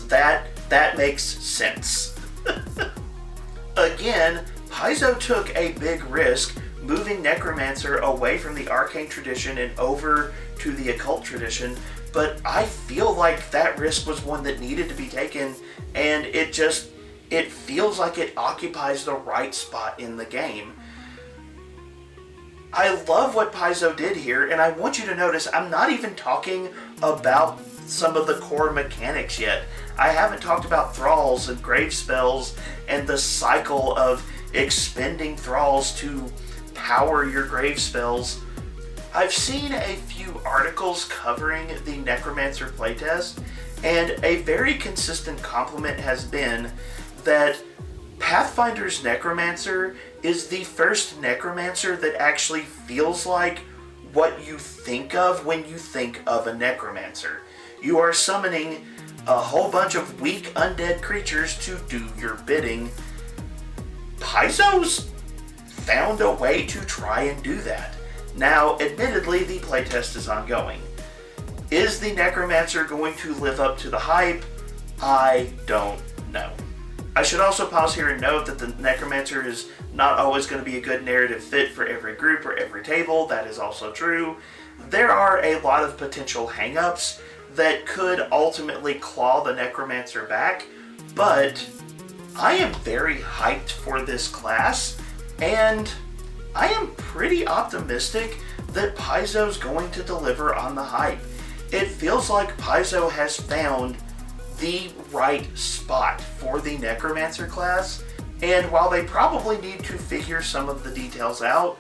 S1: that makes sense. Again, Paizo took a big risk moving Necromancer away from the arcane tradition and over to the occult tradition, but I feel like that risk was one that needed to be taken, and it feels like it occupies the right spot in the game. I love what Paizo did here, and I want you to notice I'm not even talking about some of the core mechanics yet. I haven't talked about thralls and grave spells and the cycle of expending thralls to power your grave spells. I've seen a few articles covering the Necromancer playtest, and a very consistent compliment has been that Pathfinder's Necromancer is the first Necromancer that actually feels like what you think of when you think of a Necromancer. You are summoning a whole bunch of weak undead creatures to do your bidding. Paizo's found a way to try and do that. Now, admittedly, the playtest is ongoing. Is the Necromancer going to live up to the hype? I don't know. I should also pause here and note that the Necromancer is not always going to be a good narrative fit for every group or every table. That is also true. There are a lot of potential hang-ups that could ultimately claw the Necromancer back, but I am very hyped for this class, and I am pretty optimistic that Paizo's going to deliver on the hype. It feels like Paizo has found the right spot for the Necromancer class, and while they probably need to figure some of the details out,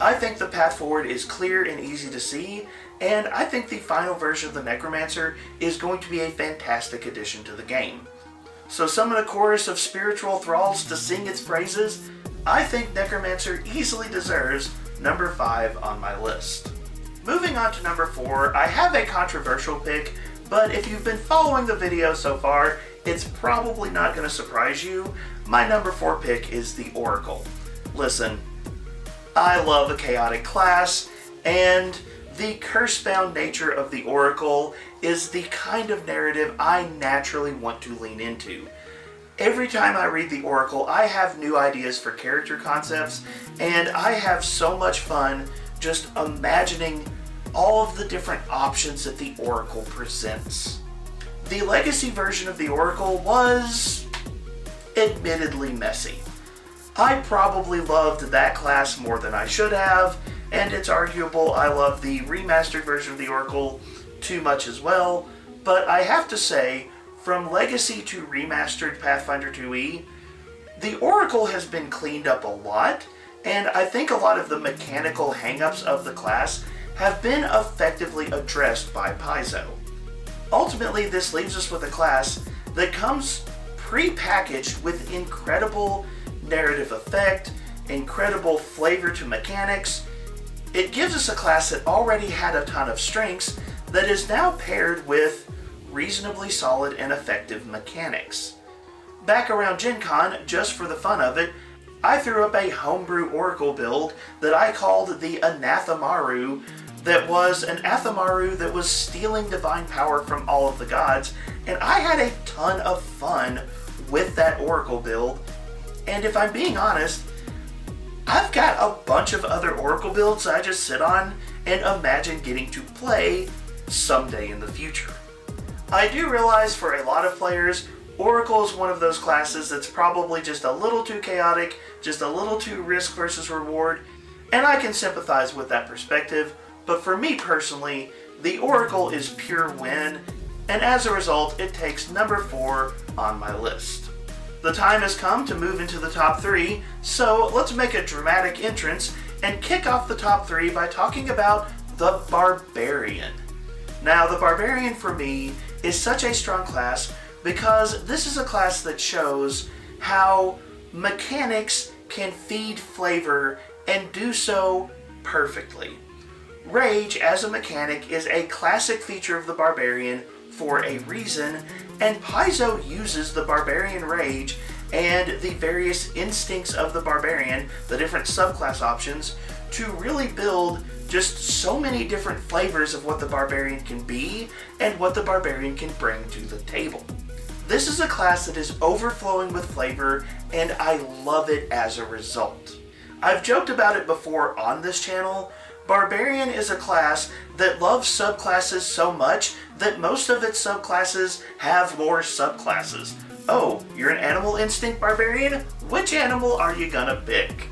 S1: I think the path forward is clear and easy to see, and I think the final version of the Necromancer is going to be a fantastic addition to the game. So summon a chorus of spiritual thralls to sing its praises. I think Necromancer easily deserves number 5 on my list. Moving on to number 4, I have a controversial pick, but if you've been following the video so far, it's probably not going to surprise you. My number 4 pick is the Oracle. Listen, I love a chaotic class, and the curse-bound nature of the Oracle is the kind of narrative I naturally want to lean into. Every time I read the Oracle, I have new ideas for character concepts, and I have so much fun just imagining all of the different options that the Oracle presents. the Legacy version of the Oracle was admittedly messy. I probably loved that class more than I should have, and it's arguable I love the remastered version of the Oracle too much as well, but I have to say, from Legacy to remastered Pathfinder 2e, the Oracle has been cleaned up a lot, and I think a lot of the mechanical hangups of the class have been effectively addressed by Paizo. Ultimately, this leaves us with a class that comes pre-packaged with incredible narrative effect, incredible flavor to mechanics. It gives us a class that already had a ton of strengths that is now paired with reasonably solid and effective mechanics. Back around Gen Con, just for the fun of it, I threw up a homebrew Oracle build that I called the Anathemaru, that was an Athamaru that was stealing divine power from all of the gods, and I had a ton of fun with that Oracle build. And if I'm being honest, I've got a bunch of other Oracle builds I just sit on and imagine getting to play someday in the future. I do realize for a lot of players, Oracle is one of those classes that's probably just a little too chaotic, just a little too risk versus reward, and I can sympathize with that perspective, but for me personally, the Oracle is pure win, and as a result, it takes number 4 on my list. The time has come to move into the top 3, so let's make a dramatic entrance and kick off the top 3 by talking about the Barbarian. Now, the Barbarian for me is such a strong class because this is a class that shows how mechanics can feed flavor and do so perfectly. Rage as a mechanic is a classic feature of the Barbarian for a reason, and Paizo uses the Barbarian Rage and the various instincts of the Barbarian, the different subclass options, to really build just so many different flavors of what the Barbarian can be and what the Barbarian can bring to the table. This is a class that is overflowing with flavor, and I love it as a result. I've joked about it before on this channel. Barbarian is a class that loves subclasses so much that most of its subclasses have more subclasses. Oh, you're an Animal Instinct Barbarian? Which animal are you gonna pick?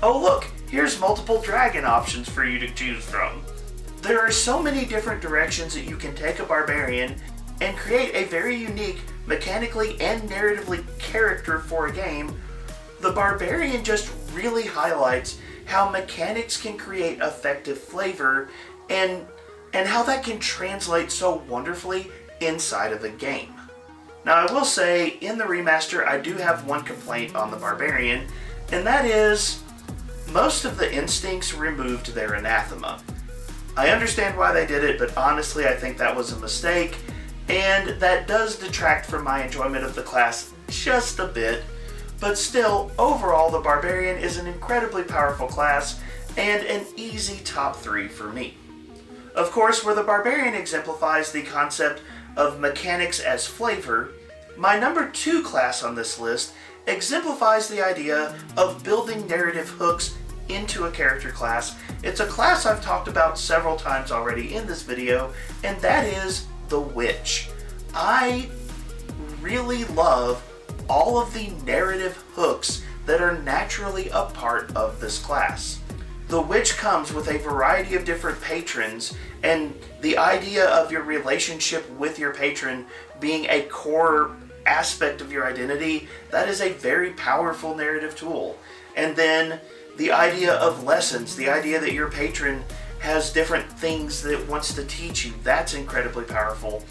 S1: Oh look, here's multiple dragon options for you to choose from. There are so many different directions that you can take a Barbarian and create a very unique, mechanically and narratively character for a game. The Barbarian just really highlights how mechanics can create effective flavor and how that can translate so wonderfully inside of a game. Now I will say, in the remaster, I do have one complaint on the Barbarian, and that is, most of the instincts removed their anathema. I understand why they did it, but honestly I think that was a mistake, and that does detract from my enjoyment of the class just a bit. But still, overall, the Barbarian is an incredibly powerful class and an easy top 3 for me. Of course, where the Barbarian exemplifies the concept of mechanics as flavor, my number 2 class on this list exemplifies the idea of building narrative hooks into a character class. It's a class I've talked about several times already in this video, and that is the Witch. I really love all of the narrative hooks that are naturally a part of this class. The Witch comes with a variety of different patrons, and the idea of your relationship with your patron being a core aspect of your identity, that is a very powerful narrative tool. And then the idea of lessons, the idea that your patron has different things that it wants to teach you, that's incredibly powerful.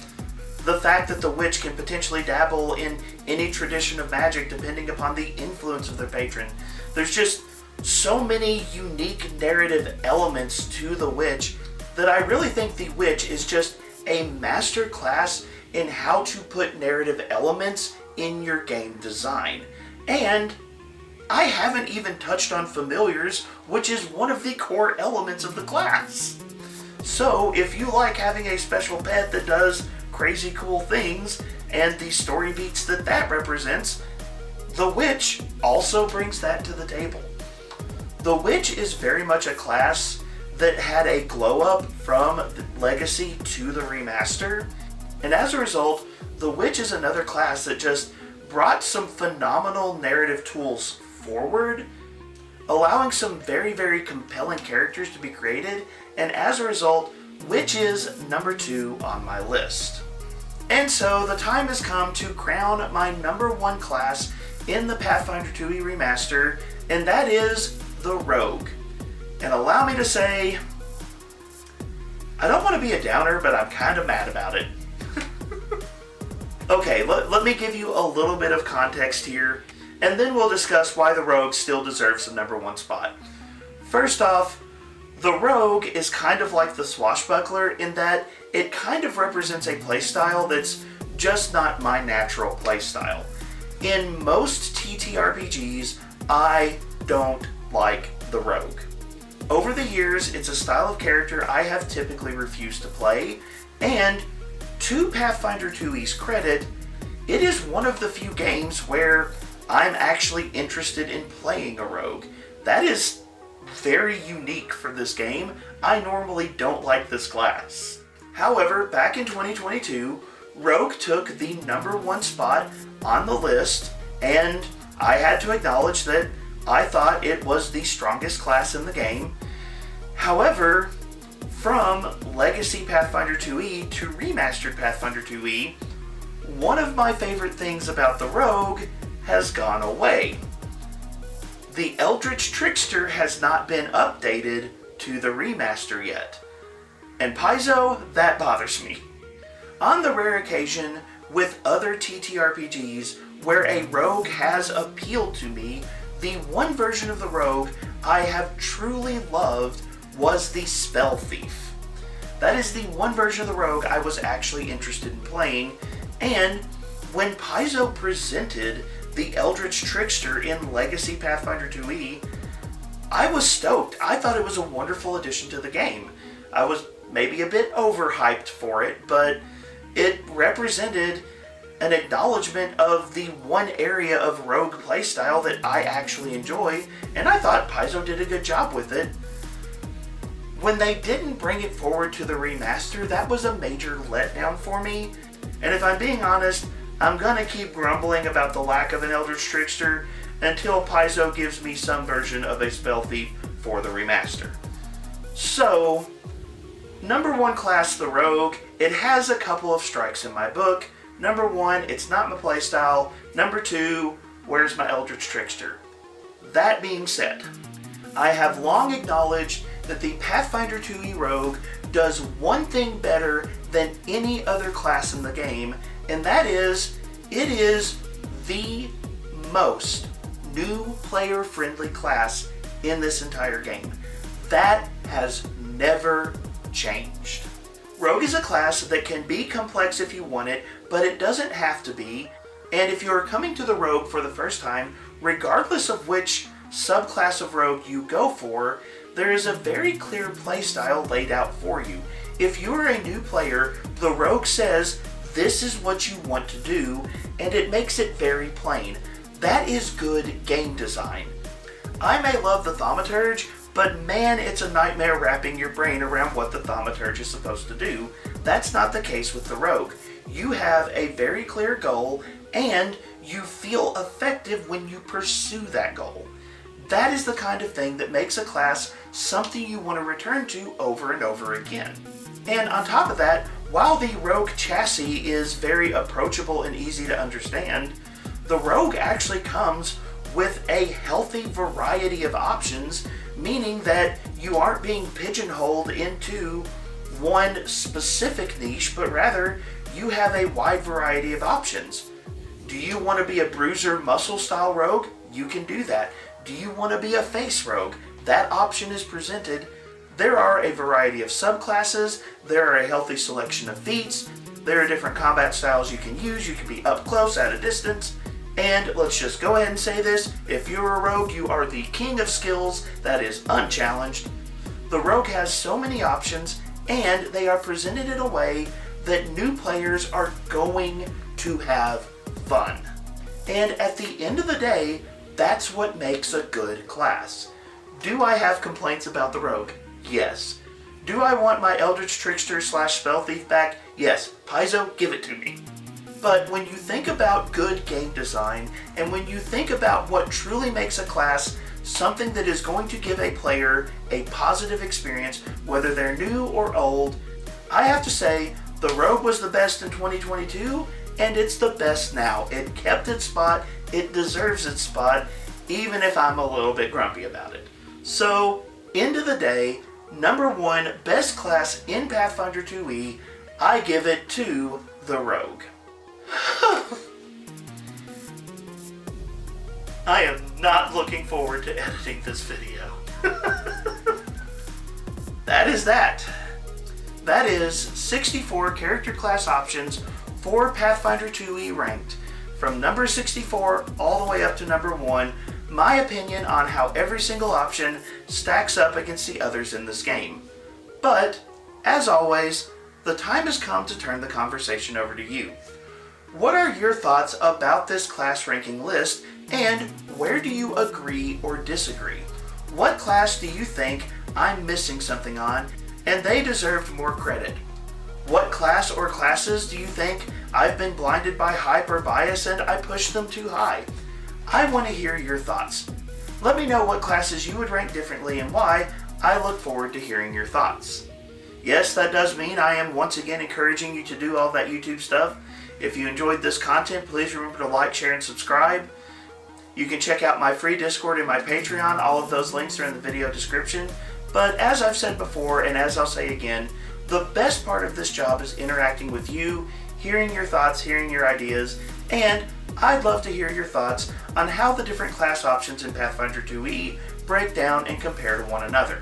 S1: The fact that the Witch can potentially dabble in any tradition of magic depending upon the influence of their patron. There's just so many unique narrative elements to the Witch that I really think the Witch is just a master class in how to put narrative elements in your game design. And I haven't even touched on familiars, which is one of the core elements of the class. So if you like having a special pet that does crazy cool things and the story beats that represents, the Witch also brings that to the table. The Witch is very much a class that had a glow up from the Legacy to the Remaster, And as a result, the Witch is another class that just brought some phenomenal narrative tools forward, allowing some very, very compelling characters to be created, and as a result, Witch is number 2 on my list. And so the time has come to crown my number 1 class in the Pathfinder 2e Remaster, and that is the Rogue. And allow me to say, I don't want to be a downer, but I'm kind of mad about it. Okay, let me give you a little bit of context here, and then we'll discuss why the Rogue still deserves the number 1 spot. First off, the Rogue is kind of like the Swashbuckler in that it kind of represents a playstyle that's just not my natural playstyle. In most TTRPGs, I don't like the Rogue. Over the years, it's a style of character I have typically refused to play, and to Pathfinder 2e's credit, it is one of the few games where I'm actually interested in playing a Rogue. That is very unique for this game. I normally don't like this class. However, back in 2022, Rogue took the number 1 spot on the list, and I had to acknowledge that I thought it was the strongest class in the game. However, from Legacy Pathfinder 2e to Remastered Pathfinder 2e, one of my favorite things about the Rogue has gone away. The Eldritch Trickster has not been updated to the Remaster yet. And Paizo, that bothers me. On the rare occasion with other TTRPGs where a Rogue has appealed to me, the one version of the Rogue I have truly loved was the Spell Thief. That is the one version of the Rogue I was actually interested in playing, and when Paizo presented the Eldritch Trickster in Legacy Pathfinder 2e, I was stoked. I thought it was a wonderful addition to the game. I was maybe a bit overhyped for it, but it represented an acknowledgement of the one area of Rogue playstyle that I actually enjoy, and I thought Paizo did a good job with it. When they didn't bring it forward to the remaster, that was a major letdown for me, and if I'm being honest, I'm gonna keep grumbling about the lack of an Eldritch Trickster until Paizo gives me some version of a Spell Thief for the remaster. So, number 1 class, the Rogue, it has a couple of strikes in my book. Number 1, it's not my playstyle. Number 2, where's my Eldritch Trickster? That being said, I have long acknowledged that the Pathfinder 2e Rogue does one thing better than any other class in the game, and that is, it is the most new player-friendly class in this entire game. That has never changed. Rogue is a class that can be complex if you want it, but it doesn't have to be, and if you're coming to the Rogue for the first time, regardless of which subclass of Rogue you go for, there is a very clear playstyle laid out for you. If you're a new player, the Rogue says, this is what you want to do, and it makes it very plain. That is good game design. I may love the Thaumaturge, but man, it's a nightmare wrapping your brain around what the Thaumaturge is supposed to do. That's not the case with the Rogue. You have a very clear goal, and you feel effective when you pursue that goal. That is the kind of thing that makes a class something you want to return to over and over again. And on top of that, while the Rogue chassis is very approachable and easy to understand, the Rogue actually comes with a healthy variety of options, meaning that you aren't being pigeonholed into one specific niche, but rather you have a wide variety of options. Do you want to be a bruiser muscle style Rogue? You can do that. Do you want to be a face Rogue? That option is presented. There are a variety of subclasses, there are a healthy selection of feats, there are different combat styles you can use, you can be up close, at a distance, and let's just go ahead and say this, if you're a Rogue, you are the king of skills that is unchallenged. The Rogue has so many options, and they are presented in a way that new players are going to have fun. And at the end of the day, that's what makes a good class. Do I have complaints about the Rogue? Yes. Do I want my Eldritch Trickster / Spell Thief back? Yes. Paizo, give it to me. But when you think about good game design, and when you think about what truly makes a class something that is going to give a player a positive experience, whether they're new or old, I have to say the Rogue was the best in 2022, and it's the best now. It kept its spot, it deserves its spot, even if I'm a little bit grumpy about it. So, end of the day, number 1 best class in Pathfinder 2e, I give it to the Rogue. I am not looking forward to editing this video. That is that. That is 64 character class options for Pathfinder 2e ranked, from number 64 all the way up to number 1, my opinion on how every single option stacks up against the others in this game. But, as always, the time has come to turn the conversation over to you. What are your thoughts about this class ranking list, and where do you agree or disagree? What class do you think I'm missing something on, and they deserved more credit? What class or classes do you think I've been blinded by hype or bias and I pushed them too high? I want to hear your thoughts. Let me know what classes you would rank differently and why. I look forward to hearing your thoughts. Yes, that does mean I am once again encouraging you to do all that YouTube stuff. If you enjoyed this content, please remember to like, share, and subscribe. You can check out my free Discord and my Patreon. All of those links are in the video description. But as I've said before, and as I'll say again, the best part of this job is interacting with you, hearing your thoughts, hearing your ideas, and I'd love to hear your thoughts on how the different class options in Pathfinder 2e break down and compare to one another.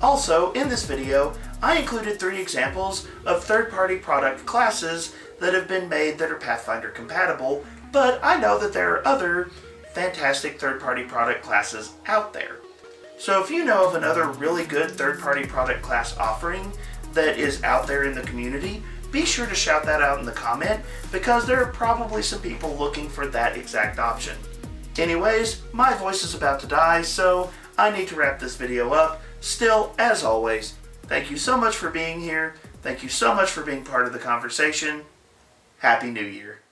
S1: Also, in this video, I included 3 examples of third-party product classes that have been made that are Pathfinder compatible, but I know that there are other fantastic third-party product classes out there. So if you know of another really good third-party product class offering that is out there in the community, be sure to shout that out in the comment, because there are probably some people looking for that exact option. Anyways, my voice is about to die, so I need to wrap this video up. Still, as always, thank you so much for being here. Thank you so much for being part of the conversation. Happy New Year.